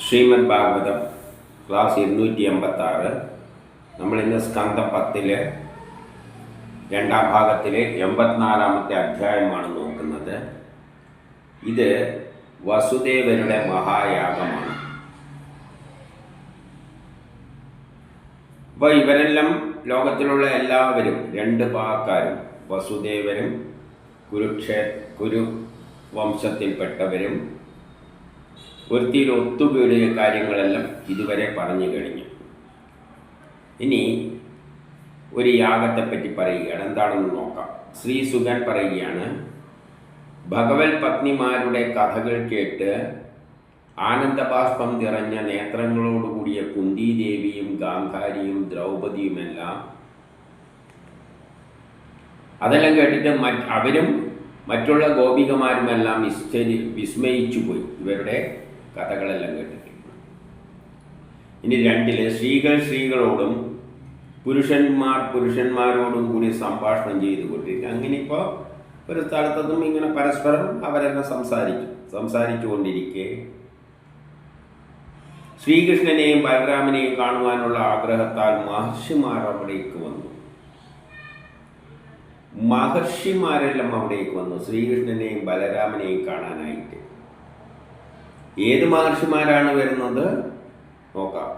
Shrimad Bhagavatam class 286. നമ്മളിന്ന് സ്കന്ധം 10 രണ്ടാം ഭാഗത്തിലെ 84-ാമത്തെ അധ്യായമാണ് നോക്കുന്നത്. ഇത് വസുദേവരുടെ മഹായാഗമാണ്. അപ്പോൾ ഇവരെല്ലാം ലോകത്തിലുള്ള എല്ലാവരും രണ്ട് ഭാഗക്കാരും വസുദേവരും കുരു വംശത്തിൽപ്പെട്ടവരും ഒരുത്തിയിൽ ഒത്തുകൂടിയ കാര്യങ്ങളെല്ലാം ഇതുവരെ പറഞ്ഞു കഴിഞ്ഞു. ഇനി ഒരു യാഗത്തെപ്പറ്റി പറയുകയാണ്. എന്താണെന്ന് നോക്കാം. ശ്രീസുഖൻ പറയുകയാണ്, ഭഗവത് പത്നിമാരുടെ കഥകൾ കേട്ട് ആനന്ദബാഷ്പം നിറഞ്ഞ നേത്രങ്ങളോടുകൂടിയ കുന്തിദേവിയും ഗാന്ധാരിയും ദ്രൗപദിയുമെല്ലാം അതെല്ലാം കേട്ടിട്ട് അവരും മറ്റുള്ള ഗോപികമാരുമെല്ലാം വിസ്മയിച്ചു പോയി, ഇവരുടെ കഥകളെല്ലാം കേട്ടിട്ട്. ഇനി 2 സ്ത്രീകളോടും പുരുഷന്മാരോടും കൂടി സംഭാഷണം ചെയ്തുകൊണ്ടിരിക്കുക. അങ്ങനെ ഇപ്പോൾ ഒരു സ്ഥലത്തുനിന്നും ഇങ്ങനെ പരസ്പരം അവരെല്ലാം സംസാരിച്ചുകൊണ്ടിരിക്കെ ശ്രീകൃഷ്ണനെയും ബലരാമനെയും കാണുവാനുള്ള ആഗ്രഹത്താൽ മഹർഷിമാർ അവിടേക്ക് വന്നു. മഹർഷിമാരെല്ലാം അവിടേക്ക് വന്നു ശ്രീകൃഷ്ണനെയും ബലരാമനെയും കാണാനായിട്ട്. ഏത് മഹർഷിമാരാണ് വരുന്നത് നോക്കാം.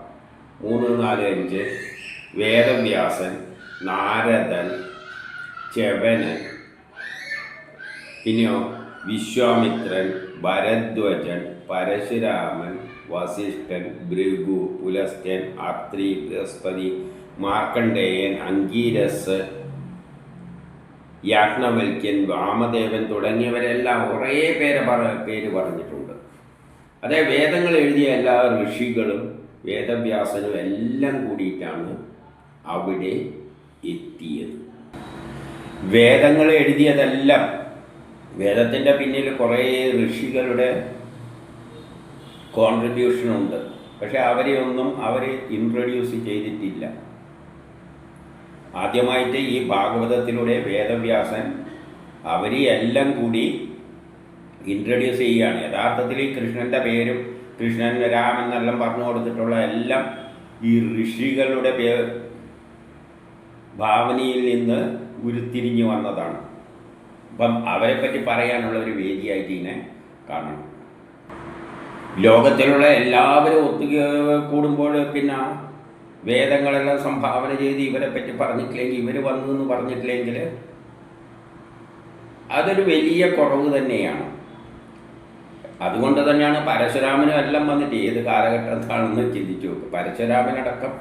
3, 4, 5 വേദവ്യാസൻ, നാരദൻ, ച്യവനൻ, പിന്നെയോ വിശ്വാമിത്രൻ, ഭരദ്വജൻ, പരശുരാമൻ, വസിഷ്ഠൻ, ഭൃഗു, പുലസ്ത്യൻ, അത്രി, ബൃഹസ്പതി, മാർക്കണ്ഡേയൻ, അംഗീരസ്, യാജ്ഞവൽക്യൻ, വാമദേവൻ തുടങ്ങിയവരെല്ലാം കുറേ പേര് പറഞ്ഞിട്ടുണ്ട്. അതേ വേദങ്ങൾ എഴുതിയ എല്ലാ ഋഷികളും വേദവ്യാസനും എല്ലാം കൂടിയിട്ടാണ് അവിടെ എത്തിയത്. വേദങ്ങൾ എഴുതിയതെല്ലാം, വേദത്തിൻ്റെ പിന്നിൽ കുറേ ഋഷികളുടെ കോൺട്രിബ്യൂഷനുണ്ട്. പക്ഷെ അവർ ഇൻട്രൊഡ്യൂസ് ചെയ്തിട്ടില്ല. ആദ്യമായിട്ട് ഈ ഭാഗവതത്തിലൂടെ വേദവ്യാസൻ അവരെല്ലാം കൂടി ഇൻട്രൊഡ്യൂസ് ചെയ്യുകയാണ്. യഥാർത്ഥത്തിൽ ഈ കൃഷ്ണൻ്റെ പേരും കൃഷ്ണൻ രാമൻ എന്നെല്ലാം പറഞ്ഞു കൊടുത്തിട്ടുള്ള എല്ലാം ഈ ഋഷികളുടെ ഭാവനയിൽ നിന്ന് ഉരുത്തിരിഞ്ഞു വന്നതാണ്. അപ്പം അവരെപ്പറ്റി പറയാനുള്ള ഒരു വേദിയായിട്ട് ഇതിനെ കാണണം. ലോകത്തിലുള്ള എല്ലാവരും കൂടുമ്പോൾ പിന്നെ വേദങ്ങളെല്ലാം സംഭാവന ചെയ്ത് ഇവരെപ്പറ്റി പറഞ്ഞിട്ടില്ലെങ്കിൽ, ഇവർ വന്നു എന്ന് പറഞ്ഞിട്ടില്ലെങ്കിൽ അതൊരു വലിയ കുറവ് തന്നെയാണ്. അതുകൊണ്ട് തന്നെയാണ് പരശുരാമനും എല്ലാം വന്നിട്ട് ഏത് കാലഘട്ടത്താണെന്ന് ചിന്തിച്ചു നോക്കുക. പരശുരാമനടക്കം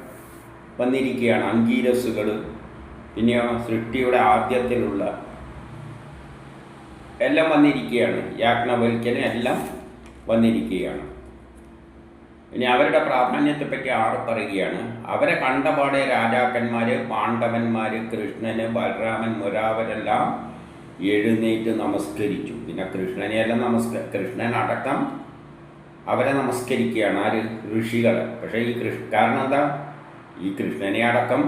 വന്നിരിക്കുകയാണ്. അംഗീരസുകൾ, പിന്നെയോ സൃഷ്ടിയുടെ ആദ്യത്തിലുള്ള എല്ലാം വന്നിരിക്കുകയാണ്. യാജ്ഞവൽക്യനും എല്ലാം വന്നിരിക്കുകയാണ്. ഇനി അവരുടെ പ്രാധാന്യത്തെപ്പറ്റി പറയുകയാണ്. അവരെ കണ്ടപാടെ രാജാക്കന്മാർ, പാണ്ഡവന്മാർ, കൃഷ്ണന്, ബലരാമൻ മുരാവരെല്ലാം എഴുന്നേറ്റ് നമസ്കരിച്ചു. പിന്നെ കൃഷ്ണനെയെല്ലാം കൃഷ്ണൻ അടക്കം അവരെ നമസ്കരിക്കുകയാണ്. ആര്? ഋഷികളെ. പക്ഷേ കാരണം എന്താ? ഈ കൃഷ്ണനെ അടക്കം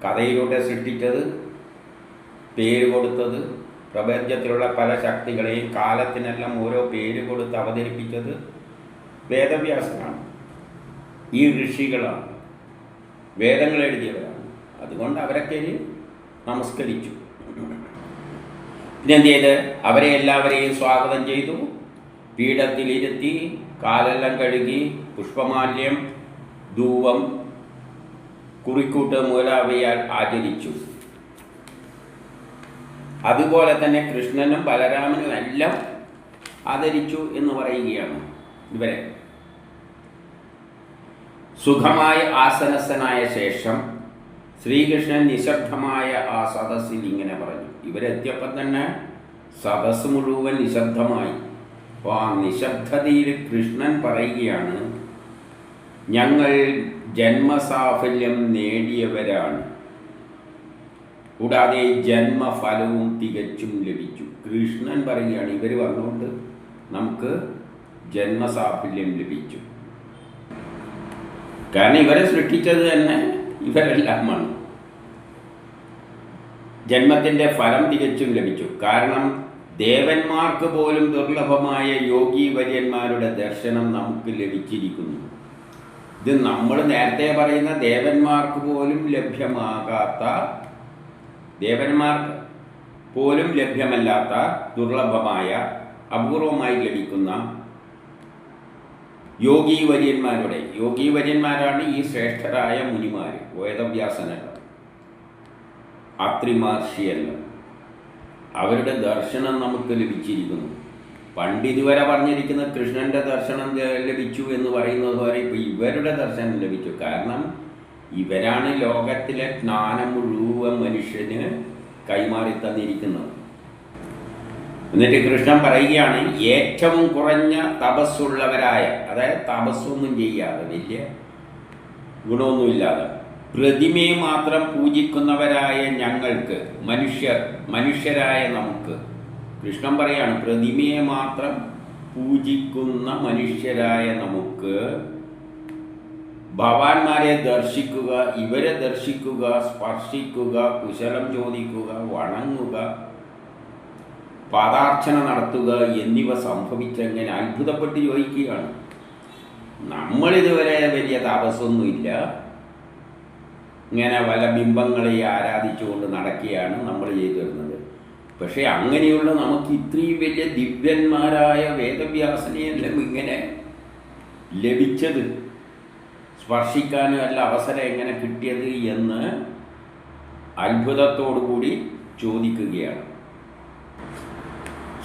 കഥയിലൂടെ സൃഷ്ടിച്ചത്, പേര് കൊടുത്തത്, പ്രപഞ്ചത്തിലുള്ള പല ശക്തികളെയും കാലത്തിനെല്ലാം ഓരോ പേര് കൊടുത്ത് അവതരിപ്പിച്ചത് വേദവ്യാസനാണ്. ഈ ഋഷികളാണ്, വേദങ്ങൾ എഴുതിയവരാണ്. അതുകൊണ്ട് അവരൊക്കെ നമസ്കരിച്ചു. പിന്നെ എന്ത് ചെയ്ത് അവരെ എല്ലാവരെയും സ്വാഗതം ചെയ്തു. പീഠത്തിലിരുത്തി കാലെല്ലാം കഴുകി പുഷ്പമാല്യം, ധൂപം, കുറിക്കൂട്ട് മുതലാവയാൽ ആചരിച്ചു. അതുപോലെ തന്നെ കൃഷ്ണനും ബലരാമനും എല്ലാം ആദരിച്ചു എന്ന് പറയുകയാണ്. ഇവരെ സുഖമായി ആസനസ്ഥനായ ശേഷം ശ്രീകൃഷ്ണൻ നിശബ്ദമായ ആ സദസ്സിൽ ഇങ്ങനെ പറഞ്ഞു. ഇവരെത്തിയപ്പം തന്നെ സദസ്സ് മുഴുവൻ നിശബ്ദമായി. അപ്പോൾ ആ നിശബ്ദതയിൽ കൃഷ്ണൻ പറയുകയാണ്, ഞങ്ങൾ ജന്മസാഫല്യം നേടിയവരാണ്, കൂടാതെ ജന്മഫലവും തികച്ചും ലഭിച്ചു. കൃഷ്ണൻ പറയുകയാണ്, ഇവർ വന്നുകൊണ്ട് നമുക്ക് ജന്മസാഫല്യം ലഭിച്ചു. കാരണം ഇവരെ സൃഷ്ടിച്ചത് തന്നെ ഇവരെല്ലാമാണ്. ജന്മത്തിൻ്റെ ഫലം തികച്ചും ലഭിച്ചു. കാരണം ദേവന്മാർക്ക് പോലും ദുർലഭമായ യോഗി വര്യന്മാരുടെ ദർശനം നമുക്ക് ലഭിച്ചിരിക്കുന്നു. ഇത് നമ്മൾ നേരത്തെ പറയുന്ന ദേവന്മാർക്ക് പോലും ലഭ്യമാകാത്ത, ദേവന്മാർക്ക് പോലും ലഭ്യമല്ലാത്ത ദുർലഭമായ അപൂർവമായി ലഭിക്കുന്ന യോഗി വര്യന്മാരാണ് ഈ ശ്രേഷ്ഠരായ മുനിമാർ, വേദവ്യാസനല്ല, അത്രി മഹർഷിയല്ല. അവരുടെ ദർശനം നമുക്ക് ലഭിച്ചിരിക്കുന്നു. പണ്ട് ഇതുവരെ പറഞ്ഞിരിക്കുന്ന കൃഷ്ണൻ്റെ ദർശനം ലഭിച്ചു എന്ന് പറയുന്നത് പോലെ ഇപ്പോൾ ഇവരുടെ ദർശനം ലഭിച്ചു. കാരണം ഇവരാണ് ലോകത്തിലെ ജ്ഞാനം മുഴുവൻ മനുഷ്യന് കൈമാറി തന്നിരിക്കുന്നത്. എന്നിട്ട് കൃഷ്ണൻ പറയുകയാണ്, ഏറ്റവും കുറഞ്ഞ തപസ്സുള്ളവരായ, അതായത് തപസ്സൊന്നും ചെയ്യാതെ, വലിയ ഗുണമൊന്നുമില്ലാതെ പ്രതിമയെ മാത്രം പൂജിക്കുന്നവരായ ഞങ്ങൾക്ക്, മനുഷ്യരായ നമുക്ക്, കൃഷ്ണൻ പറയാണ്, പ്രതിമയെ മാത്രം പൂജിക്കുന്ന മനുഷ്യരായ നമുക്ക് ഭഗവാന്മാരെ ദർശിക്കുക, ഇവരെ ദർശിക്കുക, സ്പർശിക്കുക, കുശലം ചോദിക്കുക, വണങ്ങുക, പാദാർച്ചന നടത്തുക എന്നിവ സംഭവിച്ചെങ്ങനെ അത്ഭുതപ്പെട്ട് ചോദിക്കുകയാണ്. നമ്മളിതുവരെ വലിയ താപസമൊന്നുമില്ല, ഇങ്ങനെ പല ബിംബങ്ങളെ ആരാധിച്ചുകൊണ്ട് നടക്കുകയാണ് നമ്മൾ ചെയ്തു വരുന്നത്. പക്ഷേ അങ്ങനെയുള്ള നമുക്ക് ഇത്രയും വലിയ ദിവ്യന്മാരായ വേദവ്യാസനെയെല്ലാം ഇങ്ങനെ ലഭിച്ചത്, സ്പർശിക്കാനും അല്ല അവസരം എങ്ങനെ കിട്ടിയത് എന്ന് അത്ഭുതത്തോടു കൂടി ചോദിക്കുകയാണ്.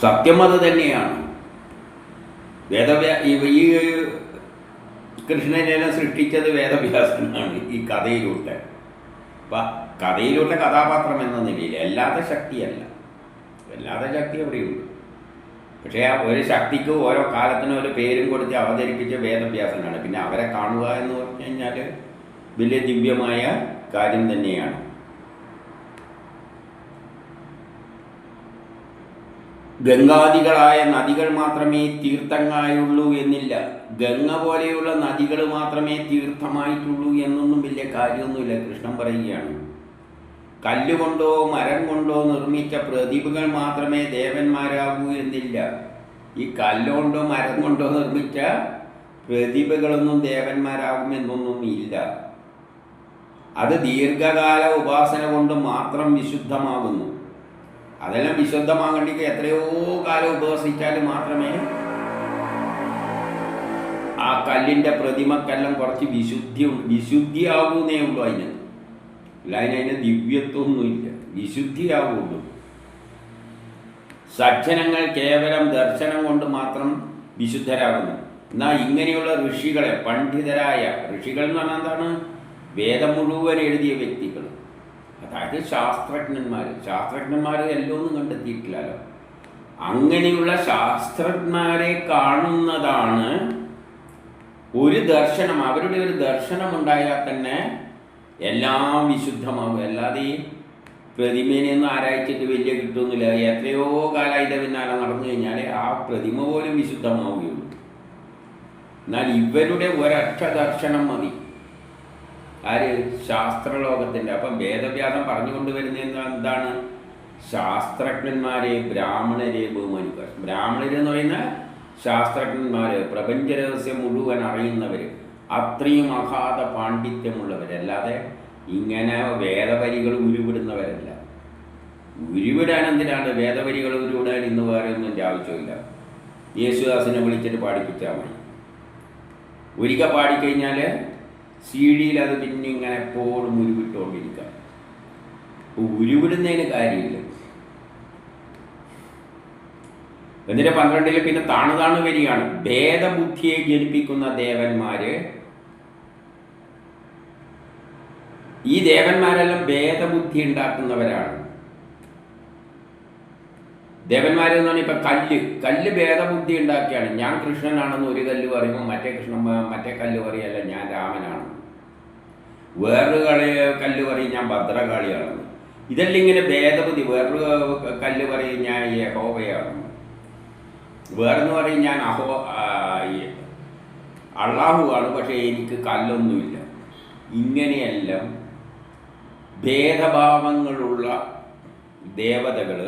സത്യം അത് തന്നെയാണ്. ഈ കൃഷ്ണനെ സൃഷ്ടിച്ചത് വേദവ്യാസനാണ് ഈ കഥയിലൂടെ. അപ്പം കഥയിലൂടെ കഥാപാത്രം എന്ന നിലയിൽ അല്ലാത്ത ശക്തിയല്ല, അല്ലാത്ത ശക്തി എവിടെയുണ്ട്. പക്ഷേ ആ ഒരു ശക്തിക്ക് ഓരോ കാലത്തിനും ഒരു പേരും കൊടുത്ത് അവതരിപ്പിച്ച വേദവ്യാസനാണ്. പിന്നെ അവരെ കാണുക എന്ന് പറഞ്ഞു കഴിഞ്ഞാൽ വലിയ ദിവ്യമായ കാര്യം തന്നെയാണ്. ഗംഗാദികളായ നദികൾ മാത്രമേ തീർത്ഥങ്ങളായുള്ളൂ എന്നില്ല. ഗംഗ പോലെയുള്ള നദികൾ മാത്രമേ തീർത്ഥമായിട്ടുള്ളൂ എന്നൊന്നും വലിയ കാര്യമൊന്നുമില്ല. കൃഷ്ണൻ പറയുകയാണ്, കല്ലുകൊണ്ടോ മരം കൊണ്ടോ നിർമ്മിച്ച പ്രതിഭകൾ മാത്രമേ ദേവന്മാരാകൂ എന്നില്ല. ഈ കല്ലുകൊണ്ടോ മരം കൊണ്ടോ നിർമ്മിച്ച പ്രതിഭകളൊന്നും ദേവന്മാരാകുമെന്നൊന്നും ഇല്ല. അത് ദീർഘകാല ഉപാസന കൊണ്ട് മാത്രം വിശുദ്ധമാകുന്നു. അതെല്ലാം വിശുദ്ധമാകേണ്ടിക്ക് എത്രയോ കാലം ഉപവസിച്ചാൽ മാത്രമേ ആ കല്ലിൻ്റെ പ്രതിമക്കെല്ലാം കുറച്ച് വിശുദ്ധിയാകൂന്നേ ഉള്ളൂ. അതിന് ദിവ്യത്വമൊന്നുമില്ല, വിശുദ്ധിയാവുള്ളൂ. സജ്ജനങ്ങൾ കേവലം ദർശനം കൊണ്ട് മാത്രം വിശുദ്ധരാകുന്നു. എന്നാൽ ഇങ്ങനെയുള്ള ഋഷികളെ, പണ്ഡിതരായ ഋഷികൾ എന്ന് പറഞ്ഞാൽ എന്താണ്? വേദം മുഴുവൻ എഴുതിയ വ്യക്തികൾ, അതായത് ശാസ്ത്രജ്ഞന്മാർ എല്ലാം ഒന്നും കണ്ടെത്തിയിട്ടില്ലല്ലോ. അങ്ങനെയുള്ള ശാസ്ത്രജ്ഞരെ കാണുന്നതാണ് ഒരു ദർശനം. അവരുടെ ഒരു ദർശനം ഉണ്ടായാൽ തന്നെ എല്ലാം വിശുദ്ധമാകും. അല്ലാതെ ഈ പ്രതിമേനെയൊന്നും ആരായിച്ചിട്ട് വലിയ കിട്ടുന്നില്ല. എത്രയോ കാലമായിട്ട് പിന്നാലെ നടന്നു കഴിഞ്ഞാൽ ആ പ്രതിമ പോലും വിശുദ്ധമാവുകയുള്ളൂ. എന്നാൽ ഇവരുടെ ഒരൊറ്റ ദർശനം മതി. ആര്? ശാസ്ത്രലോകത്തിൻ്റെ. അപ്പം വേദവ്യാസം പറഞ്ഞുകൊണ്ടുവരുന്ന എന്താണ്? ശാസ്ത്രജ്ഞന്മാരെ, ബ്രാഹ്മണരെ ബഹുമാനിക്കുക. ബ്രാഹ്മണരെന്ന് പറയുന്ന ശാസ്ത്രജ്ഞന്മാർ, പ്രപഞ്ചരഹസ്യം മുഴുവൻ അറിയുന്നവർ, അത്രയും അഗാധ പാണ്ഡിത്യമുള്ളവരല്ലാതെ ഇങ്ങനെ വേദവരികൾ ഉരുവിടുന്നവരല്ല. ഉരുവിടാൻ എന്തിനാണ് വേദവരികൾ ഉരുവിടാൻ? ഇന്ന് വേറെ ഒന്നും ആവശ്യമില്ല. യേശുദാസിനെ വിളിച്ചിട്ട് പാടിപ്പിച്ചാൽ മതി. ഒരിക്കൽ പാടിക്കഴിഞ്ഞാൽ CD-യിൽ അത് പിന്നെ ഇങ്ങനെ എപ്പോഴും ഉരുവിട്ടുകൊണ്ടിരിക്കാം. ഉരുവിടുന്നതിന് കാര്യമില്ല. എന്നിട്ട് 12 പിന്നെ താണു വരികയാണ്. ഭേദബുദ്ധിയെ ജനിപ്പിക്കുന്ന ദേവന്മാര്. ഈ ദേവന്മാരെല്ലാം ഭേദബുദ്ധി ഉണ്ടാക്കുന്നവരാണ്. ദേവന്മാരെന്ന് പറഞ്ഞാൽ ഇപ്പം കല്ല് ഭേദബുദ്ധി ഉണ്ടാക്കിയാണ്. ഞാൻ കൃഷ്ണനാണെന്ന് ഒരു കല്ല് പറയുമ്പോൾ മറ്റേ കല്ല് പറയല്ല ഞാൻ രാമനാണെന്ന്. വേറൊരു കല്ല് പറയും ഞാൻ ഭദ്രകാളിയാണെന്ന്. ഇതെല്ലാം ഇങ്ങനെ ഭേദബുദ്ധി. വേറൊരു കല്ല് പറയും ഞാൻ യഹോവയാണെന്ന്. വേറെന്ന് പറയും ഞാൻ അള്ളാഹുവാണ്, പക്ഷേ എനിക്ക് കല്ലൊന്നുമില്ല. ഇങ്ങനെയെല്ലാം ഭേദഭാവങ്ങളുള്ള ദേവതകൾ,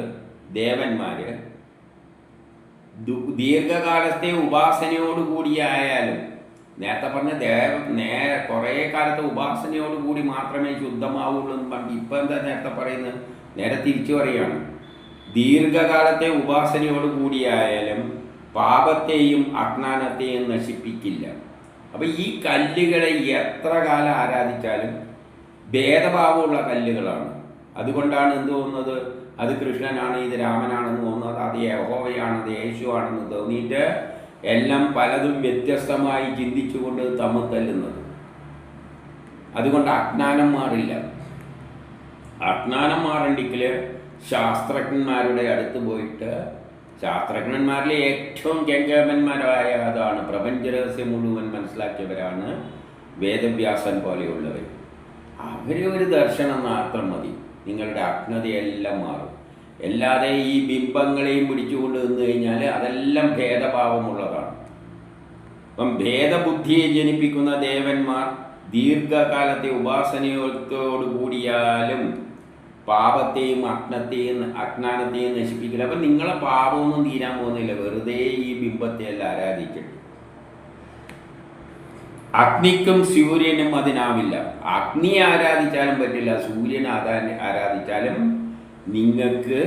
ദേവന്മാർ ദീർഘകാലത്തെ ഉപാസനയോടുകൂടിയായാലും, നേരത്തെ പറഞ്ഞ കുറേ കാലത്തെ ഉപാസനയോടുകൂടി മാത്രമേ ശുദ്ധമാവുള്ളൂ എന്ന് പറഞ്ഞു. ഇപ്പം എന്താ നേരത്തെ പറയുന്നത്? നേരെ തിരിച്ചു പറയുകയാണ്. ദീർഘകാലത്തെ ഉപാസനയോടുകൂടിയായാലും പാപത്തെയും അജ്ഞാനത്തെയും നശിപ്പിക്കില്ല. അപ്പം ഈ കല്ലുകളെ എത്ര കാലം ആരാധിച്ചാലും ഭേദഭാവമുള്ള കല്ലുകളാണ്. അതുകൊണ്ടാണ് എന്ത് തോന്നുന്നത്? അത് കൃഷ്ണനാണ്, ഇത് രാമനാണെന്ന് തോന്നുന്നത്, അത് യഹോവയാണ്, അത് യേശുവാണെന്ന് തോന്നിയിട്ട് എല്ലാം പലതും വ്യത്യസ്തമായി ചിന്തിച്ചുകൊണ്ട് തമ്മിൽ തല്ലുന്നത്. അതുകൊണ്ട് അജ്ഞാനം മാറില്ല. അജ്ഞാനം മാറണ്ടെങ്കിൽ ശാസ്ത്രജ്ഞന്മാരുടെ അടുത്ത് പോയിട്ട്, ശാസ്ത്രജ്ഞന്മാരിലെ ഏറ്റവും ഗംഗാമന്മാരായ അതാണ്, പ്രപഞ്ചരഹസ്യം മുഴുവൻ മനസ്സിലാക്കിയവരാണ് വേദവ്യാസൻ പോലെയുള്ളവർ. ഒരു ദർശനം മാത്രം മതി, നിങ്ങളുടെ അജ്ഞതയെല്ലാം മാറും. അല്ലാതെ ഈ ബിംബങ്ങളെയും പിടിച്ചുകൊണ്ട് നിന്ന് കഴിഞ്ഞാൽ അതെല്ലാം ഭേദഭാവമുള്ളതാണ്. അപ്പം ഭേദബുദ്ധിയെ ജനിപ്പിക്കുന്ന ദേവന്മാർ ദീർഘകാലത്തെ ഉപാസനയോടുകൂടിയാലും പാപത്തെയും അജ്ഞാനത്തെയും നശിപ്പിക്കില്ല. അപ്പം നിങ്ങളെ പാപമൊന്നും തീരാൻ പോകുന്നില്ല, വെറുതെ ഈ ബിംബത്തെയെല്ലാം ആരാധിച്ചിട്ട്. അഗ്നിക്കും സൂര്യനും അതിനാവില്ല. അഗ്നിയെ ആരാധിച്ചാലും പറ്റില്ല, സൂര്യനെ ആരാധിച്ചാലും നിങ്ങൾക്ക്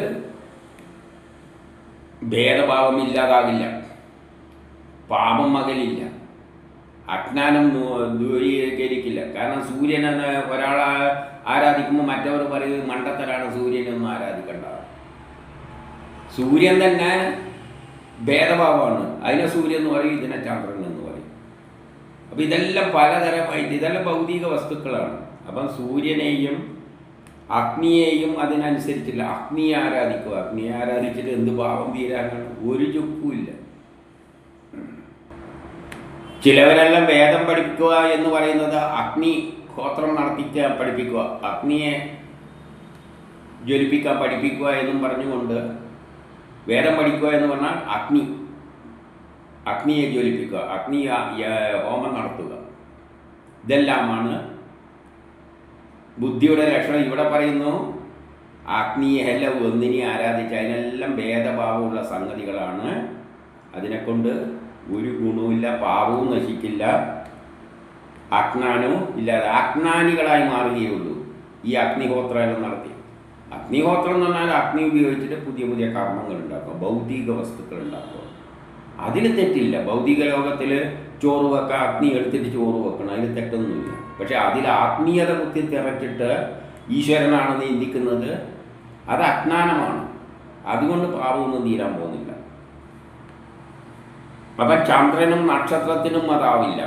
ഭേദഭാവമില്ലാതാകില്ല, പാപം അകലില്ല, അജ്ഞാനം ദൂരീകരിക്കില്ല. കാരണം സൂര്യനെ ഒരാൾ ആരാധിക്കുമ്പോൾ മറ്റവർ പറയുന്നത് മണ്ടത്തരാണ്, സൂര്യനൊന്നും ആരാധിക്കേണ്ട. സൂര്യൻ തന്നെ ഭേദഭാവമാണ്. അതിനെ സൂര്യൻ എന്ന് പറയും, ഇതിനെ ചന്ദ്രൻ എന്ന് പറയും. അപ്പം ഇതെല്ലാം പലതരമായിട്ട്, ഇതെല്ലാം ഭൗതിക വസ്തുക്കളാണ്. അപ്പം സൂര്യനെയും അഗ്നിയെയും അതിനനുസരിച്ചില്ല. അഗ്നിയെ ആരാധിക്കുക, അഗ്നിയെ ആരാധിച്ചിട്ട് എന്ത് പാപം തീരാനാണ്? ഒരു ചുക്കുമില്ല. ചിലവരെല്ലാം വേദം പഠിപ്പിക്കുക എന്ന് പറയുന്നത് അഗ്നിഹോത്രം നടത്തിക്കാൻ പഠിപ്പിക്കുക, അഗ്നിയെ ജ്വലിപ്പിക്കാൻ പഠിപ്പിക്കുക എന്നും പറഞ്ഞുകൊണ്ട് വേദം പഠിക്കുക എന്ന് പറഞ്ഞാൽ അഗ്നിയെ ജ്വലിപ്പിക്കുക, ഹോമം നടത്തുക. ഇതെല്ലാമാണ് ബുദ്ധിയുടെ ലക്ഷണം. ഇവിടെ പറയുന്നു അഗ്നിയെ എല്ലാം ഒന്നിനെ ആരാധിച്ച് അതിനെല്ലാം ഭേദഭാവമുള്ള സംഗതികളാണ്. അതിനെക്കൊണ്ട് ഒരു ഗുണവുമില്ല, പാപവും നശിക്കില്ല, അജ്ഞാനവും ഇല്ലാതെ അജ്ഞാനികളായി മാറുകയുള്ളൂ ഈ അഗ്നിഹോത്രം നടത്തി. അഗ്നിഹോത്രം എന്ന് പറഞ്ഞാൽ അഗ്നി ഉപയോഗിച്ചിട്ട് പുതിയ പുതിയ കർമ്മങ്ങൾ ഉണ്ടാക്കുക, ഭൗതിക വസ്തുക്കൾ ഉണ്ടാക്കുക. അതിൽ തെറ്റില്ല. ഭൗതിക ലോകത്തിൽ ചോറ് വെക്കുക, അഗ്നി എടുത്തിട്ട് ചോറ് വെക്കണം, അതിൽ തെറ്റൊന്നുമില്ല. പക്ഷെ അതിൽ ആത്മീയത കുത്തി തിറച്ചിട്ട് ഈശ്വരനാണ് ചിന്തിക്കുന്നത്, അത് അജ്ഞാനമാണ്. അതുകൊണ്ട് പാപമൊന്നും തീരാൻ പോകുന്നില്ല. അപ്പം ചന്ദ്രനും നക്ഷത്രത്തിനും അതാവില്ല.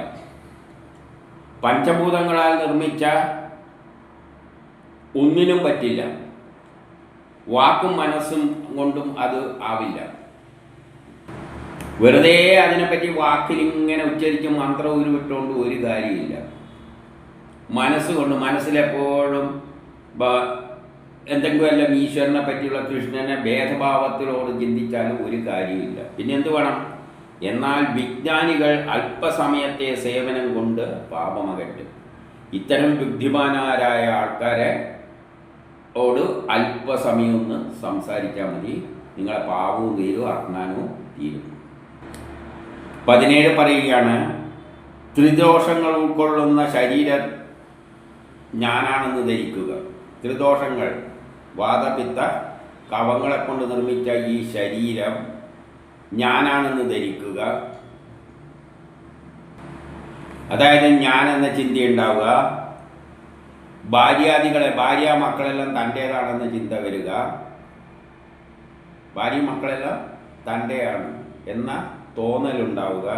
പഞ്ചഭൂതങ്ങളാൽ നിർമ്മിച്ച ഒന്നിനും പറ്റില്ല. വാക്കും മനസ്സും കൊണ്ടും അത് ആവില്ല. വെറുതെ അതിനെപ്പറ്റി വാക്കിൽ ഇങ്ങനെ ഉച്ചരിച്ച് മന്ത്രം ഉരുവിട്ടുകൊണ്ട് ഒരു കാര്യമില്ല. മനസ്സുകൊണ്ട്, മനസ്സിലെപ്പോഴും എന്തെങ്കിലും എല്ലാം ഈശ്വരനെ പറ്റിയുള്ള കൃഷ്ണനെ ഭേദഭാവത്തിലോട് ചിന്തിച്ചാലും ഒരു കാര്യമില്ല. പിന്നെ എന്ത് വേണം? എന്നാൽ വിജ്ഞാനികൾ അല്പസമയത്തെ സേവനം കൊണ്ട് പാപമകറ്റും. ഇത്തരം ബുദ്ധിമാനാരായ ആൾക്കാരെ അല്പസമയം ഒന്ന് സംസാരിച്ചാൽ മതി, നിങ്ങളെ പാപവും തീരും, അജ്ഞാനവും തീരും. 17 പറയുകയാണ്, ത്രിദോഷങ്ങൾ ഉൾക്കൊള്ളുന്ന ശരീരം ഞാനാണെന്ന് ധരിക്കുക. ത്രിദോഷങ്ങൾ, വാതപിത്ത കവങ്ങളെ കൊണ്ട് നിർമ്മിച്ച ഈ ശരീരം ഞാനാണെന്ന് ധരിക്കുക. അതായത് ഞാൻ എന്ന ചിന്തയുണ്ടാവുക. ഭാര്യ മക്കളെല്ലാം തൻ്റേതാണെന്ന ചിന്ത വരിക. ഭാര്യ മക്കളെല്ലാം തൻ്റെയാണ് എന്ന തോന്നലുണ്ടാവുക.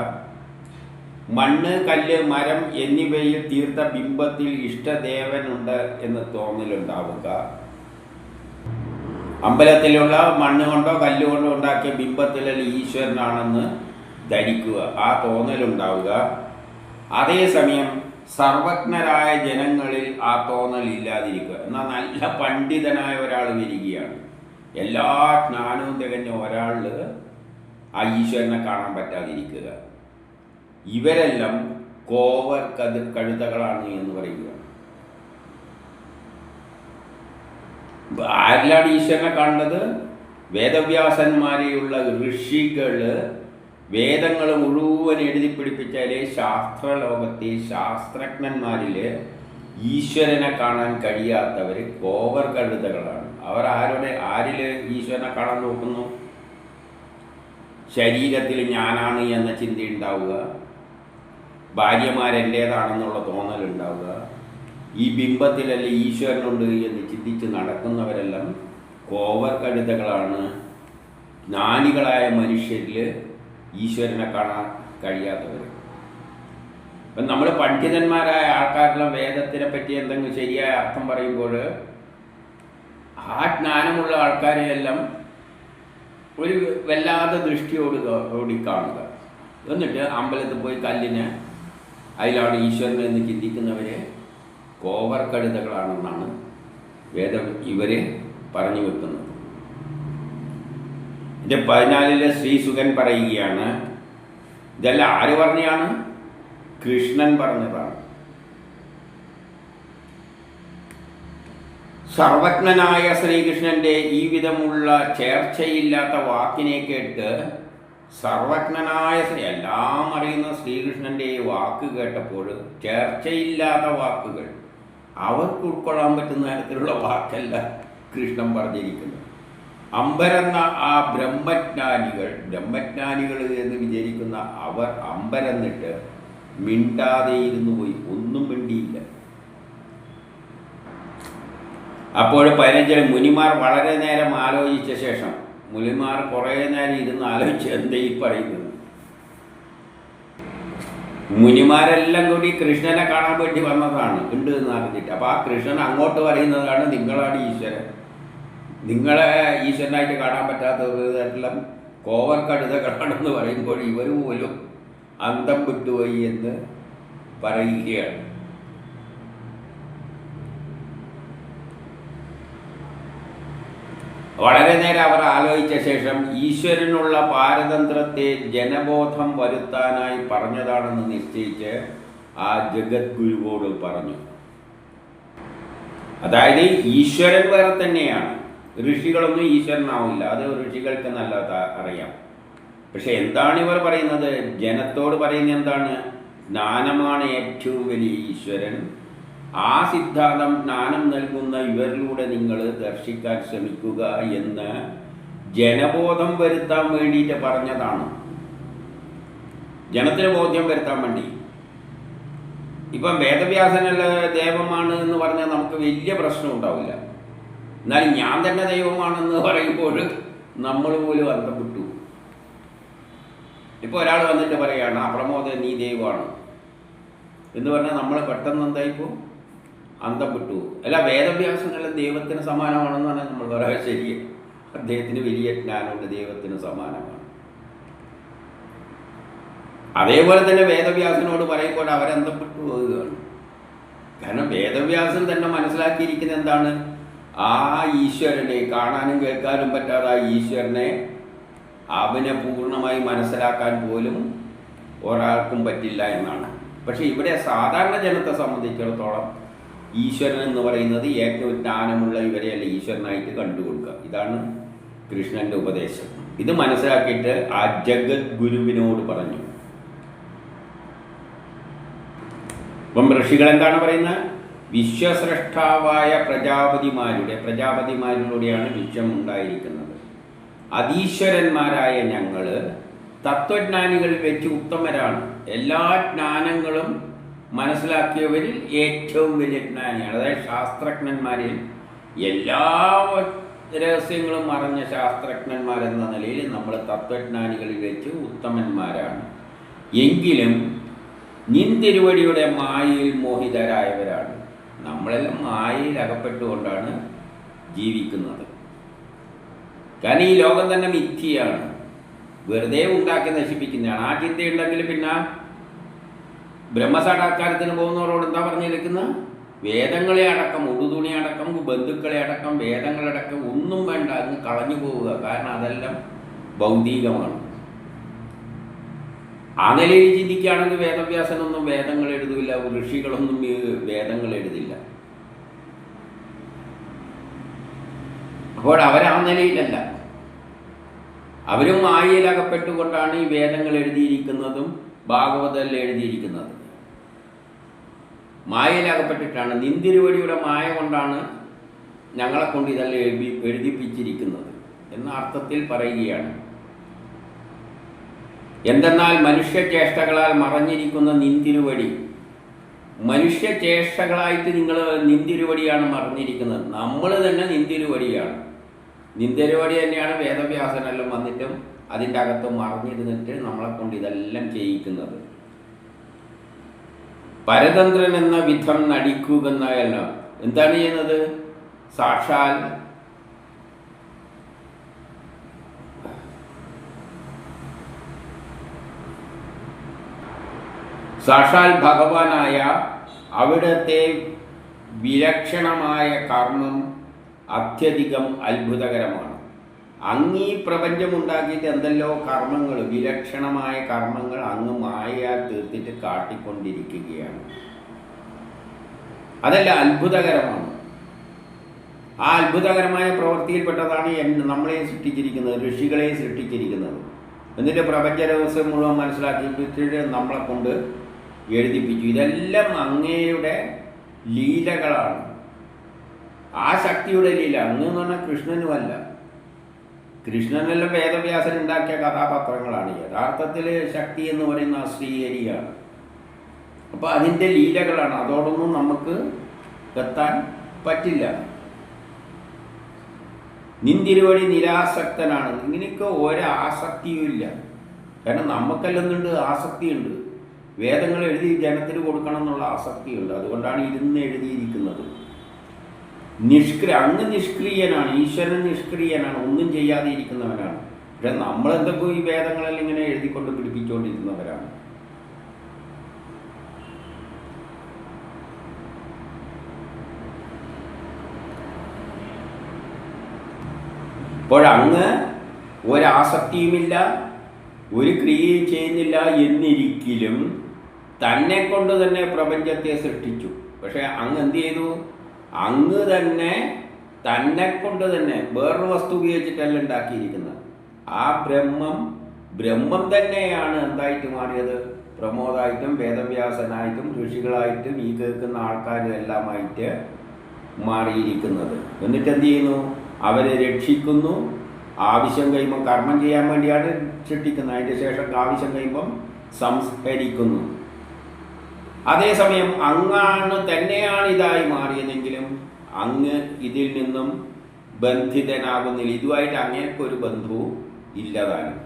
മണ്ണ്, കല്ല്, മരം എന്നിവയിൽ തീർത്ത ബിംബത്തിൽ ഇഷ്ടദേവനുണ്ട് എന്ന് തോന്നലുണ്ടാവുക. അമ്പലത്തിലുള്ള മണ്ണ് കൊണ്ടോ കല്ല് കൊണ്ടോ ഉണ്ടാക്കിയ ബിംബത്തിലുള്ള ഈശ്വരനാണെന്ന് ധരിക്കുക, ആ തോന്നലുണ്ടാവുക. അതേസമയം സർവജ്ഞരായ ജനങ്ങളിൽ ആ തോന്നൽ ഇല്ലാതിരിക്കുക. എന്നാൽ നല്ല പണ്ഡിതനായ ഒരാൾ വരികയാണ്, എല്ലാ ജ്ഞാനവും തികഞ്ഞ ഒരാളിൽ ആ ഈശ്വരനെ കാണാൻ പറ്റാതിരിക്കുക. ഇവരെല്ലാം കഴുതകളാണ് എന്ന് പറയുക. ആരിലാണ് ഈശ്വരനെ കാണുന്നത്? വേദവ്യാസന്മാരെയുള്ള ഋഷികൾ വേദങ്ങൾ മുഴുവൻ എഴുതി പിടിപ്പിച്ചാലേ ശാസ്ത്രലോകത്തെ ശാസ്ത്രജ്ഞന്മാരിൽ ഈശ്വരനെ കാണാൻ കഴിയാത്തവർ കോവർ കഴുതകളാണ്. അവർ ആരിൽ ഈശ്വരനെ കാണാൻ നോക്കുന്നു? ശരീരത്തിൽ ഞാനാണ് എന്ന ചിന്തയുണ്ടാവുക, ഭാര്യമാരെൻ്റേതാണെന്നുള്ള തോന്നലുണ്ടാവുക, ഈ ബിംബത്തിലല്ലേ ഈശ്വരനുണ്ട് എന്ന് ചിന്തിച്ച് നടക്കുന്നവരെല്ലാം കോവർ കഴുതകളാണ്. ജ്ഞാനികളായ മനുഷ്യരിൽ ഈശ്വരനെ കാണാൻ കഴിയാത്തവർ. അപ്പം നമ്മൾ പണ്ഡിതന്മാരായ ആൾക്കാരെല്ലാം വേദത്തിനെ പറ്റി എന്തെങ്കിലും ശരിയായ അർത്ഥം പറയുമ്പോൾ ആ ജ്ഞാനമുള്ള ആൾക്കാരെയെല്ലാം ഒരു വല്ലാതെ ദൃഷ്ടിയോടി കാണുക. എന്നിട്ട് അമ്പലത്തിൽ പോയി കല്ലിന് അതിലാണ് ഈശ്വരൻ എന്ന് ചിന്തിക്കുന്നവരെ കോവർ കഴുതകളാണെന്നാണ് ഇവർ പറഞ്ഞു വെക്കുന്നത്. ഇതിൻ്റെ 14 ശ്രീസുഖൻ പറയുകയാണ്, ഇതെല്ലാം ആര് പറഞ്ഞാണ്? കൃഷ്ണൻ പറഞ്ഞതാണ്. സർവജ്ഞനായ ശ്രീകൃഷ്ണൻ്റെ ഈ വിധമുള്ള ചേർച്ചയില്ലാത്ത വാക്കിനെ കേട്ട് സർവജ്ഞനായ എല്ലാം അറിയുന്ന ശ്രീകൃഷ്ണൻ്റെ ഈ വാക്ക് കേട്ടപ്പോൾ ചേർച്ചയില്ലാത്ത വാക്കുകൾ, അവർക്ക് ഉൾക്കൊള്ളാൻ പറ്റുന്ന തരത്തിലുള്ള വാക്കല്ല കൃഷ്ണൻ പറഞ്ഞിരിക്കുന്നത്. അമ്പരന്ന ആ ബ്രഹ്മജ്ഞാനികൾ എന്ന് വിചാരിക്കുന്ന അവർ അമ്പരന്നിട്ട് മിണ്ടാതെ ഇരുന്നു പോയി, ഒന്നും മിണ്ടിയില്ല. അപ്പോൾ 15 മുനിമാർ വളരെ നേരം ആലോചിച്ച ശേഷം, മുനിമാർ കുറേ നേരം ഇരുന്ന് ആലോചിച്ച് എന്താ ഈ പറയുന്നത്? മുനിമാരെല്ലാം കൂടി കൃഷ്ണനെ കാണാൻ വേണ്ടി വന്നതാണ്, ഉണ്ട് എന്ന് അറിഞ്ഞിട്ട്. അപ്പോൾ ആ കൃഷ്ണൻ അങ്ങോട്ട് പറയുന്നതാണ്, നിങ്ങളാണ് ഈശ്വരൻ, നിങ്ങളെ ഈശ്വരനായിട്ട് കാണാൻ പറ്റാത്തതെല്ലാം കോവർ കഴുതകളാണെന്ന് പറയുമ്പോൾ ഇവർ പോലും അന്തം വിട്ടുപോയി എന്ന് പറയുകയാണ്. വളരെ നേരം അവർ ആലോചിച്ച ശേഷം ഈശ്വരനുള്ള പാരതന്ത്രത്തെ ജനബോധം വരുത്താനായി പറഞ്ഞതാണെന്ന് നിശ്ചയിച്ച് ആ ജഗദ്ഗുരുവോട് പറഞ്ഞു. അതായത് ഈശ്വരൻ വേറെ തന്നെയാണ്, ഋഷികളൊന്നും ഈശ്വരനാവില്ല, അത് ഋഷികൾക്ക് നല്ല അറിയാം. പക്ഷെ എന്താണ് ഇവർ പറയുന്നത്? ജനത്തോട് പറയുന്നത് എന്താണ്? ജ്ഞാനമാണ് ഏറ്റവും വലിയ ഈശ്വരൻ. ആ സിദ്ധാന്തം ജ്ഞാനം നൽകുന്ന ഇവരിലൂടെ നിങ്ങൾ ദർശിക്കാൻ ശ്രമിക്കുക എന്ന് ജനബോധം വരുത്താൻ വേണ്ടിയിട്ട് പറഞ്ഞതാണ്. ജനത്തിന് ബോധ്യം വരുത്താൻ വേണ്ടി. ഇപ്പം വേദവ്യാസനുള്ള ദൈവമാണ് എന്ന് പറഞ്ഞാൽ നമുക്ക് വലിയ പ്രശ്നം ഉണ്ടാവില്ല. എന്നാൽ ഞാൻ തന്നെ ദൈവമാണെന്ന് പറയുമ്പോൾ നമ്മൾ പോലും അന്തം വിട്ടു. ഇപ്പോൾ ഒരാൾ വന്നിട്ട് പറയുകയാണ്, പ്രമോദ നീ ദൈവമാണ് എന്ന് പറഞ്ഞാൽ നമ്മൾ പെട്ടെന്ന് എന്തായിപ്പോൾ അന്തം വിട്ടു. അല്ല, വേദവ്യാസനുള്ള ദൈവത്തിന് സമാനമാണെന്ന് പറഞ്ഞാൽ നമ്മൾ പറയാൻ ശരി, അദ്ദേഹത്തിന് വലിയ ജ്ഞാനമുണ്ട്, ദൈവത്തിന് സമാനമാണ്. അതേപോലെ തന്നെ വേദവ്യാസനോട് പറയുമ്പോൾ അവരന്തം വിട്ടു പോവുകയാണ്. കാരണം വേദവ്യാസൻ തന്നെ മനസ്സിലാക്കിയിരിക്കുന്നത് എന്താണ്? ആ ഈശ്വരനെ കാണാനും കേൾക്കാനും പറ്റാതെ ആ ഈശ്വരനെ അവനെ പൂർണ്ണമായി മനസ്സിലാക്കാൻ പോലും ഒരാൾക്കും പറ്റില്ല എന്നാണ്. പക്ഷെ ഇവിടെ സാധാരണ ജനത്തെ സംബന്ധിച്ചിടത്തോളം ഈശ്വരൻ എന്ന് പറയുന്നത് ഏറ്റവും ജ്ഞാനമുള്ള ഇവരെയല്ല ഈശ്വരനായിട്ട് കണ്ടുകൊടുക്കുക. ഇതാണ് കൃഷ്ണൻ്റെ ഉപദേശം. ഇത് മനസ്സിലാക്കിയിട്ട് ആ ജഗദ്ഗുരുവിനോട് പറഞ്ഞു. അപ്പം ഋഷികൾ എന്താണ് പറയുന്നത്? വിശ്വസ്രഷ്ടാവായ പ്രജാപതിമാരിലൂടെയാണ് വിശ്വം ഉണ്ടായിരിക്കുന്നത്. അതീശ്വരന്മാരായ ഞങ്ങൾ തത്വജ്ഞാനികളിൽ വെച്ച് ഉത്തമരാണ്. എല്ലാ ജ്ഞാനങ്ങളും മനസ്സിലാക്കിയവരിൽ ഏറ്റവും വലിയ ജ്ഞാനിയാണ്. അതായത് ശാസ്ത്രജ്ഞന്മാരിൽ എല്ലാ രഹസ്യങ്ങളും അറിഞ്ഞ ശാസ്ത്രജ്ഞന്മാരെന്ന നിലയിൽ നമ്മൾ തത്വജ്ഞാനികളിൽ വെച്ച് ഉത്തമന്മാരാണ്. എങ്കിലും നിൻ തിരുവടിയുടെ മായയിൽ മോഹിതരായവരാണ്. നമ്മളെല്ലാം മായയിൽ അകപ്പെട്ടുകൊണ്ടാണ് ജീവിക്കുന്നത്. കാരണം ഈ ലോകം തന്നെ മിഥ്യയാണ്, വെറുതെ ഉണ്ടാക്കി നശിപ്പിക്കുന്നതാണ്. ആ ചിന്തയുണ്ടെങ്കിൽ പിന്നെ ബ്രഹ്മസാക്ഷാത്കാരത്തിന് പോകുന്നവരോട് എന്താ പറഞ്ഞിരിക്കുന്നത്? വേദങ്ങളെ അടക്കം, ഉടുതുണി അടക്കം, ബന്ധുക്കളെ അടക്കം, വേദങ്ങളടക്കം ഒന്നും വേണ്ട, അങ്ങ് കളഞ്ഞു പോവുക. കാരണം അതെല്ലാം ഭൗതികമാണ്. ആ നിലയിൽ ചിന്തിക്കുകയാണെങ്കിൽ വേദവ്യാസനൊന്നും വേദങ്ങൾ എഴുതില്ല, ഋഷികളൊന്നും വേദങ്ങൾ എഴുതില്ല. അപ്പോൾ അവരാ നിലയിലല്ല. അവരും മായയിലകപ്പെട്ടുകൊണ്ടാണ് ഈ വേദങ്ങൾ എഴുതിയിരിക്കുന്നതും ഭാഗവതത്തിൽ എഴുതിയിരിക്കുന്നത്. മായയിലകപ്പെട്ടിട്ടാണ്. നിന്തിരുവടിയുടെ മായ കൊണ്ടാണ് ഞങ്ങളെ കൊണ്ട് ഇതെല്ലാം എഴുതിപ്പിച്ചിരിക്കുന്നത് എന്ന അർത്ഥത്തിൽ പറയുകയാണ്. എന്തെന്നാൽ മനുഷ്യചേഷ്ടകളാൽ മറഞ്ഞിരിക്കുന്ന നിന്തിരുവടി, മനുഷ്യചേഷ്ടകളായിട്ട് നിങ്ങൾ നിന്തിരുവടിയാണ് മറഞ്ഞിരിക്കുന്നത്. നമ്മൾ തന്നെ നിന്തിരുവടിയാണ്. നിന്തിരുവടി തന്നെയാണ് വേദവ്യാസനെല്ലാം വന്നിട്ടും അതിൻ്റെ അകത്ത് മറഞ്ഞിരുന്നിട്ട് നമ്മളെ കൊണ്ട് ഇതെല്ലാം ചെയ്യിക്കുന്നത്. പരതന്ത്രൻ എന്ന വിധം നടിക്കുകയെന്നല്ല. എന്താണ് ചെയ്യുന്നത്? സാക്ഷാൽ ഭഗവാനായ അവിടുത്തെ വിലക്ഷണമായ കർമ്മം അത്യധികം അത്ഭുതകരമാണ്. അങ്ങ് ഈ പ്രപഞ്ചമുണ്ടാക്കിയിട്ട് എന്തെല്ലോ കർമ്മങ്ങൾ, വിലക്ഷണമായ കർമ്മങ്ങൾ അങ്ങ് മായയാൽ തീർത്തിട്ട് കാട്ടിക്കൊണ്ടിരിക്കുകയാണ്. അതെല്ലാം അത്ഭുതകരമാണ്. ആ അത്ഭുതകരമായ പ്രവൃത്തിയിൽപ്പെട്ടതാണ് നമ്മളെ സൃഷ്ടിച്ചിരിക്കുന്നത്, ഋഷികളെ സൃഷ്ടിച്ചിരിക്കുന്നത്. എന്നിട്ട് പ്രപഞ്ച രഹസ്യം മുഴുവൻ മനസ്സിലാക്കിയിട്ട് നമ്മളെ കൊണ്ട് എഴുതിപ്പിച്ചു. ഇതെല്ലാം അങ്ങയുടെ ലീലകളാണ്. ആ ശക്തിയുടെ ലീല. അങ്ങ് എന്ന് പറഞ്ഞാൽ കൃഷ്ണനുമല്ല. കൃഷ്ണനെല്ലാം വേദവ്യാസൻ ഉണ്ടാക്കിയ കഥാപാത്രങ്ങളാണ്. യഥാർത്ഥത്തിൽ ശക്തി എന്ന് പറയുന്ന ശ്രീഹരിയാണ്. അപ്പോൾ അതിൻ്റെ ലീലകളാണ്. അതോടൊന്നും നമുക്ക് എത്താൻ പറ്റില്ല. നിന്തിരുവടി നിരാസക്തനാണ്. ഇങ്ങനെയൊക്കെ ഒരാസക്തിയുമില്ല. കാരണം നമുക്കെല്ലാം ആസക്തിയുണ്ട്. വേദങ്ങൾ എഴുതി ജനത്തിന് കൊടുക്കണം എന്നുള്ള ആസക്തിയുണ്ട്. അതുകൊണ്ടാണ് ഇരുന്ന് എഴുതിയിരിക്കുന്നത്. അങ്ങ് നിഷ്ക്രിയനാണ്. ഈശ്വരൻ നിഷ്ക്രിയനാണ്, ഒന്നും ചെയ്യാതെ ഇരിക്കുന്നവനാണ്. പക്ഷെ നമ്മളെന്തൊക്കെ ഈ വേദങ്ങളെല്ലാം ഇങ്ങനെ എഴുതിക്കൊണ്ട് പിടിപ്പിച്ചുകൊണ്ടിരുന്നവരാണ്. അപ്പോഴങ്ങ് ഒരാസക്തിയുമില്ല, ഒരു ക്രിയയും ചെയ്യുന്നില്ല എന്നിരിക്കലും തന്നെ കൊണ്ട് തന്നെ പ്രപഞ്ചത്തെ സൃഷ്ടിച്ചു. പക്ഷെ അങ്ങ് എന്ത് ചെയ്തു? അങ്ങ് തന്നെ കൊണ്ട് തന്നെ വേറൊരു വസ്തു ഉപയോഗിച്ചിട്ടല്ല ഉണ്ടാക്കിയിരിക്കുന്നത്. ആ ബ്രഹ്മം തന്നെയാണ് എന്തായിട്ട് മാറിയത്? പ്രമോദായിട്ടും വേദവ്യാസനായിട്ടും ഋഷികളായിട്ടും ഈ കേൾക്കുന്ന ആൾക്കാരും എല്ലാമായിട്ട് മാറിയിരിക്കുന്നത്. എന്നിട്ട് എന്ത് ചെയ്യുന്നു? അവരെ രക്ഷിക്കുന്നു. ആവശ്യം കഴിയുമ്പം കർമ്മം ചെയ്യാൻ വേണ്ടിയാണ് സൃഷ്ടിക്കുന്നത്. അതിൻ്റെ ശേഷം ആവശ്യം കഴിയുമ്പം സംസ്കരിക്കുന്നു. അതേസമയം തന്നെയാണ് ഇതായി മാറിയതെങ്കിലും അങ്ങ് ഇതിൽ നിന്നും ബന്ധിതനാകുന്നില്ല. ഇതുമായിട്ട് അങ്ങേക്കൊരു ബന്ധവും ഇല്ലതാനും.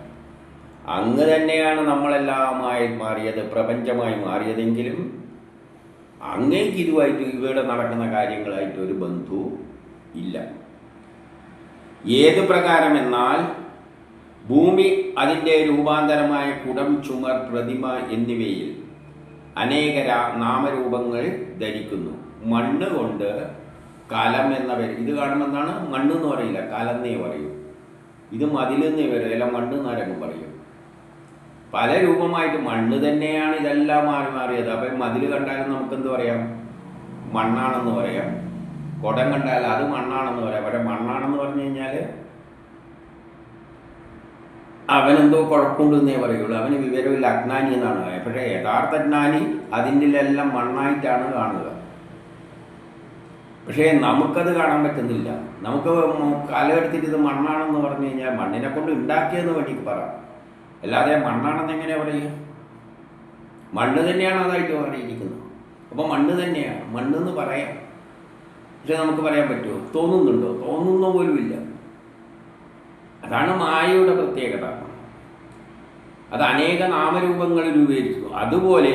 അങ്ങ് തന്നെയാണ് നമ്മളെല്ലാമായി മാറിയത്, പ്രപഞ്ചമായി മാറിയതെങ്കിലും അങ്ങേക്ക് ഇതുമായിട്ട് ഇവിടെ നടക്കുന്ന കാര്യങ്ങളായിട്ട് ഒരു ബന്ധവും ഇല്ല. ഏതു പ്രകാരമെന്നാൽ ഭൂമി അതിൻ്റെ രൂപാന്തരമായ കുടം, ചുമർ, പ്രതിമ എന്നിവയിൽ അനേക നാമരൂപങ്ങൾ ധരിക്കുന്നു. മണ്ണ് കൊണ്ട് കലം എന്ന പേര്. ഇത് കാണുമെന്നാണ് മണ്ണ് എന്ന് പറയില്ല, കലന്നേ പറയും. ഇത് മതിലെന്നേ വരും, എല്ലാം മണ്ണ് എന്നാരങ്ങ് പറയും. പല രൂപമായിട്ട് മണ്ണ് തന്നെയാണ് ഇതെല്ലാം മാറിയത്. അപ്പം മതിൽ കണ്ടാലും നമുക്കെന്ത് പറയാം? മണ്ണാണെന്ന് പറയാം. കുടം കണ്ടാൽ അത് മണ്ണാണെന്ന് പറയാം. പക്ഷെ മണ്ണാണെന്ന് പറഞ്ഞു കഴിഞ്ഞാൽ അവനെന്തോ കുഴപ്പമുണ്ടെന്നേ പറയുള്ളൂ. അവന് വിവരമില്ല, അജ്ഞാനി എന്നാണ്. പക്ഷേ യഥാർത്ഥ ജ്ഞാനി അതിൻ്റെ എല്ലാം മണ്ണായിട്ടാണ് കാണുക. പക്ഷേ നമുക്കത് കാണാൻ പറ്റുന്നില്ല. നമുക്ക് കാലെടുത്തിട്ട് ഇത് മണ്ണാണെന്ന് പറഞ്ഞു കഴിഞ്ഞാൽ മണ്ണിനെ കൊണ്ട് ഉണ്ടാക്കിയെന്ന് വേണ്ടിക്ക് പറയാം. അല്ലാതെ മണ്ണാണെന്ന് എങ്ങനെയാണ് പറയുക? മണ്ണ് തന്നെയാണ് അതായിട്ട് മാറിയിരിക്കുന്നത്. അപ്പോൾ മണ്ണ് തന്നെയാണ്, മണ്ണെന്ന് പറയാം. പക്ഷെ നമുക്ക് പറയാൻ പറ്റുമോ? തോന്നുന്നുണ്ടോ? തോന്നുന്ന പോലുമില്ല. അതാണ് മായയുടെ പ്രത്യേകത. അത് അനേക നാമരൂപങ്ങൾ രൂപീകരിച്ചു. അതുപോലെ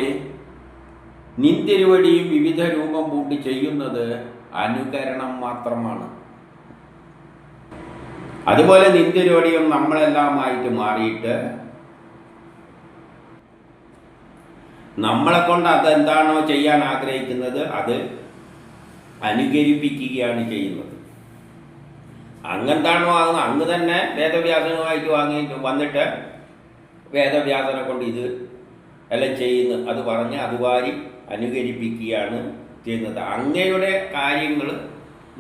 നിന്തിരുവടിയും വിവിധ രൂപം പൂട്ടി ചെയ്യുന്നത് അനുകരണം മാത്രമാണ്. അതുപോലെ നിന്തിരുവടിയും നമ്മളെല്ലാമായിട്ട് മാറിയിട്ട് നമ്മളെ കൊണ്ട് അതെന്താണോ ചെയ്യാൻ ആഗ്രഹിക്കുന്നത് അത് അനുകരിപ്പിക്കുകയാണ് ചെയ്യുന്നത്. അങ്ങെന്താണോ ആകുന്നത് അങ്ങ് തന്നെ വേദവ്യാസനുമായിട്ട് വന്നിട്ട് വേദവ്യാസനെ കൊണ്ട് ഇത് എല്ലാം ചെയ്യുന്നു അത് പറഞ്ഞ് അതുവാരി അനുകരിപ്പിക്കുകയാണ് ചെയ്യുന്നത്. അങ്ങയുടെ കാര്യങ്ങൾ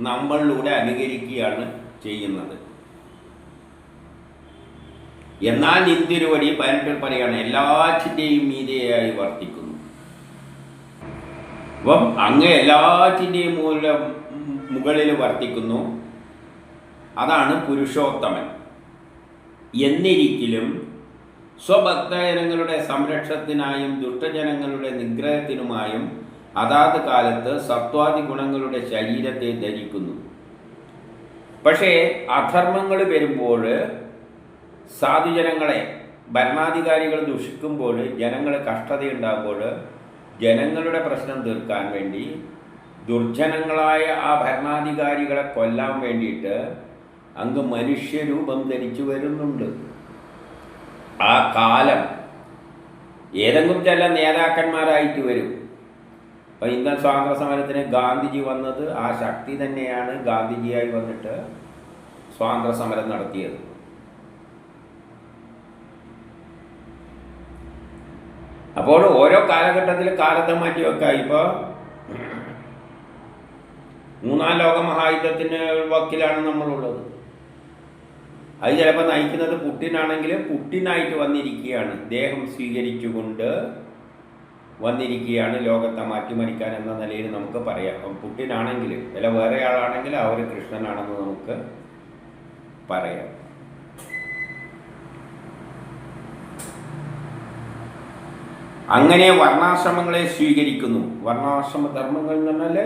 നമ്മളിലൂടെ അനുകരിക്കുകയാണ് ചെയ്യുന്നത്. എന്നാൽ നിന്തിരുവടി 18 പറയാണ് എല്ലാറ്റിൻ്റെയും മീതെയായി വർത്തിക്കുന്നു. അപ്പം അങ്ങ് എല്ലാറ്റിൻ്റെയും മുകളിൽ വർത്തിക്കുന്നു. അതാണ് പുരുഷോത്തമൻ. എന്നിരിക്കലും സ്വഭക്തജനങ്ങളുടെ സംരക്ഷണത്തിനായും ദുഷ്ടജനങ്ങളുടെ നിഗ്രഹത്തിനുമായും അതാത് കാലത്ത് സത്വാദി ഗുണങ്ങളുടെ ശരീരത്തെ ധരിക്കുന്നു. പക്ഷേ അധർമ്മങ്ങൾ വരുമ്പോൾ, സാധുജനങ്ങളെ ഭരണാധികാരികൾ ദുഷിക്കുമ്പോൾ, ജനങ്ങൾ കഷ്ടതയുണ്ടാകുമ്പോൾ ജനങ്ങളുടെ പ്രശ്നം തീർക്കാൻ വേണ്ടി ദുർജനങ്ങളായ ആ ഭരണാധികാരികളെ കൊല്ലാൻ വേണ്ടിയിട്ട് അങ്ങ് മനുഷ്യരൂപം ധരിച്ചു വരുന്നുണ്ട്. ആ കാലം ഏതെങ്കിലും ചില നേതാക്കന്മാരായിട്ട് വരും. അപ്പം ഇന്ത്യൻ സ്വാതന്ത്ര്യ സമരത്തിന് ഗാന്ധിജി വന്നത് ആ ശക്തി തന്നെയാണ് ഗാന്ധിജിയായി വന്നിട്ട് സ്വാതന്ത്ര്യ സമരം നടത്തിയത്. അപ്പോൾ ഓരോ കാലഘട്ടത്തിൽ കാലത്തെ മാറ്റി വെക്കാം. ഇപ്പോൾ 3-ാം ലോക മഹായുദ്ധത്തിന് വക്കിലാണ് നമ്മളുള്ളത്. അത് ചിലപ്പോൾ നയിക്കുന്നത് പുട്ടിനാണെങ്കിൽ പുട്ടിനായിട്ട് വന്നിരിക്കുകയാണ്, ദേഹം സ്വീകരിച്ചുകൊണ്ട് വന്നിരിക്കുകയാണ് ലോകത്തെ മാറ്റിമറിക്കാൻ എന്ന നിലയിൽ നമുക്ക് പറയാം. അപ്പം പുട്ടിനാണെങ്കിൽ അല്ല വേറെ ആളാണെങ്കിൽ അവർ കൃഷ്ണനാണെന്ന് നമുക്ക് പറയാം. അങ്ങനെ വർണ്ണാശ്രമങ്ങളെ സ്വീകരിക്കുന്നു. വർണ്ണാശ്രമ ധർമ്മങ്ങൾ എന്ന് പറഞ്ഞാൽ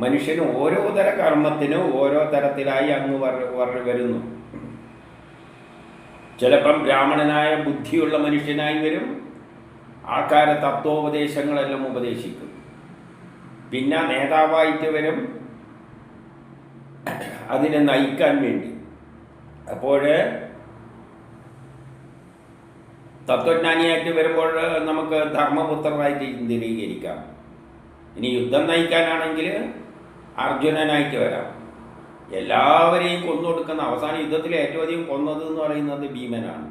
മനുഷ്യന് ഓരോ തര കർമ്മത്തിനും ഓരോ തരത്തിലായി അങ്ങ് വരുന്നു. ചിലപ്പം ബ്രാഹ്മണനായ ബുദ്ധിയുള്ള മനുഷ്യനായി വരും, ആൾക്കാരെ തത്വോപദേശങ്ങളെല്ലാം ഉപദേശിക്കും. പിന്നെ നേതാവായിട്ട് വരും, അതിനെ നയിക്കാൻ വേണ്ടി. അപ്പോൾ തത്വജ്ഞാനിയായിട്ട് വരുമ്പോൾ നമുക്ക് ധർമ്മപുത്രനായിട്ട് ചിത്രീകരിക്കാം. ഇനി യുദ്ധം നയിക്കാനാണെങ്കിൽ അർജുനനായിട്ട് വരാം. എല്ലാവരെയും കൊന്നൊടുക്കുന്ന അവസാന യുദ്ധത്തിൽ ഏറ്റവും അധികം കൊന്നത് എന്ന് പറയുന്നത് ഭീമനാണ്,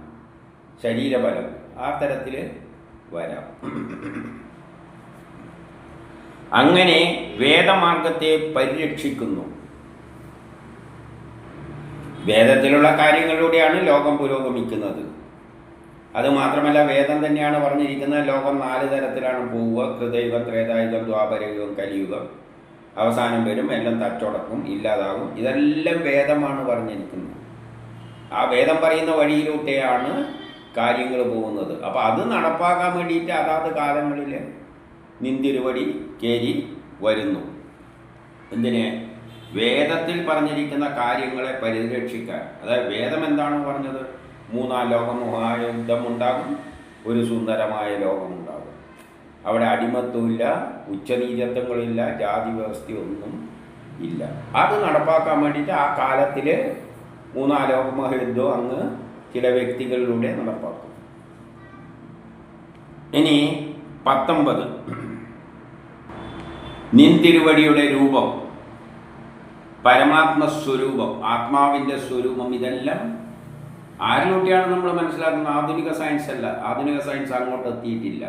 ശരീരബലം. ആ തരത്തിൽ വരാം. അങ്ങനെ വേദമാർഗത്തെ പരിരക്ഷിക്കുന്നു. വേദത്തിലുള്ള കാര്യങ്ങളിലൂടെയാണ് ലോകം പുരോഗമിക്കുന്നത്. അതുമാത്രമല്ല, വേദം തന്നെയാണ് പറഞ്ഞിരിക്കുന്നത് ലോകം 4 തരത്തിലാണ് പോവുക: കൃതയുഗം, ത്രേതായുഗം, ദ്വാപരയുഗം, കലിയുഗം. അവസാനം വരും, എല്ലാം തച്ചൊടക്കും, ഇല്ലാതാകും. ഇതെല്ലാം വേദമാണ് പറഞ്ഞിരിക്കുന്നത്. ആ വേദം പറയുന്ന വഴിയിലൂടെയാണ് കാര്യങ്ങൾ പോകുന്നത്. അപ്പോൾ അത് നടപ്പാക്കാൻ വേണ്ടിയിട്ട് അതാത് കാലങ്ങളിൽ നിന്തിരുവടി കേരി വരുന്നു. എന്തിന്? വേദത്തിൽ പറഞ്ഞിരിക്കുന്ന കാര്യങ്ങളെ പരിരക്ഷിക്കാൻ. അതായത് വേദം എന്താണ് പറഞ്ഞത്? 3-ാം ലോക മഹായുദ്ധം ഉണ്ടാകും, ഒരു സുന്ദരമായ ലോകമുണ്ടാകും. അവിടെ അടിമത്വമില്ല, ഉച്ചനീചത്വങ്ങളില്ല, ജാതി വ്യവസ്ഥയൊന്നും ഇല്ല. അത് നടപ്പാക്കാൻ വേണ്ടിയിട്ട് ആ കാലത്തിൽ 3-ാം ലോക മഹായുദ്ധം അങ്ങ് ചില വ്യക്തികളിലൂടെ നടപ്പാക്കും. ഇനി 19 നിന്തിരുവടിയുടെ രൂപം, പരമാത്മസ്വരൂപം, ആത്മാവിൻ്റെ സ്വരൂപം. ഇതെല്ലാം ആരിലൂടെയാണ് നമ്മൾ മനസ്സിലാക്കുന്നത്? ആധുനിക സയൻസ് അല്ല. ആധുനിക സയൻസ് അങ്ങോട്ട് എത്തിയിട്ടില്ല.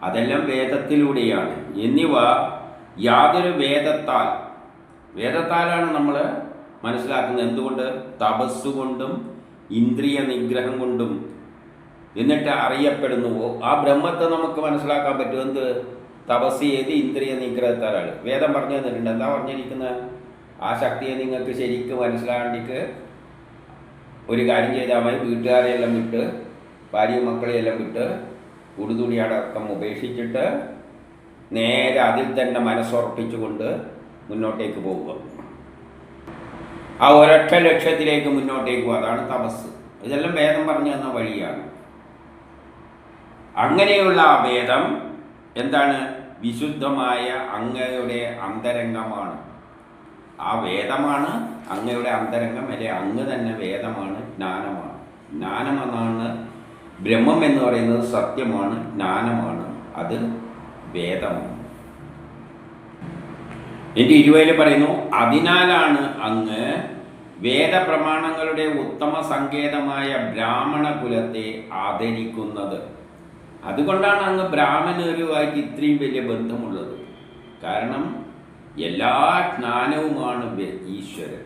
അതെല്ലാം വേദത്തിലൂടെയാണ്. എന്നിവ യാതൊരു വേദത്താലാണ് നമ്മൾ മനസ്സിലാക്കുന്നത്. എന്തുകൊണ്ട്? തപസ്സുകൊണ്ടും ഇന്ദ്രിയ നിഗ്രഹം കൊണ്ടും. എന്നിട്ട് അറിയപ്പെടുന്നുവോ ആ ബ്രഹ്മത്തെ നമുക്ക് മനസ്സിലാക്കാൻ പറ്റും. എന്ത്? തപസ് ചെയ്ത് ഇന്ദ്രിയ നിഗ്രഹത്താലാണ്. വേദം പറഞ്ഞു തന്നിട്ടുണ്ട്. എന്താ പറഞ്ഞിരിക്കുന്നത്? ആ ശക്തിയെ നിങ്ങൾക്ക് ശരിക്കും മനസ്സിലാകേണ്ടിക്ക് ഒരു കാര്യം ചെയ്താൽ മതി. വീട്ടുകാരെയെല്ലാം വിട്ട്, ഭാര്യയും മക്കളെയെല്ലാം വിട്ട്, ഉടുതുണിയടക്കം ഉപേക്ഷിച്ചിട്ട് നേരെ അതിൽ തന്നെ മനസ്സുറപ്പിച്ചുകൊണ്ട് മുന്നോട്ടേക്ക് പോവുക. ആ ഒരൊറ്റ ലക്ഷ്യത്തിലേക്ക് മുന്നോട്ടേക്ക് പോകുക. അതാണ് തപസ്. ഇതെല്ലാം വേദം പറഞ്ഞു തന്ന വഴിയാണ്. അങ്ങനെയുള്ള ആ വേദം എന്താണ്? വിശുദ്ധമായ അങ്ങയുടെ അന്തരംഗമാണ്. ആ വേദമാണ് അങ്ങയുടെ അന്തരംഗം. അല്ലെ, അങ്ങ് തന്നെ വേദമാണ്, ജ്ഞാനമാണ്. ജ്ഞാനമെന്നാണ്. ബ്രഹ്മം എന്ന് പറയുന്നത് സത്യമാണ്, ജ്ഞാനമാണ്. അത് വേദമാണ്. എൻ്റെ 20 പറയുന്നു, അതിനാലാണ് അങ്ങ് വേദപ്രമാണങ്ങളുടെ ഉത്തമ സങ്കേതമായ ബ്രാഹ്മണ കുലത്തെ ആദരിക്കുന്നത്. അതുകൊണ്ടാണ് അങ്ങ് ബ്രാഹ്മണരുമായിട്ട് ഇത്രയും വലിയ ബന്ധമുള്ളത്. കാരണം എല്ലാ ജ്ഞാനവുമാണ് ഈശ്വരൻ.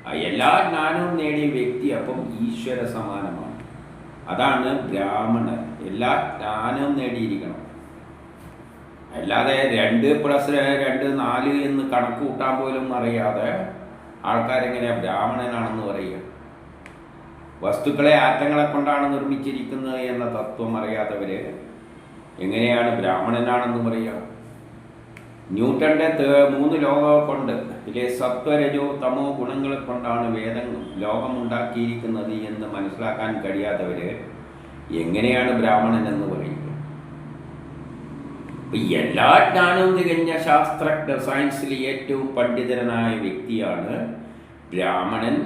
ആ എല്ലാ ജ്ഞാനവും നേടിയ വ്യക്തി അപ്പം ഈശ്വര സമാനമാണ്. അതാണ് ബ്രാഹ്മണർ. എല്ലാ ജ്ഞാനവും നേടിയിരിക്കണം. അല്ലാതെ 2+2 4 എന്ന് കണക്ക് കൂട്ടാൻ പോലും അറിയാതെ ആൾക്കാരെങ്ങനെയാണ് ബ്രാഹ്മണനാണെന്ന് പറയുക? വസ്തുക്കളെ ആറ്റങ്ങളെ കൊണ്ടാണ് നിർമ്മിച്ചിരിക്കുന്നത് എന്ന തത്വം അറിയാത്തവർ എങ്ങനെയാണ് ബ്രാഹ്മണനാണെന്ന് പറയുക? ന്യൂട്ടൻ്റെ 3 ലോകം കൊണ്ട് ഇതിലെ സത്വരജോ തമോ ഗുണങ്ങളെ കൊണ്ടാണ് വേദം ലോകമുണ്ടാക്കിയിരിക്കുന്നത് എന്ന് മനസ്സിലാക്കാൻ കഴിയാത്തവർ എങ്ങനെയാണ് ബ്രാഹ്മണൻ എന്ന് പറയുക? എല്ലാ ജ്ഞാനവും തികഞ്ഞ ശാസ്ത്രജ്ഞ, സയൻസിൽ ഏറ്റവും പണ്ഡിതനായ വ്യക്തിയാണ് ബ്രാഹ്മണൻ.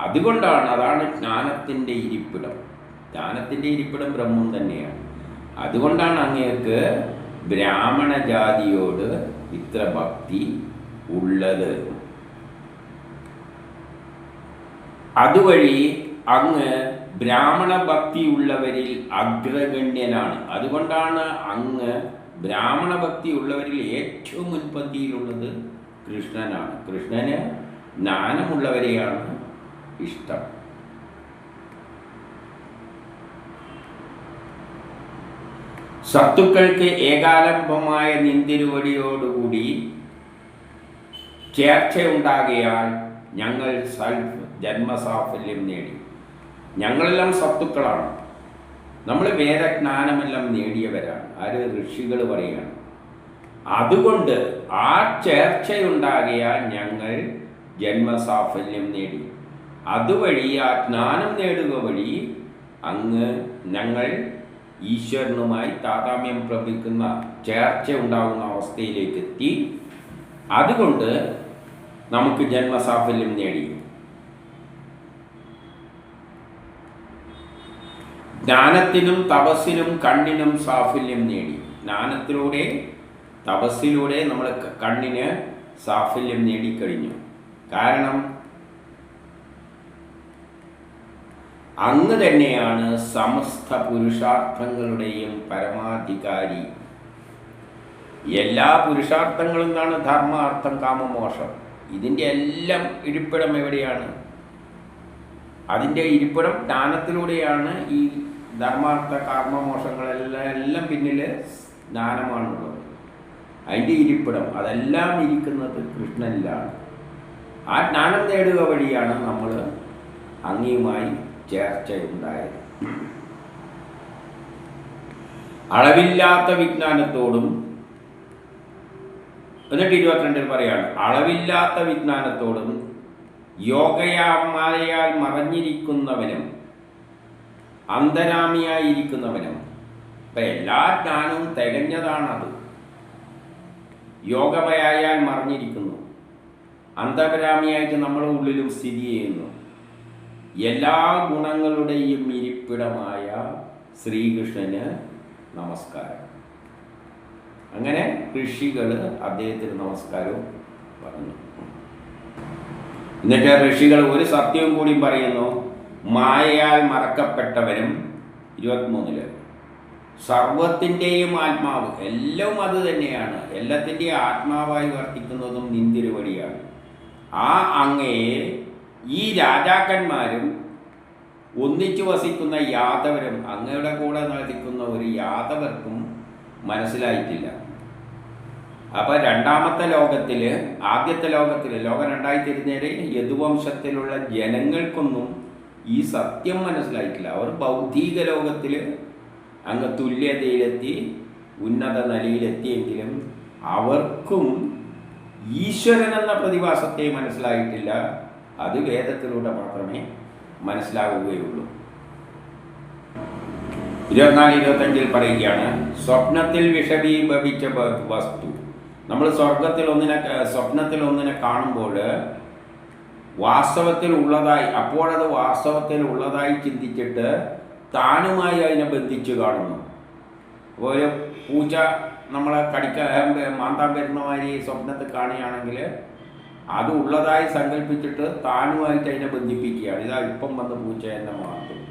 അതുകൊണ്ടാണ്, അതാണ് ജ്ഞാനത്തിൻ്റെ ഇരിപ്പിടം. ജ്ഞാനത്തിൻ്റെ ഇരിപ്പിടം ബ്രഹ്മം തന്നെയാണ്. അതുകൊണ്ടാണ് അങ്ങേക്ക് ബ്രാഹ്മണ ജാതിയോട് ഇത്ര ഭക്തി ഉള്ളത്. അതുവഴി അങ്ങ് ബ്രാഹ്മണ ഭക്തി ഉള്ളവരിൽ അഗ്രഗണ്യനാണ്. അതുകൊണ്ടാണ് അങ്ങ് ബ്രാഹ്മണ ഭക്തി ഉള്ളവരിൽ ഏറ്റവും മുൻപന്തിയിലുള്ളത് കൃഷ്ണനാണ്. കൃഷ്ണന് ജ്ഞാനമുള്ളവരെയാണ് ഇഷ്ടം. സത്തുക്കൾക്ക് ഏകാലംബമായ നിന്തിരുവടിയോടുകൂടി ചേർച്ചയുണ്ടാകിയാൽ ഞങ്ങൾ ജന്മസാഫല്യം നേടി. ഞങ്ങളെല്ലാം സത്തുക്കളാണ്. നമ്മൾ വേദജ്ഞാനമെല്ലാം നേടിയവരാണ്. ആര്? ഋഷികൾ പറയുകയാണ്. അതുകൊണ്ട് ആ ചേർച്ചയുണ്ടാകിയാൽ ഞങ്ങൾ ജന്മസാഫല്യം നേടി. അതുവഴി ആ ജ്ഞാനം നേടുക വഴി അങ്ങ് ഞങ്ങൾ ഈശ്വരനുമായി താതാമ്യം പ്രാപിക്കുന്ന ചേർച്ച ഉണ്ടാകുന്ന അവസ്ഥയിലേക്ക് എത്തി. അതുകൊണ്ട് നമുക്ക് ജന്മസാഫല്യം നേടി. ജ്ഞാനത്തിനും തപസ്സിലും കണ്ണിനും സാഫല്യം നേടി. ജ്ഞാനത്തിലൂടെ തപസ്സിലൂടെ നമ്മൾ കണ്ണിന് സാഫല്യം നേടിക്കഴിഞ്ഞു. കാരണം അങ്ങ് തന്നെയാണ് സമസ്ത പുരുഷാർത്ഥങ്ങളുടെയും പരമാധികാരി. എല്ലാ പുരുഷാർത്ഥങ്ങളും എന്താണ്? ധർമ്മ, അർത്ഥം, കാമം, മോക്ഷം. ഇതിൻ്റെ എല്ലാം ഇരിപ്പിടം എവിടെയാണ്? അതിൻ്റെ ഇരിപ്പിടം ജ്ഞാനത്തിലൂടെയാണ്. ഈ ധർമാർത്ഥ കാമ മോക്ഷങ്ങളെല്ലാം പിന്നിൽ ജ്ഞാനമാണുള്ളത്. അതിൻ്റെ ഇരിപ്പിടം അതെല്ലാം ഇരിക്കുന്നത് കൃഷ്ണനിലാണ്. ആ ജ്ഞാനം നേടുക വഴിയാണ് നമ്മൾ അങ്ങയുമായി ചേർച്ചയുണ്ടായത്. അളവില്ലാത്ത വിജ്ഞാനത്തോടും, എന്നിട്ട് 22 പറയാണ്, അളവില്ലാത്ത വിജ്ഞാനത്തോടും യോഗമാലയാൽ മറഞ്ഞിരിക്കുന്നവനും അന്തരാമിയായിരിക്കുന്നവനും. ഇപ്പം എല്ലാ ജ്ഞാനവും തികഞ്ഞതാണത്. യോഗമയാൽ മറഞ്ഞിരിക്കുന്നു, അന്തരാമിയായിട്ട് നമ്മുടെ ഉള്ളിലും സ്ഥിതി ചെയ്യുന്നു. എല്ലാ ഗുണങ്ങളുടെയും ഇരിപ്പിടമായ ശ്രീകൃഷ്ണന് നമസ്കാരം. അങ്ങനെ ഋഷികൾ അദ്ദേഹത്തിന് നമസ്കാരവും പറഞ്ഞു. എന്നിട്ട് ഋഷികൾ ഒരു സത്യവും കൂടി പറയുന്നു. മായയാൽ മറക്കപ്പെട്ടവനും 23 സർവത്തിൻ്റെയും ആത്മാവ്, എല്ലാം അത് തന്നെയാണ്. എല്ലാത്തിൻ്റെയും ആത്മാവായി വർത്തിക്കുന്നതും നിന്തിരുവടിയാണ്. ആ അങ്ങയെ ഈ രാജാക്കന്മാരും ഒന്നിച്ചു വസിക്കുന്ന യാദവരും, അങ്ങയുടെ കൂടെ വസിക്കുന്ന ഒരു യാദവർക്കും മനസ്സിലായിട്ടില്ല. അപ്പം രണ്ടാമത്തെ ലോകത്തിൽ, ആദ്യത്തെ ലോകത്തിൽ, ലോകം രണ്ടായി തിരിഞ്ഞേരെ യദുവംശത്തിലുള്ള ജനങ്ങൾക്കൊന്നും ഈ സത്യം മനസ്സിലായിട്ടില്ല. അവർ ഭൗതിക ലോകത്തിൽ അങ്ങ് തുല്യതയിലെത്തി, ഉന്നത നിലയിലെത്തിയെങ്കിലും അവർക്കും ഈശ്വരൻ എന്ന പ്രതിഭാസത്തെ മനസ്സിലായിട്ടില്ല. അത് വേദത്തിലൂടെ മാത്രമേ മനസ്സിലാവുകയുള്ളൂ. 24-25 പറയുകയാണ്, സ്വപ്നത്തിൽ വിഷമീഭവിച്ച വസ്തു. നമ്മൾ സ്വപ്നത്തിൽ ഒന്നിനെ കാണുമ്പോൾ വാസ്തവത്തിൽ ഉള്ളതായി, അപ്പോഴത് വാസ്തവത്തിൽ ഉള്ളതായി ചിന്തിച്ചിട്ട് താനുമായി അതിനെ ബന്ധിച്ച് കാണുന്നു. ഒരു പൂച്ച നമ്മളെ മാന്താൻ വരുന്ന മാതിരി സ്വപ്നത്തിൽ കാണുകയാണെങ്കിൽ അത് ഉള്ളതായി സങ്കല്പിച്ചിട്ട് താനുമായിട്ട് അതിനെ ബന്ധിപ്പിക്കുകയാണ്. ഇതാ ഇപ്പം വന്ന് പൂച്ച എന്നെ മാന്തും.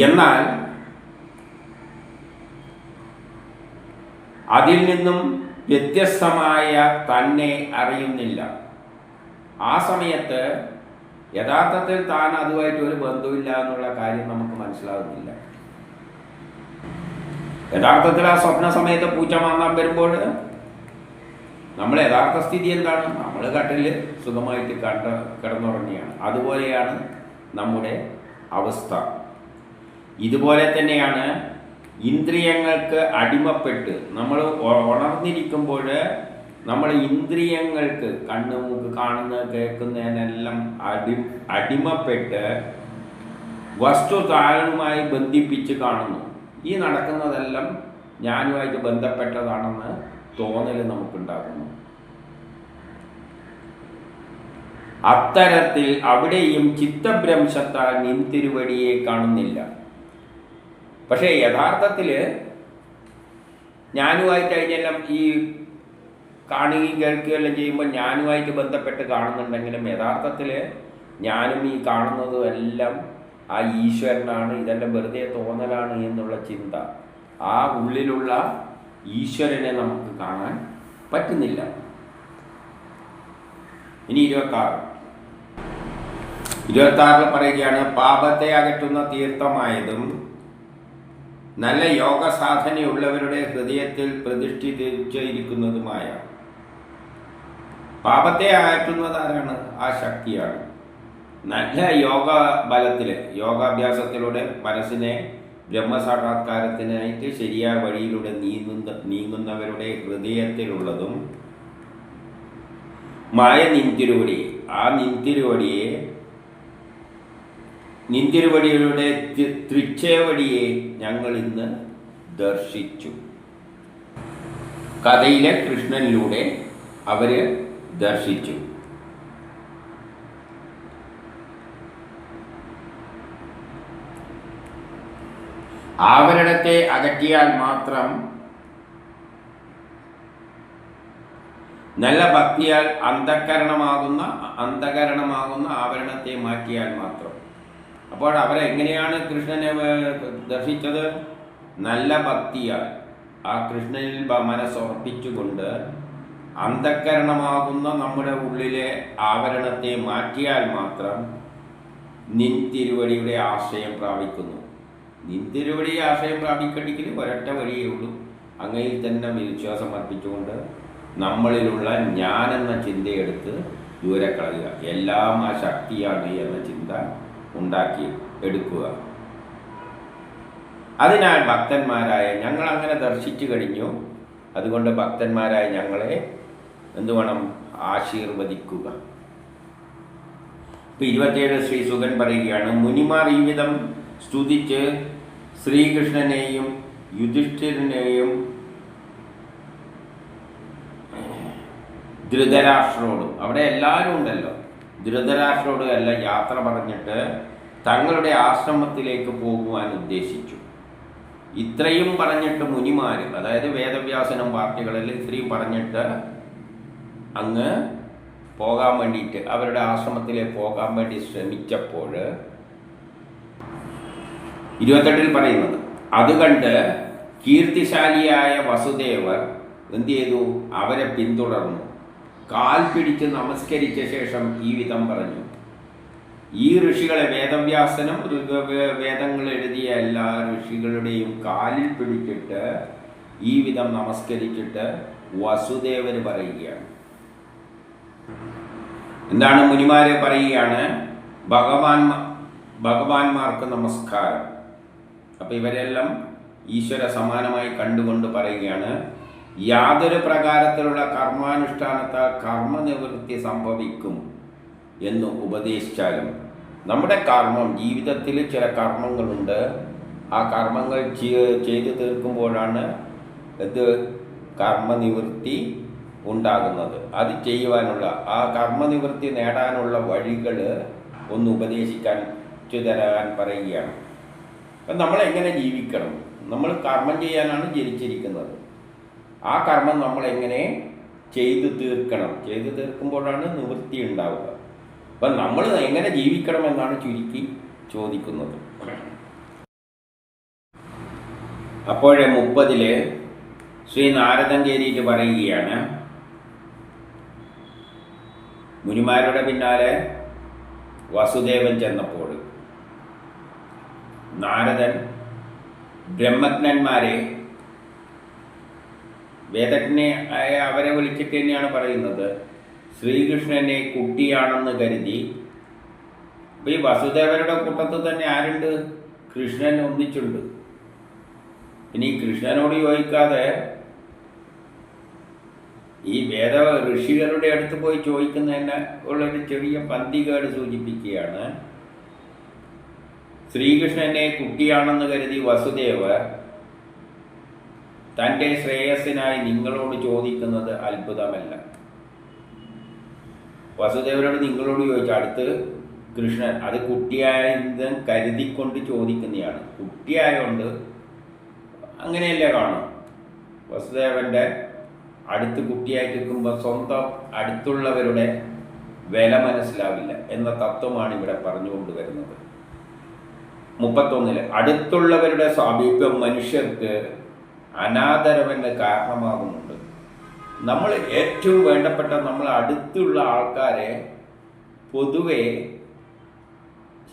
എന്നാൽ അതിൽ നിന്നും വ്യത്യസ്തമായ തന്നെ അറിയുന്നില്ല. ആ സമയത്ത് യഥാർത്ഥത്തിൽ താൻ അതുമായിട്ട് ഒരു ബന്ധമില്ല എന്നുള്ള കാര്യം നമുക്ക് മനസ്സിലാകുന്നില്ല. യഥാർത്ഥത്തിൽ ആ സ്വപ്ന സമയത്ത് പൂച്ച മാന്താൻ വരുമ്പോൾ നമ്മൾ യഥാർത്ഥ സ്ഥിതി എന്താണ്? നമ്മൾ കട്ടിൽ സുഖമായിട്ട് കിടന്നുറങ്ങിയാണ്. അതുപോലെയാണ് നമ്മുടെ അവസ്ഥ. ഇതുപോലെ തന്നെയാണ് ഇന്ദ്രിയങ്ങൾക്ക് അടിമപ്പെട്ട് നമ്മൾ ഉണർന്നിരിക്കുമ്പോൾ നമ്മൾ ഇന്ദ്രിയങ്ങൾക്ക് കണ്ണ്, മൂക്ക്, കാണുന്ന, കേൾക്കുന്നതിനെല്ലാം അടിമപ്പെട്ട് വസ്തു താനുമായി ബന്ധിപ്പിച്ച് കാണുന്നു. ഈ നടക്കുന്നതെല്ലാം ഞാനുമായിട്ട് ബന്ധപ്പെട്ടതാണെന്ന് തോന്നൽ നമുക്കുണ്ടാകുന്നു. അത്തരത്തിൽ അവിടെയും ചിത്തഭ്രംശത്താൽ നിൻ തിരുവടിയെ കാണുന്നില്ല. പക്ഷേ യഥാർത്ഥത്തിൽ ഞാനുമായിട്ട് അതിനെല്ലാം ഈ കാണുകയും കേൾക്കുകയെല്ലാം ചെയ്യുമ്പോൾ ഞാനുമായിട്ട് ബന്ധപ്പെട്ട് കാണുന്നുണ്ടെങ്കിലും യഥാർത്ഥത്തിൽ ഞാനും ഈ കാണുന്നതും എല്ലാം ആ ഈശ്വരനാണ്, ഇതെല്ലാം വെറുതെ തോന്നലാണ് എന്നുള്ള ചിന്ത, ആ ഉള്ളിലുള്ള ഈശ്വരനെ നമുക്ക് കാണാൻ പറ്റുന്നില്ല. ഇനി 26 പറയുകയാണ്, പാപത്തെ അകറ്റുന്ന തീർത്ഥമായതും നല്ല യോഗ സാധനയുള്ളവരുടെ ഹൃദയത്തിൽ പ്രതിഷ്ഠിച്ചിരിക്കുന്നതുമായ. പാപത്തെ അകറ്റുന്നത് ആരാണ്? ആ ശക്തിയാണ്. നല്ല യോഗ ബലത്തിൽ, യോഗാഭ്യാസത്തിലൂടെ മനസ്സിനെ ബ്രഹ്മസാക്ഷാത്കാരത്തിനായിട്ട് ശരിയായ വഴിയിലൂടെ നീങ്ങുന്നവരുടെ ഹൃദയത്തിലുള്ളതും മായ നിൻതിരുവടി. ആ നിൻതിരുവടിയുടെ തൃച്ചേവടിയെ ഞങ്ങൾ ഇന്ന് ദർശിച്ചു. കഥയിലെ കൃഷ്ണനിലൂടെ അവര് ദർശിച്ചു. ആവരണത്തെ അകറ്റിയാൽ മാത്രം, നല്ല ഭക്തിയാൽ അന്ധകരണമാകുന്ന ആവരണത്തെ മാറ്റിയാൽ മാത്രം. അപ്പോൾ അവരെങ്ങനെയാണ് കൃഷ്ണനെ ദർശിച്ചത്? നല്ല ഭക്തിയാൽ ആ കൃഷ്ണനിൽ മനസ്സുറപ്പിച്ചുകൊണ്ട് അന്ധകരണമാകുന്ന നമ്മുടെ ഉള്ളിലെ ആവരണത്തെ മാറ്റിയാൽ മാത്രം നിൻ തിരുവടിയുടെ ആശ്രയം പ്രാപിക്കുന്നു. നിൻ തിരുവടി ആശ്രയം പ്രാപിക്കണമെങ്കിൽ ഒരൊറ്റ വഴിയേ ഉള്ളൂ. അങ്ങയിൽ തന്നെ വിശ്വാസം അർപ്പിച്ചുകൊണ്ട് നമ്മളിലുള്ള ഞാൻ എന്ന ചിന്തയെടുത്ത് ദൂരെ കളയുക. എല്ലാം ആ ശക്തിയാണ് എന്ന ചിന്ത ഉണ്ടാക്കി എടുക്കുക. അതിനാൽ ഭക്തന്മാരായ ഞങ്ങൾ അങ്ങനെ ദർശിച്ചു കഴിഞ്ഞു. അതുകൊണ്ട് ഭക്തന്മാരായ ഞങ്ങളെ എന്തു വേണം? ആശീർവദിക്കുക. ഇപ്പം 27 ശ്രീ സുഗൻ പറയുകയാണ്, മുനിമാർ ഈ വിധം സ്തുതിച്ച് ശ്രീകൃഷ്ണനെയും യുധിഷ്ഠിരനെയും ധൃതരാഷ്ട്രോടും, അവിടെ എല്ലാവരും ഉണ്ടല്ലോ, ധൃതരാഷ്ട്രോട് എല്ലാം യാത്ര പറഞ്ഞിട്ട് തങ്ങളുടെ ആശ്രമത്തിലേക്ക് പോകുവാൻ ഉദ്ദേശിച്ചു. ഇത്രയും പറഞ്ഞിട്ട് മുനിമാർ, അതായത് വേദവ്യാസനും പാർട്ടികളിൽ ഇത്രയും പറഞ്ഞിട്ട് അങ്ങ് പോകാൻ വേണ്ടിയിട്ട് അവരുടെ ആശ്രമത്തിലേക്ക് പോകാൻ വേണ്ടി ശ്രമിച്ചപ്പോൾ 28 പറയുന്നത്, അത് കണ്ട് കീർത്തിശാലിയായ വസുദേവർ എന്ത് ചെയ്തു? അവരെ പിന്തുടർന്നു. കാൽ പിടിച്ച് നമസ്കരിച്ച ശേഷം ഈ വിധം പറഞ്ഞു. ഈ ഋഷികളെ, വേദവ്യാസനും വേദങ്ങൾ എഴുതിയ എല്ലാ ഋഷികളുടെയും കാലിൽ പിടിച്ചിട്ട് ഈ വിധം നമസ്കരിച്ചിട്ട് വസുദേവർ പറയുകയാണ്. എന്താണ്? മുനിമാരെ പറയുകയാണ്, ഭഗവാന്മാർക്ക് നമസ്കാരം. അപ്പം ഇവരെല്ലാം ഈശ്വര സമാനമായി കണ്ടുകൊണ്ട് പറയുകയാണ്, യാതൊരു പ്രകാരത്തിലുള്ള കർമാനുഷ്ഠാനത്താൽ കർമ്മനിവൃത്തി സംഭവിക്കും എന്ന് ഉപദേശിച്ചാലും നമ്മുടെ കർമ്മം, ജീവിതത്തിൽ ചില കർമ്മങ്ങളുണ്ട്, ആ കർമ്മങ്ങൾ ചെയ്തു തീർക്കുമ്പോഴാണ് ഇത് കർമ്മനിവൃത്തി ഉണ്ടാകുന്നത്. അത് ചെയ്യുവാനുള്ള, ആ കർമ്മനിവൃത്തി നേടാനുള്ള വഴികൾ ഒന്ന് ഉപദേശിക്കാൻ തരാൻ പറയുകയാണ്. അപ്പം നമ്മളെങ്ങനെ ജീവിക്കണം? നമ്മൾ കർമ്മം ചെയ്യാനാണ് ജനിച്ചിരിക്കുന്നത്. ആ കർമ്മം നമ്മളെങ്ങനെ ചെയ്തു തീർക്കണം? ചെയ്തു തീർക്കുമ്പോഴാണ് നിവൃത്തി ഉണ്ടാവുക. അപ്പം നമ്മൾ എങ്ങനെ ജീവിക്കണമെന്നാണ് ചുരുക്കി ചോദിക്കുന്നത്. അപ്പോഴേ 30 ശ്രീ നാരദൻ കയറിയിട്ട് പറയുകയാണ്, മുനിമാരുടെ പിന്നാലെ വസുദേവൻ ചെന്നപ്പോൾ നാരദൻ ബ്രഹ്മജ്ഞന്മാരെ വേദജ്ഞ അവരെ വിളിച്ചിട്ട് തന്നെയാണ് പറയുന്നത്, ശ്രീകൃഷ്ണനെ കുട്ടിയാണെന്ന് കരുതി. അപ്പം ഈ വസുദേവരുടെ കൂട്ടത്തിൽ തന്നെ ആരുണ്ട്? കൃഷ്ണൻ ഒന്നിച്ചുണ്ട്. ഇനി കൃഷ്ണനോട് ചോദിക്കാതെ ഈ വേദ ഋഷികളുടെ അടുത്ത് പോയി ചോദിക്കുന്നതിന് ഉള്ളൊരു ചെറിയ പന്തികേട് സൂചിപ്പിക്കുകയാണ്. ശ്രീകൃഷ്ണനെ കുട്ടിയാണെന്ന് കരുതി വസുദേവർ തൻ്റെ ശ്രേയസ്സിനായി നിങ്ങളോട് ചോദിക്കുന്നത് അത്ഭുതമല്ല. വസുദേവരോട് നിങ്ങളോട് ചോദിച്ചു, അടുത്ത് കൃഷ്ണൻ അത് കുട്ടിയായതും കരുതിക്കൊണ്ട് ചോദിക്കുന്നതാണ്. കുട്ടിയായതുകൊണ്ട് അങ്ങനെയല്ലേ കാണും. വസുദേവൻ്റെ അടുത്ത് കുട്ടിയായി നിൽക്കുമ്പോൾ സ്വന്തം അടുത്തുള്ളവരുടെ വില മനസ്സിലാവില്ല എന്ന തത്വമാണ് ഇവിടെ പറഞ്ഞുകൊണ്ട് വരുന്നത്. 31 അടുത്തുള്ളവരുടെ സാമീപ്യം മനുഷ്യർക്ക് അനാദരവിന് കാരണമാകുന്നുണ്ട്. നമ്മൾ ഏറ്റവും വേണ്ടപ്പെട്ട നമ്മൾ അടുത്തുള്ള ആൾക്കാരെ പൊതുവെ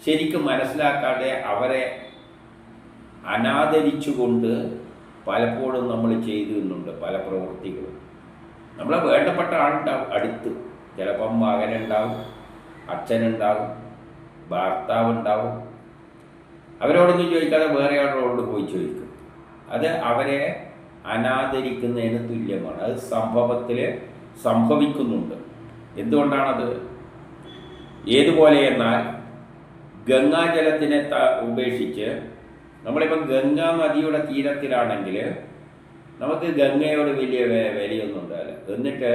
ശരിക്കും മനസ്സിലാക്കാതെ അവരെ അനാദരിച്ചുകൊണ്ട് പലപ്പോഴും നമ്മൾ ചെയ്തിരുന്നുണ്ട് പല പ്രവൃത്തികളും. നമ്മളെ വേണ്ടപ്പെട്ട ആളുണ്ടാവും അടുത്ത്, ചിലപ്പം മകനുണ്ടാവും, അച്ഛനുണ്ടാവും, ഭർത്താവുണ്ടാവും. അവരോടൊന്നും ചോദിക്കാതെ വേറെ ആളോട് പോയി ചോദിക്കും. അത് അവരെ അനാദരിക്കുന്നതിന് തുല്യമാണ്. അത് സംഭവത്തിൽ സംഭവിക്കുന്നുണ്ട്. എന്തുകൊണ്ടാണത്? ഏതുപോലെ എന്നാൽ ഗംഗാജലത്തിനെ ഉപേക്ഷിച്ച് നമ്മളിപ്പം ഗംഗാ നദിയുടെ തീരത്തിലാണെങ്കിൽ നമുക്ക് ഗംഗയോട് വലിയ വിലയൊന്നും ഉണ്ടാവില്ല. എന്നിട്ട്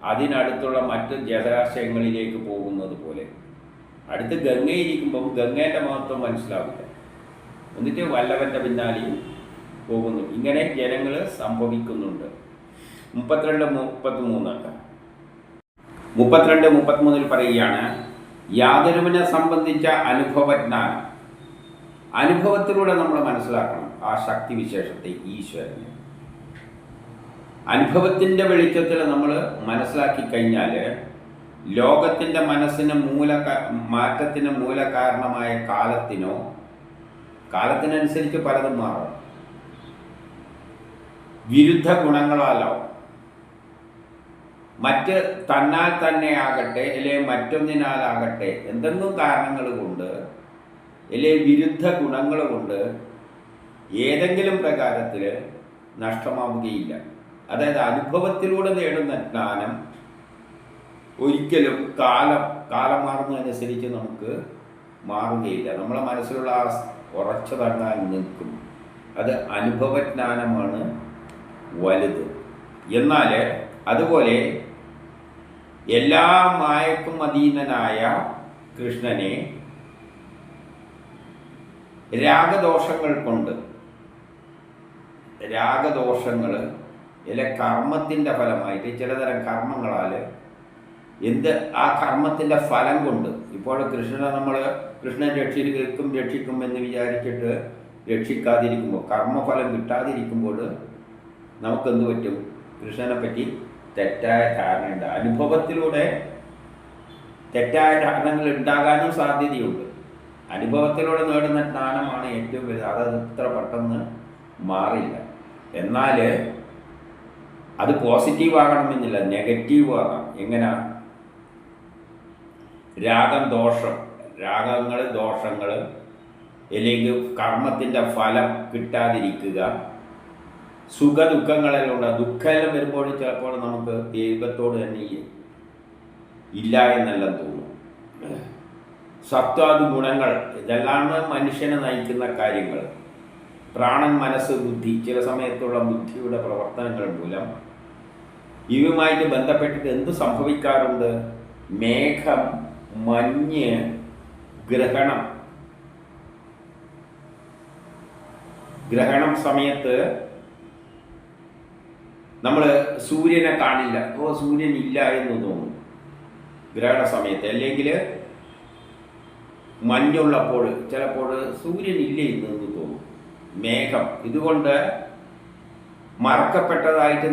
അതിനടുത്തുള്ള മറ്റ് ജലാശയങ്ങളിലേക്ക് പോകുന്നത് പോലെ അടുത്ത് ഗംഗയിരിക്കുമ്പം ഗംഗേൻ്റെ മഹത്വം മനസ്സിലാവില്ല. എന്നിട്ട് വല്ലവൻ്റെ പിന്നാലെയും പോകുന്നു. ഇങ്ങനെ ജനങ്ങൾ സംഭവിക്കുന്നുണ്ട്. 32-33 പറയുകയാണ്, യാതൊരുവിനെ സംബന്ധിച്ച അനുഭവജ്ഞാനം. അനുഭവത്തിലൂടെ നമ്മൾ മനസ്സിലാക്കണം ആ ശക്തിവിശേഷത്തെ, ഈശ്വരനെ. അനുഭവത്തിൻ്റെ വെളിച്ചത്തിൽ നമ്മൾ മനസ്സിലാക്കി കഴിഞ്ഞാൽ ലോകത്തിൻ്റെ മനസ്സിന് മാറ്റത്തിന് മൂലകാരണമായ കാലത്തിനനുസരിച്ച് പലതും മാറും. വിരുദ്ധ ഗുണങ്ങളാലാവും. മറ്റ് തന്നാൽ തന്നെ ആകട്ടെ, അല്ലെങ്കിൽ മറ്റൊന്നിനാലാകട്ടെ, എന്തെങ്കിലും കാരണങ്ങൾ കൊണ്ട് അല്ലെങ്കിൽ വിരുദ്ധ ഗുണങ്ങൾ കൊണ്ട് ഏതെങ്കിലും പ്രകാരത്തിൽ നഷ്ടമാവുകയില്ല. അതായത് അനുഭവത്തിലൂടെ നേടുന്ന ജ്ഞാനം ഒരിക്കലും കാലം മാറുന്നതനുസരിച്ച് നമുക്ക് മാറുകയില്ല. നമ്മളെ മനസ്സിലുള്ള ആ ഉറച്ചു തങ്ങാൻ നിൽക്കും. അത് അനുഭവജ്ഞാനമാണ് വലുത്. എന്നാൽ അതുപോലെ എല്ലാ മായക്കും അധീനനായ കൃഷ്ണനെ രാഗദോഷങ്ങൾ അല്ലെ കർമ്മത്തിൻ്റെ ഫലമായിട്ട് ചിലതരം കർമ്മങ്ങളാൽ ആ കർമ്മത്തിൻ്റെ ഫലം കൊണ്ട് ഇപ്പോൾ കൃഷ്ണൻ രക്ഷിക്കും എന്ന് വിചാരിച്ചിട്ട് രക്ഷിക്കാതിരിക്കുമ്പോൾ, കർമ്മഫലം കിട്ടാതിരിക്കുമ്പോൾ നമുക്കെന്ത് പറ്റും? കൃഷ്ണനെ പറ്റി തെറ്റായ ധാരണയുണ്ട്. അനുഭവത്തിലൂടെ തെറ്റായ ധാരണകൾ ഉണ്ടാകാനും സാധ്യതയുണ്ട്. അനുഭവത്തിലൂടെ നേടുന്ന ജ്ഞാനമാണ് ഏറ്റവും വലുത്. അത് ഇത്ര പെട്ടെന്ന് മാറില്ല. എന്നാൽ അത് പോസിറ്റീവ് ആകണമെന്നില്ല, നെഗറ്റീവ് ആകാം. എങ്ങനെ? രാഗങ്ങൾ ദോഷങ്ങൾ, അല്ലെങ്കിൽ കർമ്മത്തിൻ്റെ ഫലം കിട്ടാതിരിക്കുക, സുഖദുഃഖങ്ങളെല്ലാം ഉണ്ട്. ദുഃഖമെല്ലാം വരുമ്പോൾ ചിലപ്പോൾ നമുക്ക് ദൈവത്തോട് തന്നെ ഇല്ല എന്നെല്ലാം തോന്നും. സത്വാദി ഗുണങ്ങൾ, ഇതെല്ലാം മനുഷ്യനെ നയിക്കുന്ന കാര്യങ്ങൾ. പ്രാണൻ, മനസ്സ്, ബുദ്ധി, ചില സമയത്തുള്ള ബുദ്ധിയുടെ പ്രവർത്തനങ്ങൾ മൂലം ഇവയുമായിട്ട് ബന്ധപ്പെട്ടിട്ട് എന്ത് സംഭവിക്കാറുണ്ട്? മേഘം, മഞ്ഞ്, ഗ്രഹണം സമയത്ത് നമ്മൾ സൂര്യനെ കാണില്ല. സൂര്യൻ ഇല്ല എന്ന് തോന്നും ഗ്രഹണ സമയത്ത്. അല്ലെങ്കിൽ മഞ്ഞുള്ളപ്പോൾ ചിലപ്പോൾ സൂര്യൻ ഇല്ല എന്ന് തോന്നും. മേഘം ഇതുകൊണ്ട് മറക്കപ്പെട്ടതായിട്ട്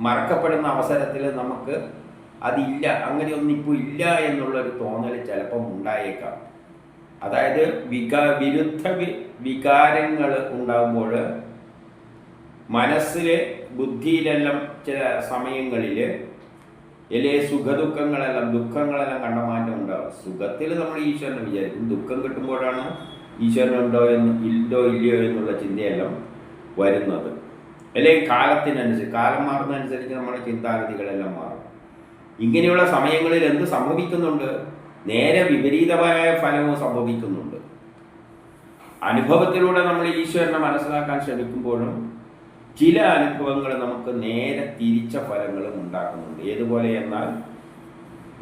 മറക്കപ്പെടുന്ന അവസരത്തിൽ നമുക്ക് അതില്ല, അങ്ങനെയൊന്നും ഇപ്പോൾ ഇല്ല എന്നുള്ളൊരു തോന്നൽ ചിലപ്പം ഉണ്ടായേക്കാം. അതായത് വിരുദ്ധ വികാരങ്ങൾ ഉണ്ടാകുമ്പോൾ മനസ്സിൽ ബുദ്ധിയിലെല്ലാം ചില സമയങ്ങളിൽ ദുഃഖങ്ങളെല്ലാം കണ്ടമാറ്റം ഉണ്ടാവും. സുഖത്തിൽ നമ്മൾ ഈശ്വരനെ വിചാരിക്കും, ദുഃഖം കിട്ടുമ്പോഴാണ് ഈശ്വരനുണ്ടോ ഇല്ലയോ എന്നുള്ള ചിന്തയെല്ലാം വരുന്നത്. അല്ലെങ്കിൽ കാലം മാറുന്നതനുസരിച്ച് നമ്മുടെ ചിന്താഗതികളെല്ലാം മാറും. ഇങ്ങനെയുള്ള സമയങ്ങളിൽ എന്ത് സംഭവിക്കുന്നുണ്ട്? നേരെ വിപരീതമായ ഫലവും സംഭവിക്കുന്നുണ്ട്. അനുഭവത്തിലൂടെ നമ്മൾ ഈശ്വരനെ മനസ്സിലാക്കാൻ ശ്രമിക്കുമ്പോഴും ചില അനുഭവങ്ങൾ നമുക്ക് നേരെ തിരിച്ച ഫലങ്ങളും ഉണ്ടാക്കുന്നുണ്ട്. ഏതുപോലെ എന്നാൽ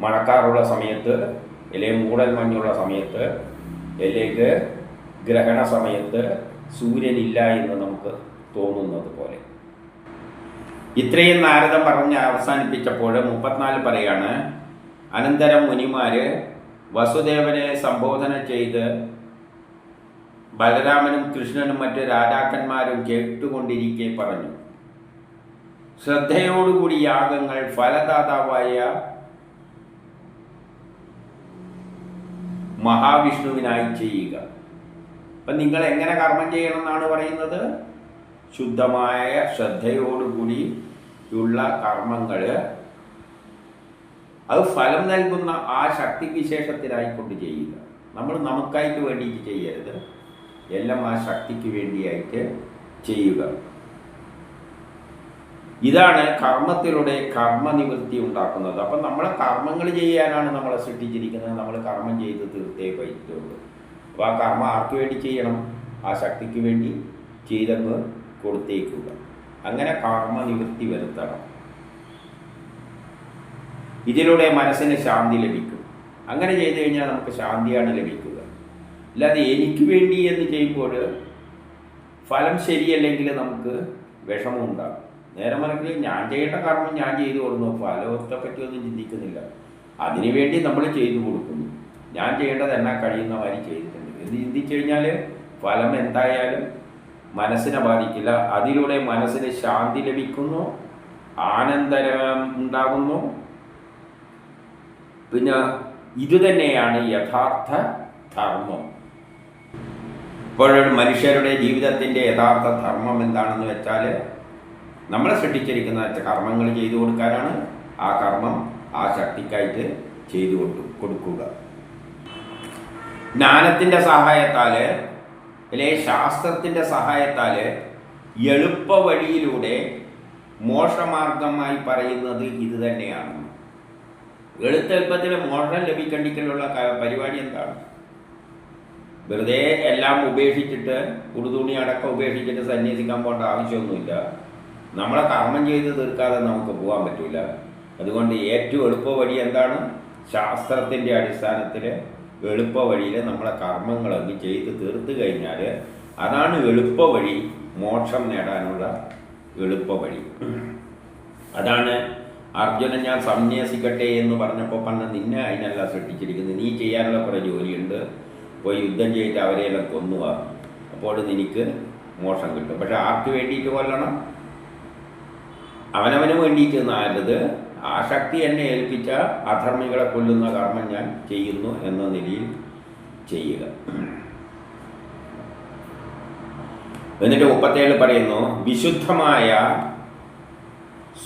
മഴക്കാറുള്ള സമയത്ത്, അല്ലെങ്കിൽ മൂടൽ മഞ്ഞുള്ള സമയത്ത്, അല്ലെങ്കിൽ ഗ്രഹണ സമയത്ത് സൂര്യനില്ല എന്ന് നമുക്ക് തോന്നുന്നത് പോലെ. ഇത്രയും നാരദം പറഞ്ഞ് അവസാനിപ്പിച്ചപ്പോൾ 34 പറയാണ്, അനന്തരം മുനിമാര് വസുദേവനെ സംബോധന ചെയ്ത് ബലരാമനും കൃഷ്ണനും മറ്റ് രാജാക്കന്മാരും കേട്ടുകൊണ്ടിരിക്കെ പറഞ്ഞു, ശ്രദ്ധയോടുകൂടി യാഗങ്ങൾ ഫലദാതാവായ മഹാവിഷ്ണുവിനായി ചെയ്യുക. അപ്പം നിങ്ങൾ എങ്ങനെ കർമ്മം ചെയ്യണം എന്നാണ് പറയുന്നത്? ശുദ്ധമായ ശ്രദ്ധയോടുകൂടി ഉള്ള കർമ്മങ്ങൾ അത് ഫലം നൽകുന്ന ആ ശക്തി വിശേഷത്തിനായിക്കൊണ്ട് ചെയ്യുക. നമ്മൾ നമുക്കായിട്ട് വേണ്ടിയിട്ട് ചെയ്യരുത്, എല്ലാം ആ ശക്തിക്ക് വേണ്ടിയായിട്ട് ചെയ്യുക. ഇതാണ് കർമ്മത്തിലൂടെ കർമ്മനിവൃത്തി ഉണ്ടാക്കുന്നത്. അപ്പം നമ്മളെ കർമ്മങ്ങൾ ചെയ്യാനാണ് നമ്മളെ സൃഷ്ടിച്ചിരിക്കുന്നത്. നമ്മൾ കർമ്മം ചെയ്ത് തീർത്തേ പറ്റുള്ളൂ. അപ്പോൾ ആ കർമ്മം ആർക്ക് വേണ്ടി ചെയ്യണം? ആ ശക്തിക്ക് വേണ്ടി ചെയ്തങ്ങ് കൊടുത്തേക്കുക. അങ്ങനെ കർമ്മനിവൃത്തി വരുത്തണം. ഇതിലൂടെ മനസ്സിന് ശാന്തി ലഭിക്കും. അങ്ങനെ ചെയ്തു കഴിഞ്ഞാൽ നമുക്ക് ശാന്തിയാണ് ലഭിക്കുക. അല്ലാതെ എനിക്ക് വേണ്ടി എന്ന് ചെയ്യുമ്പോൾ ഫലം ശരിയല്ലെങ്കിൽ നമുക്ക് വിഷമം ഉണ്ടാകും. നേരെ മറിച്ച് ഞാൻ ചെയ്യേണ്ട കർമ്മം ഞാൻ ചെയ്തു കൊടുക്കുന്നു, ഫലത്തെ പറ്റിയൊന്നും ചിന്തിക്കുന്നില്ല. അതിനുവേണ്ടി നമ്മൾ ചെയ്തു കൊടുക്കുന്നു. ഞാൻ ചെയ്യേണ്ടത് എന്നാ കഴിയുന്ന മാതിരി ചെയ്തിട്ടുണ്ട് എന്ന് ചിന്തിച്ചു കഴിഞ്ഞാൽ ഫലം എന്തായാലും മനസ്സിനെ ബാധിക്കില്ല. അതിലൂടെ മനസ്സിന് ശാന്തി ലഭിക്കുന്നു, ആനന്ദം ഉണ്ടാകുന്നു. പിന്നെ ഇതുതന്നെയാണ് യഥാർത്ഥ ധർമ്മം. ഇപ്പോൾ മനുഷ്യരുടെ ജീവിതത്തിൻ്റെ യഥാർത്ഥ ധർമ്മം എന്താണെന്ന് വെച്ചാൽ നമ്മളെ സൃഷ്ടിച്ചിരിക്കുന്ന കർമ്മങ്ങൾ ചെയ്തു കൊടുക്കാനാണ്. ആ കർമ്മം ആ ശക്തിക്കായിട്ട് ചെയ്തു കൊടുക്കുക. ജ്ഞാനത്തിൻ്റെ സഹായത്താൽ അല്ലെങ്കിൽ ശാസ്ത്രത്തിൻ്റെ സഹായത്താൽ എളുപ്പ വഴിയിലൂടെ മോക്ഷമാർഗമായി പറയുന്നത് ഇത് തന്നെയാണ്. എളുപ്പത്തിൽ മോക്ഷം ലഭിക്കേണ്ടിക്കുള്ള പരിപാടി എന്താണ്? വെറുതെ എല്ലാം ഉപേക്ഷിച്ചിട്ട് ഉടുതുണി അടക്കം ഉപേക്ഷിച്ചിട്ട് സന്യസിക്കാൻ പോകേണ്ട ആവശ്യമൊന്നുമില്ല. നമ്മളെ കർമ്മം ചെയ്ത് തീർക്കാതെ നമുക്ക് പോകാൻ പറ്റില്ല. അതുകൊണ്ട് ഏറ്റവും എളുപ്പ വഴി എന്താണ്? ശാസ്ത്രത്തിൻ്റെ അടിസ്ഥാനത്തിൽ എളുപ്പ വഴിയിൽ നമ്മളെ കർമ്മങ്ങളൊക്കെ ചെയ്ത് തീർത്ത് കഴിഞ്ഞാൽ അതാണ് എളുപ്പ വഴി, മോക്ഷം നേടാനുള്ള എളുപ്പ വഴി. അതാണ് അർജുനൻ ഞാൻ സന്യസിക്കട്ടെ എന്ന് പറഞ്ഞപ്പോൾ പറഞ്ഞ നിന്നെ അതിനല്ല സൃഷ്ടിച്ചിരിക്കുന്നത്. നീ ചെയ്യാനുള്ള കുറേ ജോലിയുണ്ട്, പോയി യുദ്ധം ചെയ്തിട്ട് അവരെയെല്ലാം കൊന്നുക, അപ്പോൾ നിനക്ക് മോക്ഷം കിട്ടും. പക്ഷെ ആർക്ക് വേണ്ടിയിട്ട് കൊല്ലണം? അവനവന് വേണ്ടിയിട്ട് നല്ലത് ആ ശക്തി എന്നെ ഏൽപ്പിച്ച അധർമ്മികളെ കൊല്ലുന്ന കർമ്മം ഞാൻ ചെയ്യുന്നു എന്ന നിലയിൽ ചെയ്യുക. എന്നിട്ട് 37 പറയുന്നു, വിശുദ്ധമായ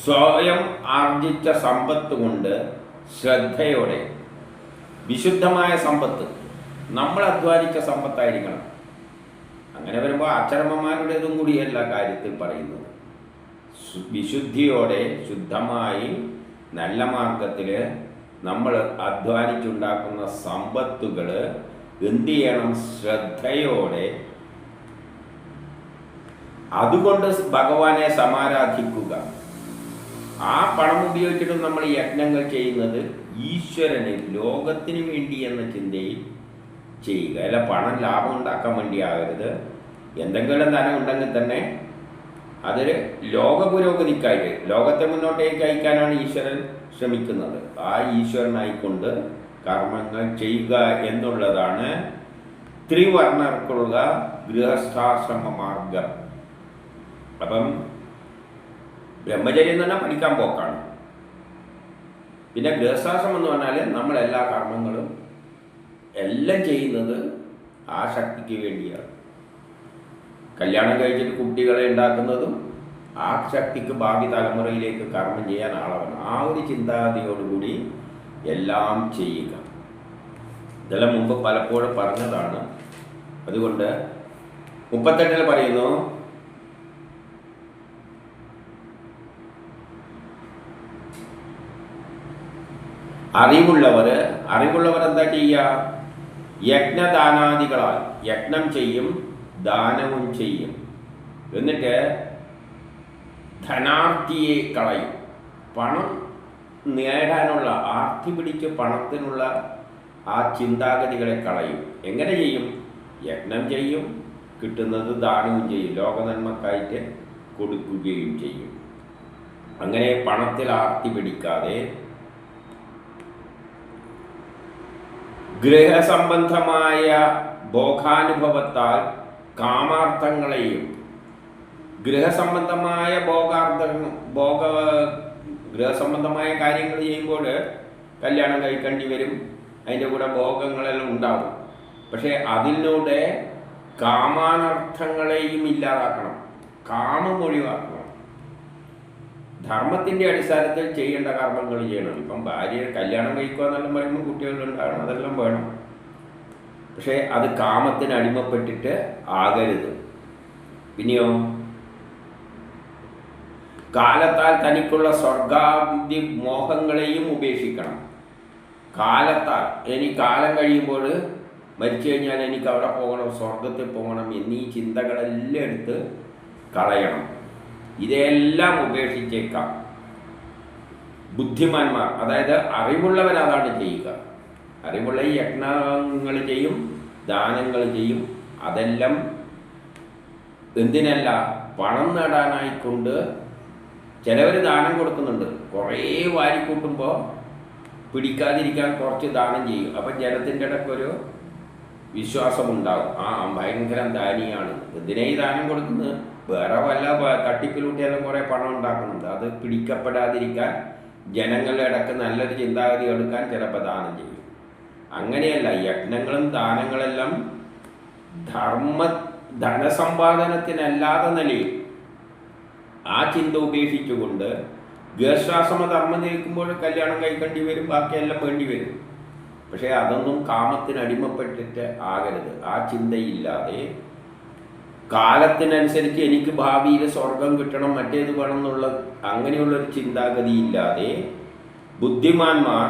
സ്വയം ആർജിച്ച സമ്പത്ത് കൊണ്ട് ശ്രദ്ധയോടെ, വിശുദ്ധമായ സമ്പത്ത് നമ്മൾ അധ്വാനിച്ച സമ്പത്തായിരിക്കണം. അങ്ങനെ വരുമ്പോൾ അച്ചരമ്മമാരുടേതും കൂടിയല്ല കാര്യത്തിൽ പറയുന്നത്. വിശുദ്ധിയോടെ ശുദ്ധമായി നല്ല മാർഗത്തിൽ നമ്മൾ അധ്വാനിച്ചുണ്ടാക്കുന്ന സമ്പത്തുകൾ എന്ത് ചെയ്യണം? ശ്രദ്ധയോടെ അതുകൊണ്ട് ഭഗവാനെ സമാരാധിക്കുക. ആ പണം ഉപയോഗിച്ചിട്ട് നമ്മൾ യജ്ഞങ്ങൾ ചെയ്യുന്നത് ഈശ്വരന് ലോകത്തിന് വേണ്ടി എന്ന ചിന്തയിൽ ചെയ്യുക. അല്ല പണം ലാഭം ഉണ്ടാക്കാൻ വേണ്ടി ആകരുത്. എന്തെങ്കിലും ധനം ഉണ്ടെങ്കിൽ തന്നെ അതൊരു ലോക പുരോഗതിക്കായിട്ട് ലോകത്തെ മുന്നോട്ടേക്ക് അയക്കാനാണ് ഈശ്വരൻ ശ്രമിക്കുന്നത്. ആ ഈശ്വരനായിക്കൊണ്ട് കർമ്മങ്ങൾ ചെയ്യുക എന്നുള്ളതാണ് ത്രിവർണർക്കുള്ള ഗൃഹസ്ഥാശ്രമ മാർഗം. അപ്പം ബ്രഹ്മചര്യം തന്നെ പഠിക്കാൻ പോക്കാണ്. പിന്നെ ഗൃഹസ്ഥാശ്രമം എന്ന് പറഞ്ഞാൽ നമ്മളെല്ലാ കർമ്മങ്ങളും എല്ലാം ചെയ്യുന്നത് ആ ശക്തിക്ക് വേണ്ടിയാണ്. കല്യാണം കഴിച്ചിട്ട് കുട്ടികളെ ഉണ്ടാക്കുന്നതും ആ ശക്തിക്ക് ഭാവി തലമുറയിലേക്ക് കർമ്മം ചെയ്യാൻ ആളാണ്. ആ ഒരു ചിന്താഗതിയോടുകൂടി എല്ലാം ചെയ്യുക. ഇതെല്ലാം മുമ്പ് പലപ്പോഴും പറഞ്ഞതാണ്. അതുകൊണ്ട് 38 പറയുന്നു, അറിവുള്ളവർ എന്താ ചെയ്യുക? യജ്ഞദാനാദികളാൽ യജ്ഞം ചെയ്യും, ദാനവും ചെയ്യും. എന്നിട്ട് ധനാർത്ഥിയെ കളയും. പണം നേടാനുള്ള ആർത്തി പിടിച്ച് പണത്തിനുള്ള ആ ചിന്താഗതികളെ കളയും. എങ്ങനെ ചെയ്യും? യജ്ഞം ചെയ്യും, കിട്ടുന്നത് ദാനവും ചെയ്യും, ലോകനന്മക്കായിട്ട് കൊടുക്കുകയും ചെയ്യും. അങ്ങനെ പണത്തിൽ ആർത്തി പിടിക്കാതെ ഗൃഹസംബന്ധമായ ഭോഗാനുഭവത്താൽ കാമാർത്ഥങ്ങളെയും ഗൃഹസംബന്ധമായ ഗൃഹസംബന്ധമായ കാര്യങ്ങൾ ചെയ്യുമ്പോൾ കല്യാണം കഴിക്കേണ്ടി വരും, അതിൻ്റെ കൂടെ ഭോഗങ്ങളെല്ലാം ഉണ്ടാവും. പക്ഷേ അതിലൂടെ കാമാനർത്ഥങ്ങളെയും ഇല്ലാതാക്കണം, കാമം ഒഴിവാക്കണം. ധർമ്മത്തിൻ്റെ അടിസ്ഥാനത്തിൽ ചെയ്യേണ്ട കർമ്മങ്ങൾ ചെയ്യണം. ഇപ്പം ഭാര്യ കല്യാണം കഴിക്കുക എന്നെല്ലാം പറയുമ്പോൾ കുട്ടികളുണ്ടാകണം, അതെല്ലാം വേണം. പക്ഷേ അത് കാമത്തിന് അടിമപ്പെട്ടിട്ട് ആകരുത്. പിന്നെയോ കാലത്താൽ തനിക്കുള്ള സ്വർഗാദി മോഹങ്ങളെയും ഉപേക്ഷിക്കണം. കാലത്താൽ കാലം കഴിയുമ്പോൾ മരിച്ചു കഴിഞ്ഞാൽ എനിക്ക് അവിടെ പോകണം, സ്വർഗത്തിൽ പോകണം എന്നീ ചിന്തകളെല്ലാം എടുത്ത് കളയണം. ഇതെല്ലാം ഉപേക്ഷിച്ചേക്കാം. ബുദ്ധിമാന്മാർ, അതായത് അറിവുള്ളവരതാണ് ചെയ്യുക. അറിവുള്ള യജ്ഞങ്ങൾ ചെയ്യും, ദാനങ്ങൾ ചെയ്യും. അതെല്ലാം എന്തിനല്ല, പണം നേടാനായിക്കൊണ്ട്. ചിലവർ ദാനം കൊടുക്കുന്നുണ്ട്, കുറേ വാരിക്കൂട്ടുമ്പോൾ പിടിക്കാതിരിക്കാൻ കുറച്ച് ദാനം ചെയ്യും. അപ്പം ജനത്തിൻ്റെ ഇടയ്ക്കൊരു വിശ്വാസമുണ്ടാകും, ആ ഭയങ്കര ദാനിയാണ്. എന്തിനാ ഈ ദാനം കൊടുക്കുന്നത്? വേറെ വല്ല തട്ടിപ്പിലൂട്ടിയാലും കുറേ പണം ഉണ്ടാക്കുന്നുണ്ട്. അത് പിടിക്കപ്പെടാതിരിക്കാൻ ജനങ്ങളുടെ ഇടയ്ക്ക് നല്ലൊരു ചിന്താഗതി എടുക്കാൻ ചിലപ്പോൾ ദാനം ചെയ്യും. അങ്ങനെയല്ല, യജ്ഞങ്ങളും ദാനങ്ങളെല്ലാം ധനസമ്പാദനത്തിനല്ലാതെ നിലയിൽ ആ ചിന്ത ഉപേക്ഷിച്ചുകൊണ്ട് ഗൃഹസ്ഥാശ്രമ ധർമ്മം നിൽക്കുമ്പോൾ കല്യാണം കഴിക്കേണ്ടി വരും, ബാക്കിയെല്ലാം വേണ്ടി വരും. പക്ഷേ അതൊന്നും കാമത്തിന് അടിമപ്പെട്ടിട്ട് ആകരുത്. ആ ചിന്തയില്ലാതെ കാലത്തിനനുസരിച്ച് എനിക്ക് ഭാവിയിൽ സ്വർഗം കിട്ടണം, മറ്റേത് വേണം എന്നുള്ള അങ്ങനെയുള്ളൊരു ചിന്താഗതി ഇല്ലാതെ ബുദ്ധിമാന്മാർ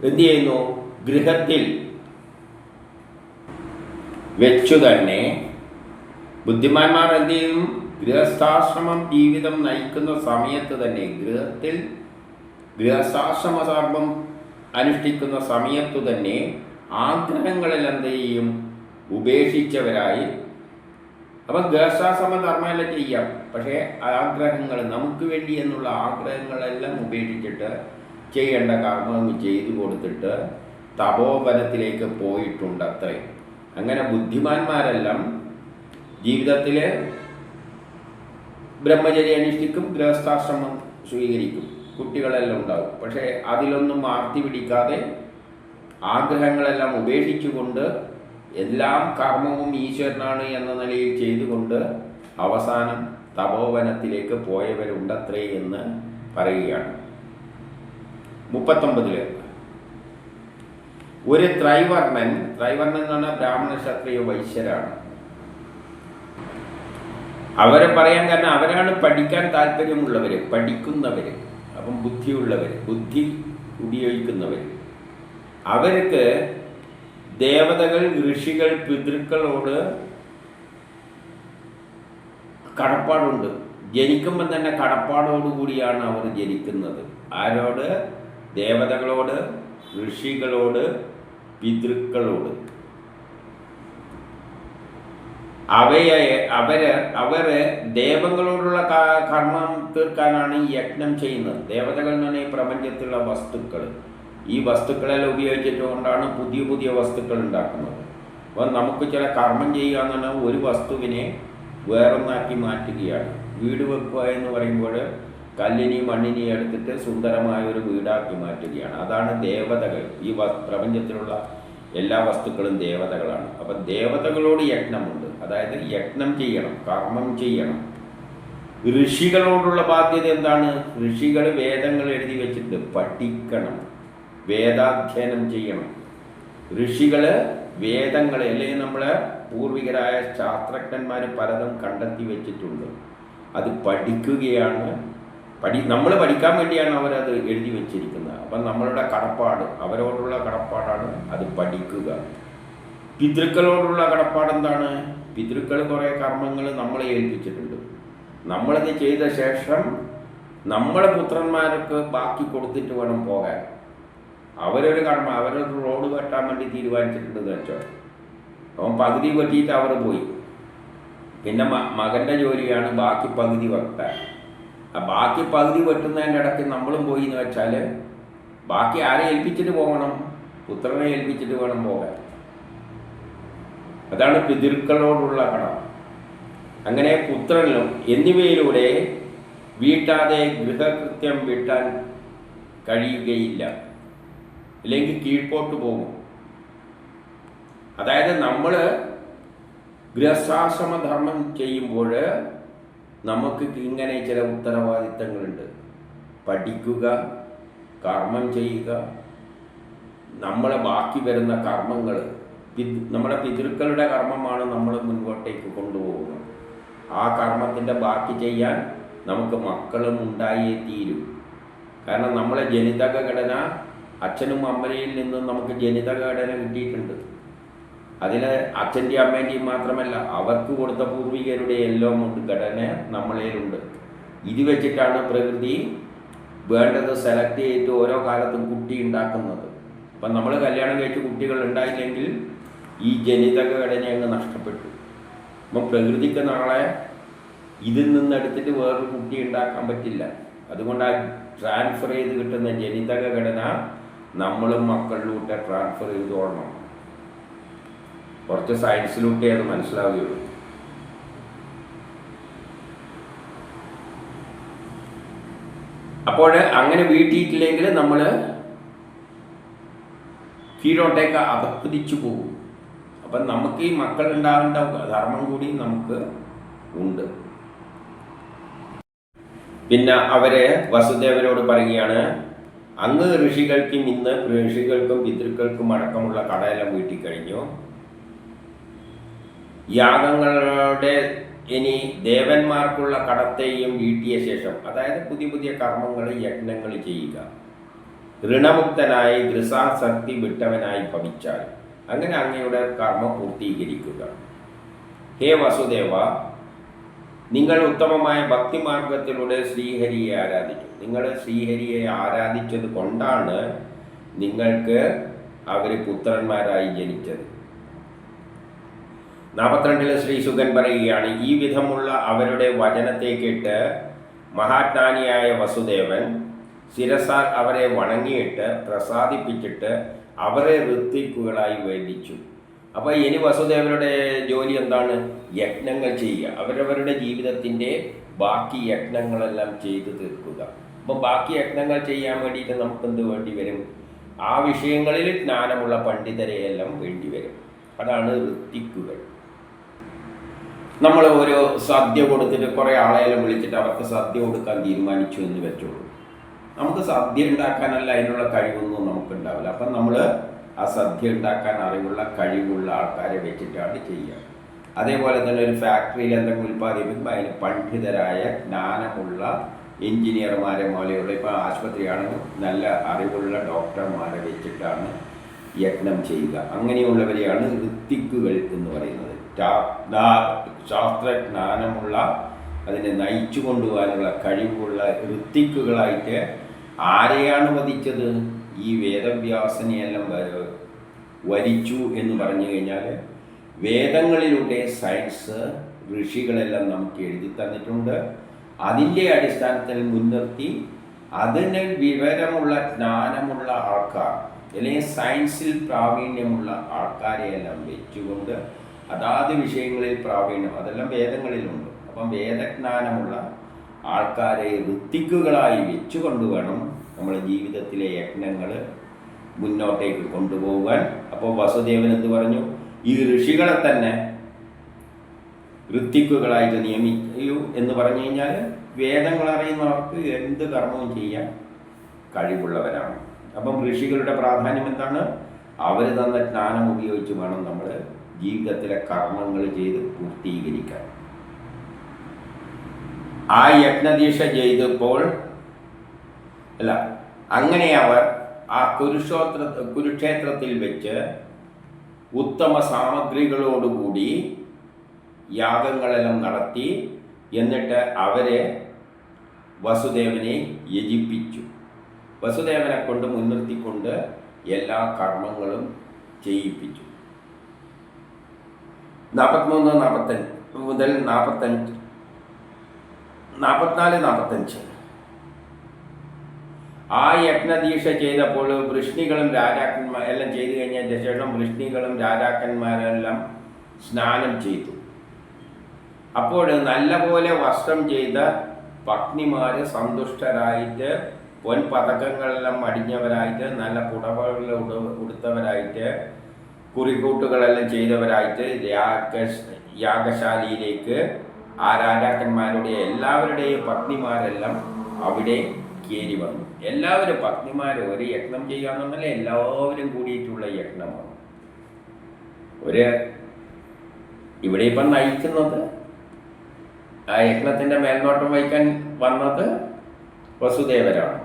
എന്ത് ചെയ്യുന്നു? ഗൃഹത്തിൽ വെച്ചു തന്നെ ബുദ്ധിമാന്മാർ എന്ത് ചെയ്യും? ഗൃഹസ്ഥാശ്രമം ജീവിതം നയിക്കുന്ന സമയത്ത് തന്നെ, ഗൃഹസ്ഥാശ്രമ ധർമ്മം അനുഷ്ഠിക്കുന്ന സമയത്തു തന്നെ ആഗ്രഹങ്ങളിൽ എന്ത് ചെയ്യും? ഉപേക്ഷിച്ചവരായി. അപ്പം ഗൃഹസ്ഥാശ്രമ ധർമ്മമെല്ലാം ചെയ്യാം, പക്ഷേ ആഗ്രഹങ്ങൾ നമുക്ക് വേണ്ടി എന്നുള്ള ആഗ്രഹങ്ങളെല്ലാം ഉപേക്ഷിച്ചിട്ട് ചെയ്യേണ്ട കർമ്മം ചെയ്തു കൊടുത്തിട്ട് തപോവനത്തിലേക്ക് പോയിട്ടുണ്ട് അത്രയും. അങ്ങനെ ബുദ്ധിമാന്മാരെല്ലാം ജീവിതത്തിൽ ബ്രഹ്മചര്യ അനുഷ്ഠിക്കും, ഗൃഹസ്ഥാശ്രമം സ്വീകരിക്കും, കുട്ടികളെല്ലാം ഉണ്ടാകും. പക്ഷേ അതിലൊന്നും ആർത്തി പിടിക്കാതെ ആഗ്രഹങ്ങളെല്ലാം ഉപേക്ഷിച്ചുകൊണ്ട് എല്ലാം കർമ്മവും ഈശ്വരനാണ് എന്ന നിലയിൽ ചെയ്തുകൊണ്ട് അവസാനം തപോവനത്തിലേക്ക് പോയവരുണ്ടത്രേ എന്ന് പറയുകയാണ്. 39 ഒരു ത്രൈവർണ്ണൻ എന്ന് പറഞ്ഞാൽ ബ്രാഹ്മണ ക്ഷത്രിയ വൈശ്യരാണ്. അവരെ പറയാൻ കാരണം അവരാണ് പഠിക്കാൻ താല്പര്യമുള്ളവർ, പഠിക്കുന്നവർ, അപ്പം ബുദ്ധിയുള്ളവർ, ബുദ്ധി ഉപയോഗിക്കുന്നവർ. അവർക്ക് ദേവതകൾ, ഋഷികൾ, പിതൃക്കളോട് കടപ്പാടുണ്ട്. ജനിക്കുമ്പോൾ തന്നെ കടപ്പാടോടുകൂടിയാണ് അവർ ജനിക്കുന്നത്. ആരോട്? ദേവതകളോട്, ഋഷികളോട്, പിതൃക്കളോട്. അവര് ദേവങ്ങളോടുള്ള കർമ്മം തീർക്കാനാണ് ഈ യജ്ഞം ചെയ്യുന്നത്. ദേവതകൾ എന്ന് പറഞ്ഞാൽ ഈ പ്രപഞ്ചത്തിലുള്ള വസ്തുക്കൾ. ഈ വസ്തുക്കളെല്ലാം ഉപയോഗിച്ചിട്ടുകൊണ്ടാണ് പുതിയ പുതിയ വസ്തുക്കൾ ഉണ്ടാക്കുന്നത്. അപ്പോൾ നമുക്ക് ചില കർമ്മം ചെയ്യുക എന്ന് പറഞ്ഞാൽ ഒരു വസ്തുവിനെ വേറൊന്നാക്കി മാറ്റുകയാണ്. വീട് വെക്കുക എന്ന് പറയുമ്പോൾ കല്ലിനെയും മണ്ണിനെയും എടുത്തിട്ട് സുന്ദരമായ ഒരു വീടാക്കി മാറ്റുകയാണ്. അതാണ് ദേവതകൾ. ഈ പ്രപഞ്ചത്തിലുള്ള എല്ലാ വസ്തുക്കളും ദേവതകളാണ്. അപ്പം ദേവതകളോട് യജ്ഞമുണ്ട്, അതായത് യജ്ഞം ചെയ്യണം, കർമ്മം ചെയ്യണം. ഋഷികളോടുള്ള ബാധ്യത എന്താണ്? ഋഷികൾ വേദങ്ങൾ എഴുതി വെച്ചിട്ട് പഠിക്കണം, വേദാധ്യയനം ചെയ്യണം. ഋഷികൾ വേദങ്ങൾ, അല്ലെങ്കിൽ നമ്മളെ പൂർവികരായ ശാസ്ത്രജ്ഞന്മാർ പലതും കണ്ടെത്തി വെച്ചിട്ടുണ്ട്. അത് പഠിക്കുകയാണ്. നമ്മൾ പഠിക്കാൻ വേണ്ടിയാണ് അവരത് എഴുതി വെച്ചിരിക്കുന്നത്. അപ്പം നമ്മളുടെ കടപ്പാട്, അവരോടുള്ള കടപ്പാടാണ് അത് പഠിക്കുക. പിതൃക്കളോടുള്ള കടപ്പാട് എന്താണ്? പിതൃക്കൾ കുറേ കർമ്മങ്ങൾ നമ്മളെ ഏൽപ്പിച്ചിട്ടുണ്ട്. നമ്മളത് ചെയ്ത ശേഷം നമ്മളെ പുത്രന്മാർക്ക് ബാക്കി കൊടുത്തിട്ട് വേണം പോകാൻ. അവരൊരു കർമ്മം, അവരൊരു റോഡ് വെട്ടാൻ വേണ്ടി തീരുമാനിച്ചിട്ടുണ്ടെന്ന് വെച്ചാൽ അവൻ പകുതി വെട്ടിയിട്ട് അവർ പോയി. പിന്നെ മകൻ്റെ ജോലിയാണ് ബാക്കി പകുതി വെട്ടാൻ. ആ ബാക്കി പകുതി വെട്ടുന്നതിൻ്റെ ഇടയ്ക്ക് നമ്മളും പോയി എന്ന് വെച്ചാൽ ബാക്കി ആരെ ഏൽപ്പിച്ചിട്ട് പോകണം? പുത്രനെ ഏൽപ്പിച്ചിട്ട് വേണം പോകാൻ. അതാണ് പിതൃക്കളോടുള്ള കടം. അങ്ങനെ പുത്രനും എന്നിവയിലൂടെ വീട്ടാതെ ഗൃഹകൃത്യം വീട്ടാൻ കഴിയുകയില്ല, അല്ലെങ്കിൽ കീഴ്പോട്ട് പോകും. അതായത് നമ്മൾ ഗൃഹസ്ഥാശ്രമധർമ്മം ചെയ്യുമ്പോൾ നമുക്ക് ഇങ്ങനെ ചില ഉത്തരവാദിത്തങ്ങളുണ്ട്. പഠിക്കുക, കർമ്മം ചെയ്യുക, നമ്മളെ ബാക്കി വരുന്ന കർമ്മങ്ങൾ, നമ്മുടെ പിതൃക്കളുടെ കർമ്മമാണ് നമ്മൾ മുൻപോട്ടേക്ക് കൊണ്ടുപോകുന്നത്. ആ കർമ്മത്തിൻ്റെ ബാക്കി ചെയ്യാൻ നമുക്ക് മക്കളും ഉണ്ടായേ തീരും. കാരണം നമ്മളെ ജനിതക ഘടന, അച്ഛനും അമ്മയിൽ നിന്നും നമുക്ക് ജനിതക ഘടന കിട്ടിയിട്ടുണ്ട്. അതിൽ അച്ഛൻ്റെയും അമ്മേൻ്റെയും മാത്രമല്ല, അവർക്ക് കൊടുത്ത പൂർവികരുടെ എല്ലാം ഉണ്ട്, ഘടന നമ്മളേലുണ്ട്. ഇത് വെച്ചിട്ടാണ് പ്രകൃതി വേണ്ടത് സെലക്ട് ചെയ്തിട്ട് ഓരോ കാലത്തും കുട്ടി ഉണ്ടാക്കുന്നത്. അപ്പം നമ്മൾ കല്യാണം കഴിച്ച് കുട്ടികൾ ഉണ്ടായില്ലെങ്കിൽ ഈ ജനിതക ഘടന അങ്ങ് നഷ്ടപ്പെട്ടു. അപ്പം പ്രകൃതിക്ക് നാളെ ഇതിൽ നിന്നെടുത്തിട്ട് വേറൊരു കുട്ടി ഉണ്ടാക്കാൻ പറ്റില്ല. അതുകൊണ്ട് ആ ട്രാൻസ്ഫർ ചെയ്ത് കിട്ടുന്ന ജനിതക ഘടന നമ്മളും മക്കളിലൂടെ ട്രാൻസ്ഫർ ചെയ്ത് ഓടണം. കുറച്ച് സയൻസിലൂടെ അത് മനസ്സിലാവുകയുള്ളൂ. അപ്പോൾ അങ്ങനെ വീട്ടിയിട്ടില്ലെങ്കിൽ നമ്മൾ കീഴോട്ടേക്ക് അധപ്പതിച്ചു പോകും. അപ്പം നമുക്ക് ഈ മക്കൾ ഉണ്ടാവേണ്ട ധർമ്മം കൂടി നമുക്ക് ഉണ്ട്. പിന്നെ അവരെ വസുദേവരോട് പറയുകയാണ്, അങ്ങ് ഋഷികൾക്കും ഇന്ന് ഋഷികൾക്കും പിതൃക്കൾക്കും അടക്കമുള്ള കടയെല്ലാം വീട്ടി കഴിഞ്ഞു. യാഗങ്ങളുടെ ഇനി ദേവന്മാർക്കുള്ള കടത്തെയും വീട്ടിയ ശേഷം, അതായത് പുതിയ പുതിയ കർമ്മങ്ങൾ, യജ്ഞങ്ങൾ ചെയ്യുക. ഋണമുക്തനായി ഗൃഹാസക്തി വിട്ടവനായി ഭവിച്ചാൽ അങ്ങനെ അങ്ങയുടെ കർമ്മം പൂർത്തീകരിക്കുക. ഹേ വസുദേവ, നിങ്ങൾ ഉത്തമമായ ഭക്തിമാർഗത്തിലൂടെ ശ്രീഹരിയെ ആരാധിച്ചു. നിങ്ങൾ ശ്രീഹരിയെ ആരാധിച്ചത് കൊണ്ടാണ് നിങ്ങൾക്ക് അവർ പുത്രന്മാരായി ജനിച്ചത്. 42 ശ്രീശുകൻ പറയുകയാണ്, ഈ വിധമുള്ള അവരുടെ വചനത്തെ കേട്ട് മഹാജ്ഞാനിയായ വസുദേവൻ ശിരസാൽ അവരെ വണങ്ങിയിട്ട് പ്രസാദിപ്പിച്ചിട്ട് അവരെ ഋത്വിക്കുകളായി വേദിച്ചു. അപ്പോൾ ഇനി വസുദേവരുടെ ജോലി എന്താണ്? യജ്ഞങ്ങൾ ചെയ്യുക. അവരവരുടെ ജീവിതത്തിൻ്റെ ബാക്കി യജ്ഞങ്ങളെല്ലാം ചെയ്തു തീർക്കുക. അപ്പോൾ ബാക്കി യജ്ഞങ്ങൾ ചെയ്യാൻ വേണ്ടിയിട്ട് നമുക്കെന്ത് വേണ്ടി വരും? ആ വിഷയങ്ങളിൽ ജ്ഞാനമുള്ള പണ്ഡിതരെയെല്ലാം വേണ്ടി വരും. അതാണ് ഋത്വിക്കുകൾ. നമ്മൾ ഒരു സദ്യ കൊടുത്തിട്ട് കുറേ ആളെയെല്ലാം വിളിച്ചിട്ട് അവർക്ക് സദ്യ കൊടുക്കാൻ തീരുമാനിച്ചു എന്ന് വെച്ചോളൂ. നമുക്ക് സദ്യ ഉണ്ടാക്കാനല്ല അതിനുള്ള കഴിവൊന്നും നമുക്കുണ്ടാവില്ല. അപ്പം നമ്മൾ ആ സദ്യ ഉണ്ടാക്കാൻ അറിവുള്ള കഴിവുള്ള ആൾക്കാരെ വെച്ചിട്ടാണ് ചെയ്യുക. അതേപോലെ തന്നെ ഒരു ഫാക്ടറിയിൽ എന്തെങ്കിലും ഉൽപ്പാദിപ്പിക്കുമ്പോൾ അതിന് പണ്ഡിതരായ ജ്ഞാനമുള്ള എഞ്ചിനീയർമാരെ പോലെയുള്ള, ഇപ്പോൾ ആശുപത്രിയാണെങ്കിൽ നല്ല അറിവുള്ള ഡോക്ടർമാരെ വെച്ചിട്ടാണ് യജ്ഞം ചെയ്യുക. അങ്ങനെയുള്ളവരെയാണ് ഋത്വിക്കുകൾ എന്ന് പറയുന്നത്. ശാസ്ത്രജ്ഞാനമുള്ള, അതിനെ നയിച്ചു കൊണ്ടുപോകാനുള്ള കഴിവുള്ള ഋത്വിക്കുകളായിട്ട് ആരെയാണ് വധിച്ചത്? ഈ വേദവ്യാസനെയെല്ലാം വരിച്ചു എന്ന് പറഞ്ഞു കഴിഞ്ഞാൽ, വേദങ്ങളിലൂടെ സയൻസ് ഋഷികളെല്ലാം നമുക്ക് എഴുതി തന്നിട്ടുണ്ട്. അതിൻ്റെ അടിസ്ഥാനത്തിൽ മുൻനിർത്തി അതിന് വിവരമുള്ള ജ്ഞാനമുള്ള ആൾക്കാർ, അല്ലെങ്കിൽ സയൻസിൽ പ്രാവീണ്യമുള്ള ആൾക്കാരെയെല്ലാം വെച്ചുകൊണ്ട് അതാത് വിഷയങ്ങളിൽ പ്രാവീണ്യം, അതെല്ലാം വേദങ്ങളിലുണ്ട്. അപ്പം വേദജ്ഞാനമുള്ള ആൾക്കാരെ ഋത്തിക്കുകളായി വെച്ചുകൊണ്ട് വേണം നമ്മുടെ ജീവിതത്തിലെ യജ്ഞങ്ങൾ മുന്നോട്ടേക്ക് കൊണ്ടുപോകാൻ. അപ്പോൾ വസുദേവൻ എന്ത് പറഞ്ഞു? ഈ ഋഷികളെ തന്നെ ഋത്തിക്കുകളായിട്ട് നിയമിക്കൂ എന്ന് പറഞ്ഞു കഴിഞ്ഞാൽ വേദങ്ങൾ അറിയുന്നവർക്ക് എന്ത് കർമ്മവും ചെയ്യാൻ കഴിവുള്ളവരാണ്. അപ്പം ഋഷികളുടെ പ്രാധാന്യം എന്താണ്? അവർ തന്ന ജ്ഞാനം ഉപയോഗിച്ച് വേണം നമ്മൾ ജീവിതത്തിലെ കർമ്മങ്ങൾ ചെയ്ത് പൂർത്തീകരിക്കാൻ. ആ യജ്ഞദീക്ഷ ചെയ്തപ്പോൾ അങ്ങനെ അവർ ആ കുരുക്ഷേത്രത്തിൽ വെച്ച് ഉത്തമ സാമഗ്രികളോടുകൂടി യാഗങ്ങളെല്ലാം നടത്തി. എന്നിട്ട് അവരെ വസുദേവനെ യജിപ്പിച്ചു. വസുദേവനെ കൊണ്ട് മുൻനിർത്തിക്കൊണ്ട് എല്ലാ കർമ്മങ്ങളും ചെയ്യിപ്പിച്ചു. 43-45 മുതൽ 44-45 ആ യജ്ഞദീക്ഷ ചെയ്തപ്പോൾ വൃഷ്ണികളും രാജാക്കന്മാർ എല്ലാം ചെയ്തു കഴിഞ്ഞതിന് ശേഷം വൃഷ്ണികളും രാജാക്കന്മാരെല്ലാം സ്നാനം ചെയ്തു. അപ്പോൾ നല്ലപോലെ വസ്ത്രം ചെയ്ത പത്നിമാർ സന്തുഷ്ടരായിട്ട് പൊൻപതക്കങ്ങളെല്ലാം അടിഞ്ഞവരായിട്ട് നല്ല പുടവകൾ ഉടുത്തവരായിട്ട് കുറിക്കൂട്ടുകളെല്ലാം ചെയ്തവരായിട്ട് യാഗശാലയിലേക്ക് ആ രാജാക്കന്മാരുടെ എല്ലാവരുടെയും പത്നിമാരെല്ലാം അവിടെ കയറി വന്നു. എല്ലാവരും പത്നിമാർ ഒരു യജ്ഞം ചെയ്യാമെന്നല്ല, എല്ലാവരും കൂടിയിട്ടുള്ള യജ്ഞമാണ്. ഇവിടെ ഇപ്പം നയിക്കുന്നത് ആ യജ്ഞത്തിൻ്റെ മേൽനോട്ടം വഹിക്കാൻ വന്നത് വസുദേവരാണ്.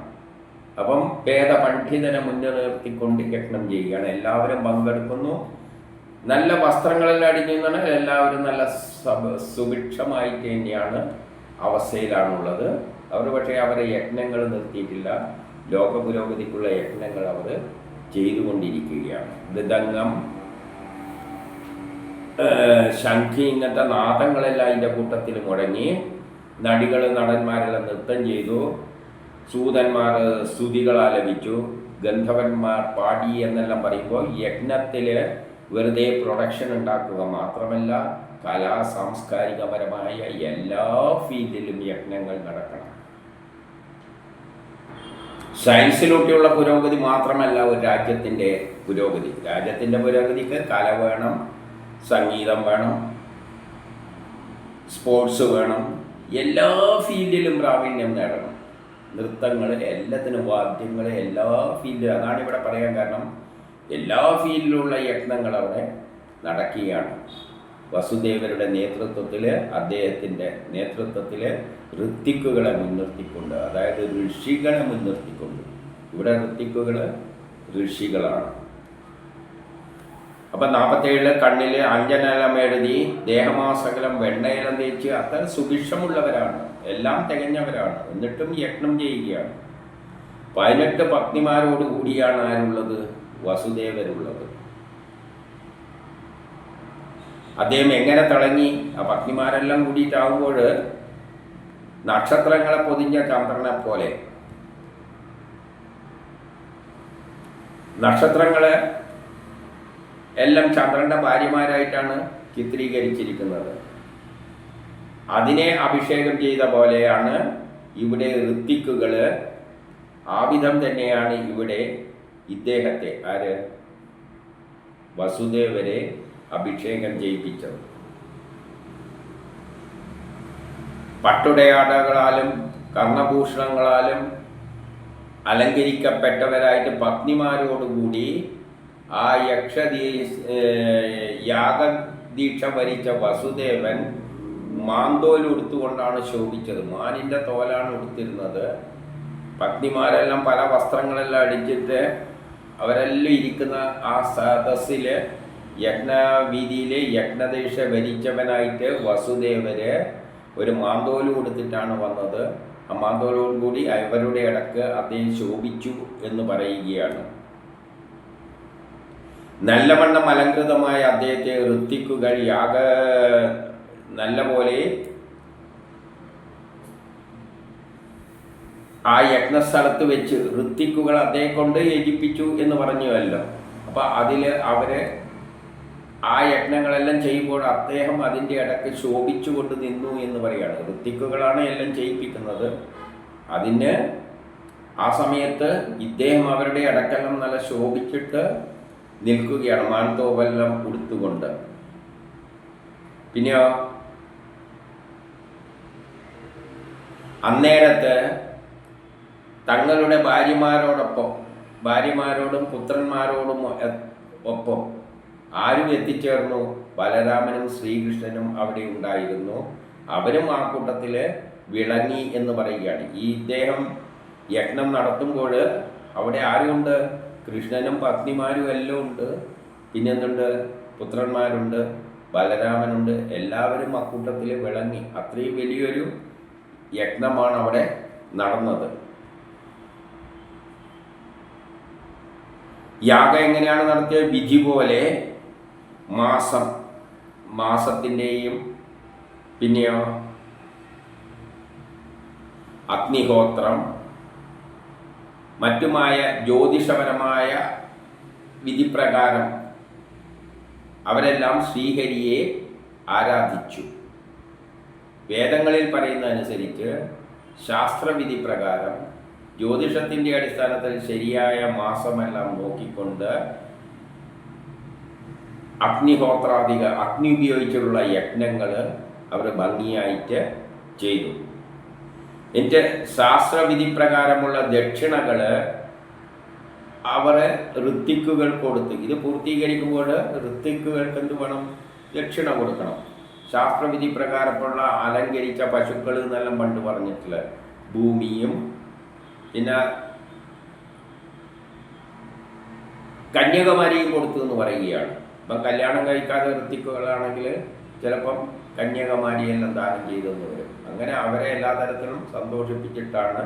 അപ്പം വേദപണ്ഡിതനെ മുന്നിൽ നിർത്തിക്കൊണ്ട് യജ്ഞം ചെയ്യുകയാണ്. എല്ലാവരും പങ്കെടുക്കുന്നു. നല്ല വസ്ത്രങ്ങളെല്ലാം അടിഞ്ഞാണ്. എല്ലാവരും നല്ല സുഭിക്ഷമായിട്ട് തന്നെയാണ് അവസ്ഥയിലാണുള്ളത്. അവർ പക്ഷേ അവരെ യജ്ഞങ്ങൾ നിർത്തിയിട്ടില്ല. ലോക പുരോഗതിക്കുള്ള യജ്ഞങ്ങൾ അവർ ചെയ്തുകൊണ്ടിരിക്കുകയാണ്. മൃദംഗം, ശംഖി, ഇങ്ങനത്തെ നാദങ്ങളെല്ലാം അതിൻ്റെ കൂട്ടത്തിൽ മുടങ്ങി. നടികൾ നടന്മാരെല്ലാം നൃത്തം ചെയ്തു. സൂതന്മാർ സ്തുതികൾ ആലപിച്ചു. ഗന്ധർവന്മാർ പാടി എന്നെല്ലാം പറയുമ്പോൾ യജ്ഞത്തിൽ വെറുതെ പ്രൊഡക്ഷൻ ഉണ്ടാക്കുക മാത്രമല്ല, സാംസ്കാരികപരമായ എല്ലാ ഫീൽഡിലും യജ്ഞങ്ങൾ നടക്കണം. സയൻസിലൂടെയുള്ള പുരോഗതി മാത്രമല്ല ഒരു രാജ്യത്തിൻ്റെ പുരോഗതി. രാജ്യത്തിൻ്റെ പുരോഗതിക്ക് കല വേണം, സംഗീതം വേണം, സ്പോർട്സ് വേണം, എല്ലാ ഫീൽഡിലും പ്രാവീണ്യം നേടണം. നൃത്തങ്ങൾ, എല്ലാത്തിനും വാദ്യങ്ങൾ, എല്ലാ ഫീൽഡിലും. അതാണ് ഇവിടെ പറയാൻ കാരണം. എല്ലാ ഫീൽഡിലുള്ള യജ്ഞങ്ങൾ അവിടെ നടക്കുകയാണ്. വസുദേവരുടെ നേതൃത്വത്തിൽ, അദ്ദേഹത്തിൻ്റെ നേതൃത്വത്തിൽ ഋത്തിക്കുകളെ മുൻനിർത്തിക്കൊണ്ട്, അതായത് ഋഷികളെ മുൻനിർത്തിക്കൊണ്ട്. ഇവിടെ ഋത്തിക്കുകൾ ഋഷികളാണ്. അപ്പം 47 കണ്ണിൽ അഞ്ജനലം എഴുതി, ദേഹമാസകലം വെണ്ണയിലം തേച്ച് അത്ര സുഭിക്ഷമുള്ളവരാണ്, എല്ലാം തികഞ്ഞവരാണ്. എന്നിട്ടും യജ്ഞം ചെയ്യുകയാണ്. 18 പത്നിമാരോട് കൂടിയാണ് ആരുള്ളത്? വസുദേവരുള്ളത്. അദ്ദേഹം എങ്ങനെ തിളങ്ങി? ആ പത്നിമാരെല്ലാം കൂടിയിട്ടാകുമ്പോൾ നക്ഷത്രങ്ങളെ പൊതിഞ്ഞ ചന്ദ്രനെ പോലെ. നക്ഷത്രങ്ങളെ എല്ലാം ചന്ദ്രൻ്റെ ഭാര്യമാരായിട്ടാണ് ചിത്രീകരിച്ചിരിക്കുന്നത്. അതിനെ അഭിഷേകം ചെയ്ത പോലെയാണ് ഇവിടെ ഋത്തിക്കുകൾ. ആ വിധം തന്നെയാണ് ഇവിടെ ഇദ്ദേഹത്തെ, വസുദേവരെ അഭിഷേകം ചെയ്യിപ്പിച്ചത്. പട്ടുടയാടകളാലും കർണഭൂഷണങ്ങളാലും അലങ്കരിക്കപ്പെട്ടവരായിട്ട് പത്നിമാരോടുകൂടി ആ യാഗദീക്ഷ ഭരിച്ച വസുദേവൻ മാന്തോൽ ഉടുത്തുകൊണ്ടാണ് ശോഭിച്ചത്. മാനിൻ്റെ തോലാണ് ഉടുത്തിരുന്നത്. പത്നിമാരെല്ലാം പല വസ്ത്രങ്ങളെല്ലാം അടിച്ചിട്ട് അവരെല്ലാം ഇരിക്കുന്ന ആ സദസ്സിൽ യജ്ഞവീതിയിൽ യജ്ഞദീക്ഷ ഭരിച്ചവനായിട്ട് വസുദേവര് ഒരു മാന്തോല് കൊടുത്തിട്ടാണ് വന്നത്. ആ മാന്തോലോടുകൂടി അവരുടെ ഇടക്ക് അദ്ദേഹം ശോഭിച്ചു എന്ന് പറയുകയാണ്. നല്ലവണ്ണം അലങ്കൃതമായ അദ്ദേഹത്തെ ഋത്തിക്കുകൾ നല്ല പോലെ ആ യജ്ഞസ്ഥലത്ത് വെച്ച് ഋത്തിക്കുകൾ അദ്ദേഹം കൊണ്ട് യജിപ്പിച്ചു എന്ന് പറഞ്ഞുവല്ലോ. അപ്പം അതിൽ അവരെ ആ യജ്ഞങ്ങളെല്ലാം ചെയ്യുമ്പോൾ അദ്ദേഹം അതിൻ്റെ ഇടയ്ക്ക് ശോഭിച്ചുകൊണ്ട് നിന്നു എന്ന് പറയുകയാണ്. ഋത്തിക്കുകളാണ് എല്ലാം ചെയ്യിപ്പിക്കുന്നത്. അതിന് ആ സമയത്ത് ഇദ്ദേഹം അവരുടെ ഇടയ്ക്കെല്ലാം നല്ല ശോഭിച്ചിട്ട് നിൽക്കുകയാണ്, മാൻതോവെല്ലാം ഉടുത്തുകൊണ്ട്. പിന്നെയോ അന്നേരത്ത് തങ്ങളുടെ ഭാര്യമാരോടും പുത്രന്മാരോടും ഒപ്പം ആരും എത്തിച്ചേർന്നു? ബലരാമനും ശ്രീകൃഷ്ണനും അവിടെ ഉണ്ടായിരുന്നു. അവരും ആ കൂട്ടത്തിൽ വിളങ്ങി എന്ന് പറയുകയാണ്. ഈ ഇദ്ദേഹം യജ്ഞം നടത്തുമ്പോൾ അവിടെ ആരുണ്ട്? കൃഷ്ണനും പത്നിമാരും എല്ലാം ഉണ്ട്. പിന്നെ എന്തുണ്ട്? പുത്രന്മാരുണ്ട്, ബലരാമനുണ്ട്. എല്ലാവരും ആ കൂട്ടത്തിൽ വിളങ്ങി. അത്രയും വലിയൊരു യജ്ഞമാണ് അവിടെ നടന്നത്. യാഗം എങ്ങനെയാണ് നടത്തിയത്? വിധി പോലെ മാസത്തിൻ്റെയും പിന്നെയോ അഗ്നിഹോത്രം മറ്റുമായ ജ്യോതിഷപരമായ വിധിപ്രകാരം അവരെല്ലാം ശ്രീഹരിയെ ആരാധിച്ചു. വേദങ്ങളിൽ പറയുന്നതനുസരിച്ച് ശാസ്ത്രവിധി പ്രകാരം ജ്യോതിഷത്തിൻ്റെ അടിസ്ഥാനത്തിൽ ശരിയായ മാസമെല്ലാം നോക്കിക്കൊണ്ട് അഗ്നി ഉപയോഗിച്ചുള്ള യജ്ഞങ്ങൾ അവർ ഭംഗിയായിട്ട് ചെയ്തു. എന്നിട്ട് ശാസ്ത്രവിധി പ്രകാരമുള്ള ദക്ഷിണകൾ അവർ ഋത്തിക്കുകൾ കൊടുത്തു. ഇത് പൂർത്തീകരിക്കുമ്പോൾ ഋത്തിക്കുകൾക്ക് എന്ത് വേണം? ദക്ഷിണ കൊടുക്കണം. ശാസ്ത്രവിധി പ്രകാരമുള്ള അലങ്കരിച്ച പശുക്കൾ എന്നെല്ലാം പണ്ട് പറഞ്ഞിട്ടുള്ള ഭൂമിയും പിന്നെ കന്യാകുമാരിയും കൊടുത്തു എന്ന് പറയുകയാണ്. ഇപ്പം കല്യാണം കഴിക്കാതെ ഋത്തിക്കുകളാണെങ്കിൽ ചിലപ്പം കന്യാകുമാരിയെല്ലാം ദാനം ചെയ്തെന്ന് വരും. അങ്ങനെ അവരെ എല്ലാ തരത്തിലും സന്തോഷിപ്പിച്ചിട്ടാണ്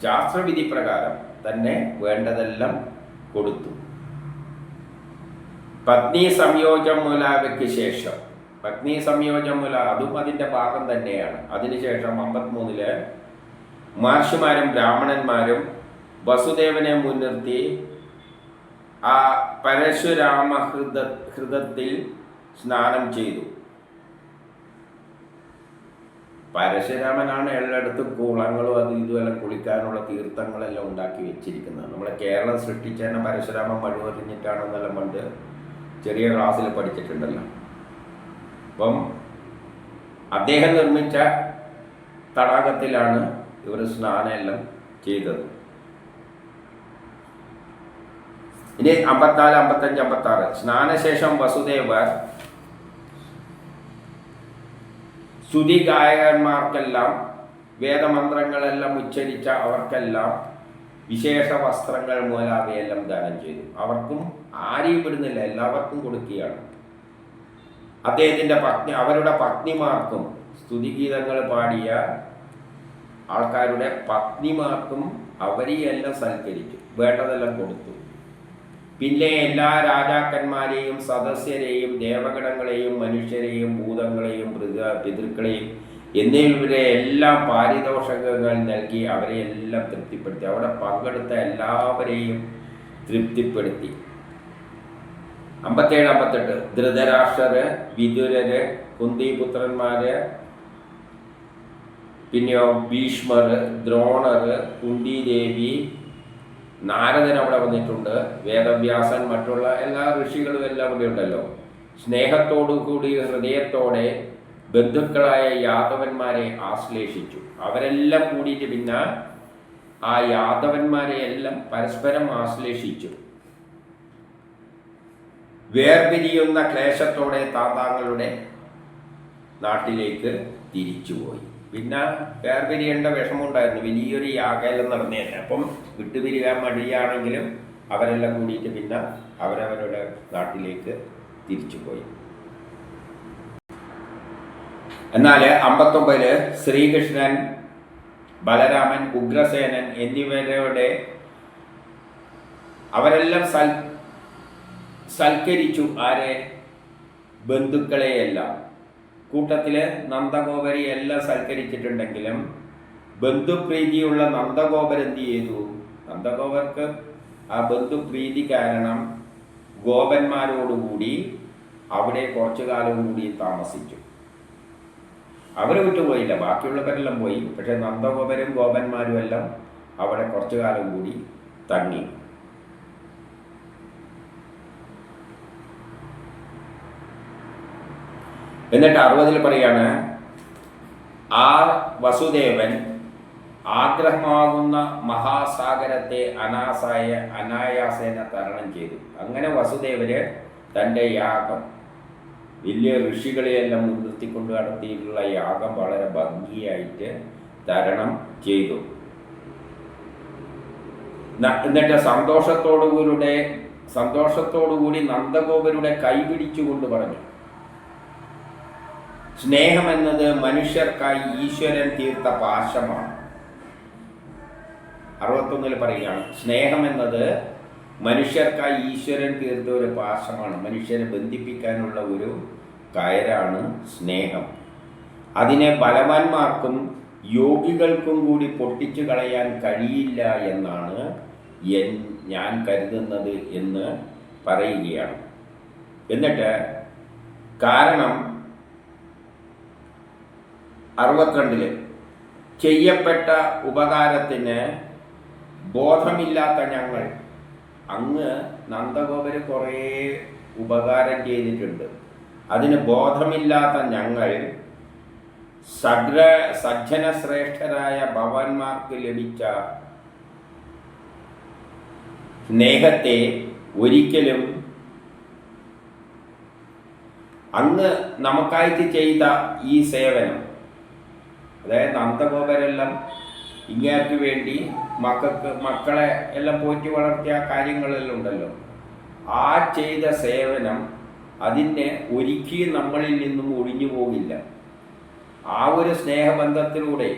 ശാസ്ത്രവിധി പ്രകാരം തന്നെ വേണ്ടതെല്ലാം കൊടുത്തു. പത്നി സംയോജമുലാവയ്ക്ക് ശേഷം പത്നി സംയോജമുല അതും അതിൻ്റെ ഭാഗം തന്നെയാണ്. അതിനുശേഷം 53 മഹർഷിമാരും ബ്രാഹ്മണന്മാരും വസുദേവനെ മുൻനിർത്തി ആ പരശുരാമ ഹൃദത്തിൽ സ്നാനം ചെയ്തു. പരശുരാമനാണ് എല്ലായിടത്തും കുളങ്ങളും അതും ഇതുമെല്ലാം കുളിക്കാനുള്ള തീർത്ഥങ്ങളെല്ലാം ഉണ്ടാക്കി വെച്ചിരിക്കുന്നത്. നമ്മളെ കേരളം സൃഷ്ടിച്ച തന്നെ പരശുരാമൻ വഴിവറിഞ്ഞിട്ടാണെന്നെല്ലാം പണ്ട് ചെറിയ ക്ലാസ്സിൽ പഠിച്ചിട്ടുണ്ടല്ലോ. അപ്പം അദ്ദേഹം നിർമ്മിച്ച തടാകത്തിലാണ് ഇവർ സ്നാനമെല്ലാം ചെയ്തത്. ഇനി 54, 55, 56 സ്നാനശേഷം വസുദേവർ സ്തുതി ഗായകന്മാർക്കെല്ലാം വേദമന്ത്രങ്ങളെല്ലാം ഉച്ചരിച്ച അവർക്കെല്ലാം വിശേഷ വസ്ത്രങ്ങൾ മുതലാവയെല്ലാം ദാനം ചെയ്തു. അവർക്കും ആരെയും വിടുന്നില്ല, എല്ലാവർക്കും കൊടുക്കുകയാണ്. അവരുടെ പത്നിമാർക്കും സ്തുതിഗീതങ്ങൾ പാടിയ ആൾക്കാരുടെ പത്നിമാർക്കും അവരെയെല്ലാം സൽക്കരിച്ചു, വേണ്ടതെല്ലാം കൊടുത്തു. പിന്നെ എല്ലാ രാജാക്കന്മാരെയും സദസ്യരെയും ദേവഗണങ്ങളെയും മനുഷ്യരെയും ഭൂതങ്ങളെയും പിതൃക്കളെയും എന്നിവരെ എല്ലാം പാരിതോഷകങ്ങൾ നൽകി അവരെ എല്ലാം തൃപ്തിപ്പെടുത്തി. അവിടെ പങ്കെടുത്ത എല്ലാവരെയും തൃപ്തിപ്പെടുത്തി. 57, 58 ധൃതരാഷ്ട്രര്, വിദുരര്, കുന്തിപുത്രന്മാര്, പിന്നെയോ ഭീഷ്മർ, ദ്രോണർ, കുന്തിദേവി, നാരദൻ അവിടെ വന്നിട്ടുണ്ട്, വേദവ്യാസൻ, മറ്റുള്ള എല്ലാ ഋഷികളും എല്ലാം ഇവിടെ ഉണ്ടല്ലോ. സ്നേഹത്തോടുകൂടി ഹൃദയത്തോടെ ബന്ധുക്കളായ യാദവന്മാരെ ആശ്ലേഷിച്ചു. അവരെല്ലാം കൂടിയിട്ട് പിന്നെ ആ യാദവന്മാരെ എല്ലാം പരസ്പരം ആശ്ലേഷിച്ചു. വേർപിരിയുന്ന ക്ലേശത്തോടെ താതാങ്ങളുടെ നാട്ടിലേക്ക് തിരിച്ചുപോയി. പിന്നെ വേർപിരിയേണ്ട വിഷമമുണ്ടായിരുന്നു. വലിയൊരു യാഗമെല്ലാം നടന്നതന്നെ. അപ്പം വിട്ടുപിരിയാൻ മടിയാണെങ്കിലും അവരെല്ലാം കൂടിയിട്ട് പിന്നെ അവരവരുടെ നാട്ടിലേക്ക് തിരിച്ചുപോയി. എന്നാൽ 59 ശ്രീകൃഷ്ണൻ, ബലരാമൻ, ഉഗ്രസേനൻ എന്നിവരുടെ അവരെല്ലാം സൽക്കരിച്ചു. ആരെ? ബന്ധുക്കളെയെല്ലാം. കൂട്ടത്തില് നന്ദഗോപരി എല്ലാം സൽക്കരിച്ചിട്ടുണ്ടെങ്കിലും ബന്ധുപ്രീതിയുള്ള നന്ദഗോപർ എന്ത് ചെയ്തു? നന്ദഗോപർക്ക് ആ ബന്ധുപ്രീതി കാരണം ഗോപന്മാരോടുകൂടി അവിടെ കുറച്ചു കാലവും കൂടി താമസിച്ചു. അവർ വിട്ടുപോയില്ല, ബാക്കിയുള്ളവരെല്ലാം പോയി. പക്ഷെ നന്ദഗോപരും ഗോപന്മാരും എല്ലാം അവിടെ കുറച്ചു കാലം കൂടി തങ്ങി. എന്നിട്ട് 60 പറയാണ്, ആ വസുദേവൻ ആഗ്രഹമാകുന്ന മഹാസാഗരത്തെ അനായാസേന തരണം ചെയ്തു. അങ്ങനെ വസുദേവര് തൻ്റെ യാഗം, വലിയ ഋഷികളെയെല്ലാം മുൻനിർത്തിക്കൊണ്ട് നടത്തിയിട്ടുള്ള യാഗം വളരെ ഭംഗിയായിട്ട് തരണം ചെയ്തു. എന്നിട്ട് സന്തോഷത്തോടുകൂടി നന്ദഗോപരുടെ കൈപിടിച്ചുകൊണ്ട് പറഞ്ഞു, സ്നേഹമെന്നത് മനുഷ്യർക്കായി ഈശ്വരൻ തീർത്ത പാശമാണ്. 61 പറയുകയാണ്, സ്നേഹമെന്നത് മനുഷ്യർക്കായി ഈശ്വരൻ തീർത്ത ഒരു പാശമാണ്. മനുഷ്യരെ ബന്ധിപ്പിക്കാനുള്ള ഒരു കയറാണ് സ്നേഹം. അതിനെ ബലവാന്മാർക്കും യോഗികൾക്കും കൂടി പൊട്ടിച്ചു കളയാൻ കഴിയില്ല എന്നാണ് ഞാൻ കരുതുന്നത് എന്ന് പറയുകയാണ്. എന്നിട്ട് കാരണം 62 ചെയ്യപ്പെട്ട ഉപകാരത്തിന് ബോധമില്ലാത്ത ഞങ്ങൾ, അങ്ങ് നന്ദഗോപര് കുറേ ഉപകാരം ചെയ്തിട്ടുണ്ട്, അതിന് ബോധമില്ലാത്ത ഞങ്ങൾ സജ്ജനശ്രേഷ്ഠരായ ഭവാന്മാർക്ക് ലഭിച്ച സ്നേഹത്തെ ഒരിക്കലും അങ്ങ് നമുക്കായിട്ട് ചെയ്ത ഈ സേവനം, അതായത് നന്ദഗോപരെല്ലാം ഇങ്ങേർക്ക് വേണ്ടി മക്കളെ എല്ലാം പോറ്റി വളർത്തിയ കാര്യങ്ങളെല്ലാം ഉണ്ടല്ലോ, ആ ചെയ്ത സേവനം അതിന് ഒരിക്കലും നമ്മളിൽ നിന്നും ഒഴിഞ്ഞു പോകില്ല. ആ ഒരു സ്നേഹബന്ധത്തിലൂടെ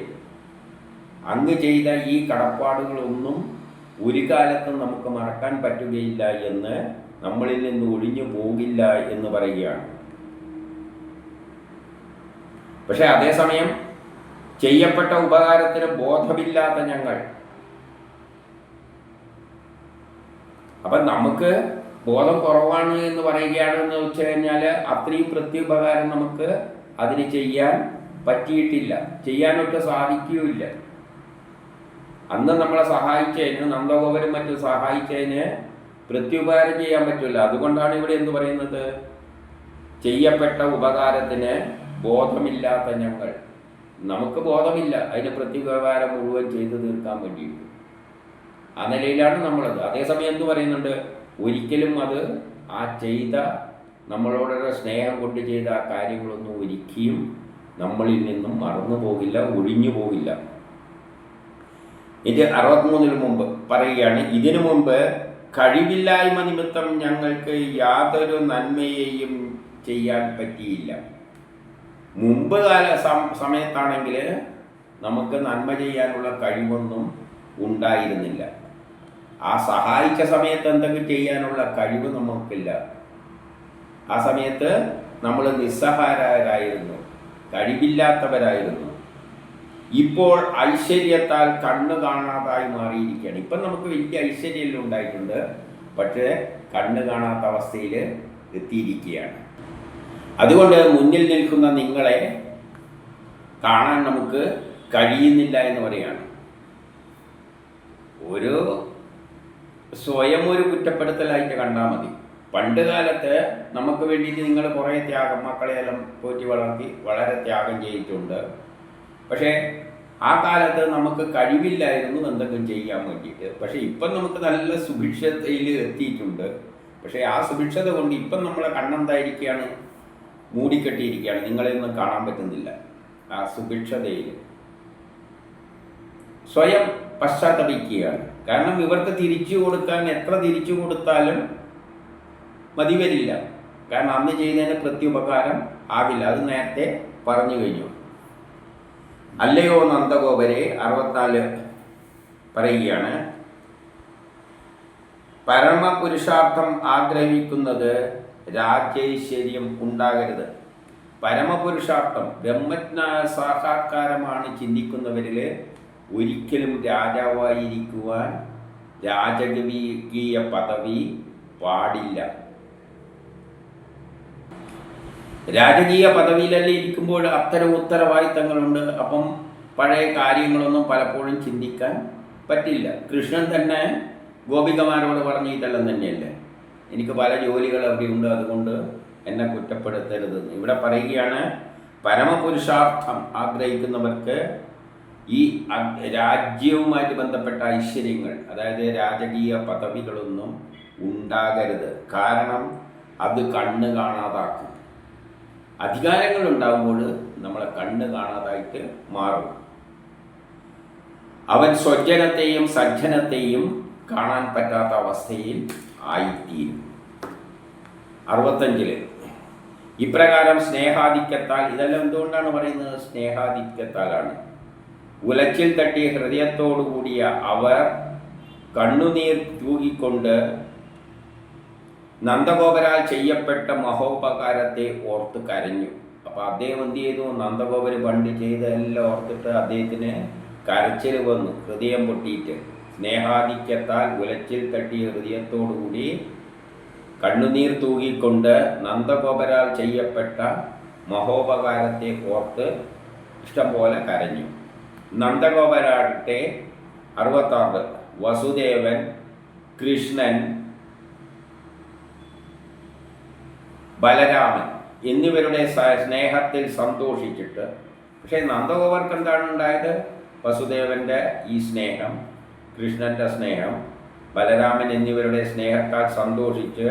അങ്ങ് ചെയ്ത ഈ കടപ്പാടുകളൊന്നും ഒരു കാലത്തും നമുക്ക് മറക്കാൻ പറ്റുകയില്ല എന്ന്, നമ്മളിൽ നിന്ന് ഒഴിഞ്ഞു പോകില്ല എന്ന് പറയുകയാണ്. പക്ഷെ അതേസമയം ചെയ്യപ്പെട്ട ഉപകാരത്തിന് ബോധമില്ലാത്ത ഞങ്ങൾ, അപ്പം നമുക്ക് ബോധം കുറവാണ് എന്ന് പറയുകയാണെന്ന് വെച്ച് കഴിഞ്ഞാൽ അത്രയും പ്രത്യുപകാരം നമുക്ക് അതിന് ചെയ്യാൻ പറ്റിയിട്ടില്ല, ചെയ്യാനൊട്ട് സാധിക്കുകയില്ല. അന്ന് നമ്മളെ സഹായിച്ചതിന്, നന്ദഗോപരും മറ്റും സഹായിച്ചതിന് പ്രത്യുപകാരം ചെയ്യാൻ പറ്റില്ല. അതുകൊണ്ടാണ് ഇവിടെ എന്ത് പറയുന്നത്, ചെയ്യപ്പെട്ട ഉപകാരത്തിന് ബോധമില്ലാത്ത ഞങ്ങൾ, നമുക്ക് ബോധമില്ല അതിന് പ്രത്യുപകാരം മുഴുവൻ ചെയ്തു തീർക്കാൻ വേണ്ടിയിട്ട്. ആ നിലയിലാണ് നമ്മളത്. അതേസമയം എന്ത് പറയുന്നുണ്ട്, ഒരിക്കലും അത് ആ ചെയ്ത നമ്മളോടുള്ള സ്നേഹം കൊണ്ട് ചെയ്ത ആ കാര്യങ്ങളൊന്നും ഒരിക്കലും നമ്മളിൽ നിന്നും മറന്നു പോകില്ല, ഒഴിഞ്ഞു പോകില്ല. ഇത് 63 മുമ്പ് പറയുകയാണ്, ഇതിനു മുമ്പ് കഴിവില്ലായ്മ നിമിത്തം ഞങ്ങൾക്ക് യാതൊരു നന്മയെയും ചെയ്യാൻ പറ്റിയില്ല. മുമ്പ് സമയത്താണെങ്കിൽ നമുക്ക് നന്മ ചെയ്യാനുള്ള കഴിവൊന്നും ഉണ്ടായിരുന്നില്ല. ആ സഹായിച്ച സമയത്ത് എന്തെങ്കിലും ചെയ്യാനുള്ള കഴിവ് നമുക്കില്ല. ആ സമയത്ത് നമ്മൾ നിസ്സഹായരായിരുന്നു, കഴിവില്ലാത്തവരായിരുന്നു. ഇപ്പോൾ ഐശ്വര്യത്താൽ കണ്ണ് കാണാതായി മാറിയിരിക്കുകയാണ്. ഇപ്പം നമുക്ക് വലിയ ഐശ്വര്യമെല്ലാം ഉണ്ടായിട്ടുണ്ട്, പക്ഷേ കണ്ണ് കാണാത്ത അവസ്ഥയിൽ എത്തിയിരിക്കുകയാണ്. അതുകൊണ്ട് മുന്നിൽ നിൽക്കുന്ന നിങ്ങളെ കാണാൻ നമുക്ക് കഴിയുന്നില്ല എന്ന് പറയുകയാണ്. ഒരു സ്വയം ഒരു കുറ്റപ്പെടുത്തലായിട്ട് കണ്ടാൽ മതി. പണ്ട് കാലത്ത് നമുക്ക് വേണ്ടിയിട്ട് നിങ്ങൾ കുറേ ത്യാഗം, മക്കളെയെല്ലാം പോറ്റി വളർത്തി വളരെ ത്യാഗം ചെയ്തിട്ടുണ്ട്. പക്ഷേ ആ കാലത്ത് നമുക്ക് കഴിവില്ലായിരുന്നു എന്തെങ്കിലും ചെയ്യാൻ വേണ്ടിയിട്ട്. പക്ഷേ ഇപ്പം നമുക്ക് നല്ല സുഭിക്ഷതയിൽ എത്തിയിട്ടുണ്ട്. പക്ഷേ ആ സുഭിക്ഷത കൊണ്ട് ഇപ്പം നമ്മളെ കണ്ണെന്തായിരിക്കുകയാണ്, മൂടിക്കെട്ടിയിരിക്കുകയാണ്, നിങ്ങളെയൊന്നും കാണാൻ പറ്റുന്നില്ല. ആ സുഭിക്ഷതയിൽ സ്വയം പശ്ചാത്തപിക്കുകയാണ്. കാരണം ഇവർക്ക് തിരിച്ചു കൊടുക്കാൻ എത്ര തിരിച്ചു കൊടുത്താലും മതി വരില്ല. കാരണം അന്ന് ചെയ്തതിന് പ്രത്യുപകാരം ആകില്ല. അത് നേരത്തെ പറഞ്ഞു കഴിഞ്ഞു. അല്ലയോ നന്ദഗോപരെ, 64 പറയുകയാണ്, പരമപുരുഷാർത്ഥം ആഗ്രഹിക്കുന്നത് രാജൈശ്വര്യം ഉണ്ടാകരുത്. പരമപുരുഷാർത്ഥം ബ്രഹ്മജ്ഞാന സാക്ഷാത്കാരമാണ് ചിന്തിക്കുന്നവരിൽ ഒരിക്കലും രാജാവായിരിക്കുവാൻ രാജകീയ പദവി പാടില്ല. രാജകീയ പദവിയിലല്ലേ ഇരിക്കുമ്പോൾ അത്തരം ഉത്തരവാദിത്തങ്ങളുണ്ട്. അപ്പം പഴയ കാര്യങ്ങളൊന്നും പലപ്പോഴും ചിന്തിക്കാൻ പറ്റില്ല. കൃഷ്ണൻ തന്നെ ഗോപികമാരോട് പറഞ്ഞ ഇതെല്ലാം തന്നെയല്ലേ, എനിക്ക് പല ജോലികൾ അവിടെയുണ്ട്, അതുകൊണ്ട് എന്നെ കുറ്റപ്പെടുത്തരുതെന്ന്. ഇവിടെ പറയുകയാണ്, പരമപുരുഷാർത്ഥം ആഗ്രഹിക്കുന്നവർക്ക് ഈ രാജ്യവുമായിട്ട് ബന്ധപ്പെട്ട ഐശ്വര്യങ്ങൾ, അതായത് രാജകീയ പദവികളൊന്നും ഉണ്ടാകരുത്. കാരണം അത് കണ്ണ് കാണാതാക്കും. അധികാരങ്ങൾ ഉണ്ടാകുമ്പോൾ നമ്മളെ കണ്ണ് കാണാതായിട്ട് മാറും. അവൻ സ്വജ്ജനത്തെയും സജ്ജനത്തെയും കാണാൻ പറ്റാത്ത അവസ്ഥയിൽ ആയിത്തീരും. 65 ഇപ്രകാരം സ്നേഹാധിക്യത്താൽ, ഇതെല്ലാം എന്തുകൊണ്ടാണ് പറയുന്നത്? സ്നേഹാധിക്യത്താലാണ്. ഉലച്ചിൽ തട്ടി ഹൃദയത്തോടു കൂടിയ അവർ കണ്ണുനീർ തൂകിക്കൊണ്ട് നന്ദഗോപരാൽ ചെയ്യപ്പെട്ട മഹോപകാരത്തെ ഓർത്ത് കരഞ്ഞു. അപ്പോൾ അദ്ദേഹം എന്ത് ചെയ്തു? നന്ദഗോപര് പണ്ട് ചെയ്തതെല്ലാം ഓർത്തിട്ട് അദ്ദേഹത്തിന് കരച്ചിൽ വന്നു, ഹൃദയം പൊട്ടിയിട്ട്. സ്നേഹാധിക്യത്താൽ ഉലച്ചിൽ തട്ടി ഹൃദയത്തോടുകൂടി കണ്ണുനീർ തൂകിക്കൊണ്ട് നന്ദഗോപരാൽ ചെയ്യപ്പെട്ട മഹോപകാരത്തെ ഓർത്ത് ഇഷ്ടംപോലെ കരഞ്ഞു. നന്ദഗോപരാട്ടെ 66 വസുദേവൻ, കൃഷ്ണൻ, ബലരാമൻ എന്നിവരുടെ സ്നേഹത്തിൽ സന്തോഷിച്ചിട്ട്, പക്ഷേ നന്ദഗോപർക്ക് എന്താണ് ഉണ്ടായത്? വസുദേവൻ്റെ ഈ സ്നേഹം, കൃഷ്ണൻ്റെ സ്നേഹം, ബലരാമൻ എന്നിവരുടെ സ്നേഹത്താൽ സന്തോഷിച്ച്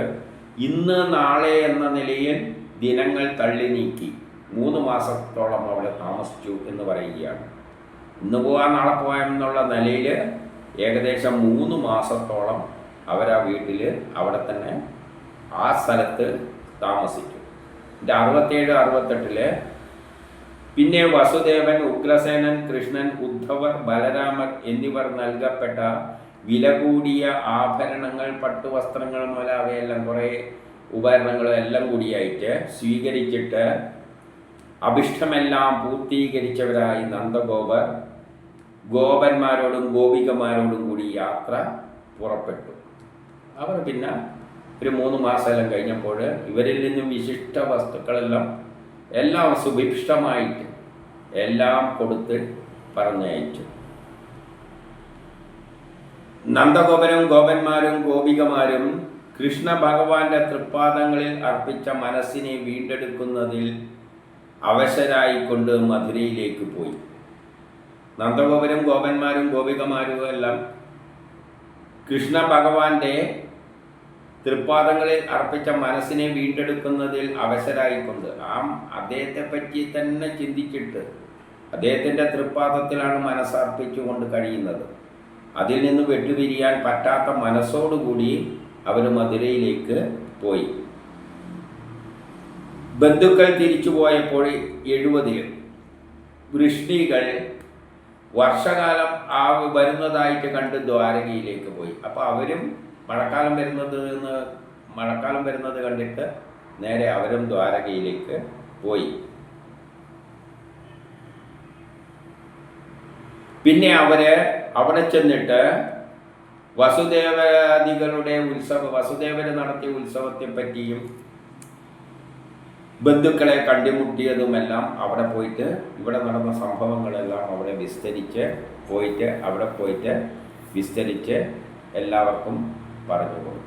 ഇന്ന് നാളെ എന്ന നിലയിൽ ദിനങ്ങൾ തള്ളി നീക്കി 3 മാസത്തോളം അവിടെ താമസിച്ചു എന്ന് പറയുകയാണ്. ഇന്ന് പോകാൻ നാളെ പോകാമെന്നുള്ള നിലയിൽ ഏകദേശം 3 മാസത്തോളം അവരാ വീട്ടിൽ അവിടെ തന്നെ ആ സ്ഥലത്ത് താമസിച്ചു. 67, 68 പിന്നെ വസുദേവൻ, ഉഗ്രസേനൻ, കൃഷ്ണൻ, ഉദ്ധവർ, ബലരാമർ എന്നിവർ നൽകപ്പെട്ട വില കൂടിയ ആഭരണങ്ങൾ, പട്ടുവസ്ത്രങ്ങൾ മുതൽ അവയെല്ലാം കുറേ ഉപകരണങ്ങളും എല്ലാം കൂടിയായിട്ട് സ്വീകരിച്ചിട്ട് അഭിഷ്ടമെല്ലാം പൂർത്തീകരിച്ചവരായി നന്ദഗോപർ ഗോപന്മാരോടും ഗോപികമാരോടും കൂടി യാത്ര പുറപ്പെട്ടു. അവർ പിന്നെ ഒരു 3 മാസമെല്ലാം കഴിഞ്ഞപ്പോൾ ഇവരിൽ നിന്നും വിശിഷ്ട വസ്തുക്കളെല്ലാം എല്ലാം സുഭിഷ്ടമായിട്ട് എല്ലാം കൊടുത്ത് പറഞ്ഞയച്ചു. നന്ദഗോപരും ഗോപന്മാരും ഗോപികമാരും കൃഷ്ണ ഭഗവാന്റെ തൃപ്പാദങ്ങളിൽ അർപ്പിച്ച മനസ്സിനെ വീണ്ടെടുക്കുന്നതിൽ അവശരായിക്കൊണ്ട് മധുരയിലേക്ക് പോയി. നന്ദഗോപരും ഗോപന്മാരും ഗോപികമാരും എല്ലാം കൃഷ്ണ ഭഗവാന്റെ തൃപ്പാദങ്ങളിൽ അർപ്പിച്ച മനസ്സിനെ വീണ്ടെടുക്കുന്നതിൽ അവശരായിക്കൊണ്ട് അദ്ദേഹത്തെ പറ്റി തന്നെ ചിന്തിച്ചിട്ട് അദ്ദേഹത്തിൻ്റെ തൃപ്പാദത്തിലാണ് മനസ്സർപ്പിച്ചുകൊണ്ട് കഴിയുന്നത്. അതിൽ നിന്ന് വെട്ടുപിരിയാൻ പറ്റാത്ത മനസ്സോടുകൂടി അവർ മധുരയിലേക്ക് പോയി. ബന്ധുക്കൾ തിരിച്ചു പോയപ്പോൾ 70 വൃഷ്ണികൾ വർഷകാലം വരുന്നതായിട്ട് കണ്ട് ദ്വാരകയിലേക്ക് പോയി. അപ്പോൾ അവരും മഴക്കാലം വരുന്നത് കണ്ടിട്ട് നേരെ അവരും ദ്വാരകയിലേക്ക് പോയി. പിന്നെ അവിടെ ചെന്നിട്ട് വസുദേവര് നടത്തിയ ഉത്സവത്തെ പറ്റിയും ബന്ധുക്കളെ കണ്ടുമുട്ടിയതുമെല്ലാം അവിടെ പോയിട്ട്, ഇവിടെ നടന്ന സംഭവങ്ങളെല്ലാം അവിടെ വിസ്തരിച്ച് എല്ലാവർക്കും പറഞ്ഞു കൊടുത്തു.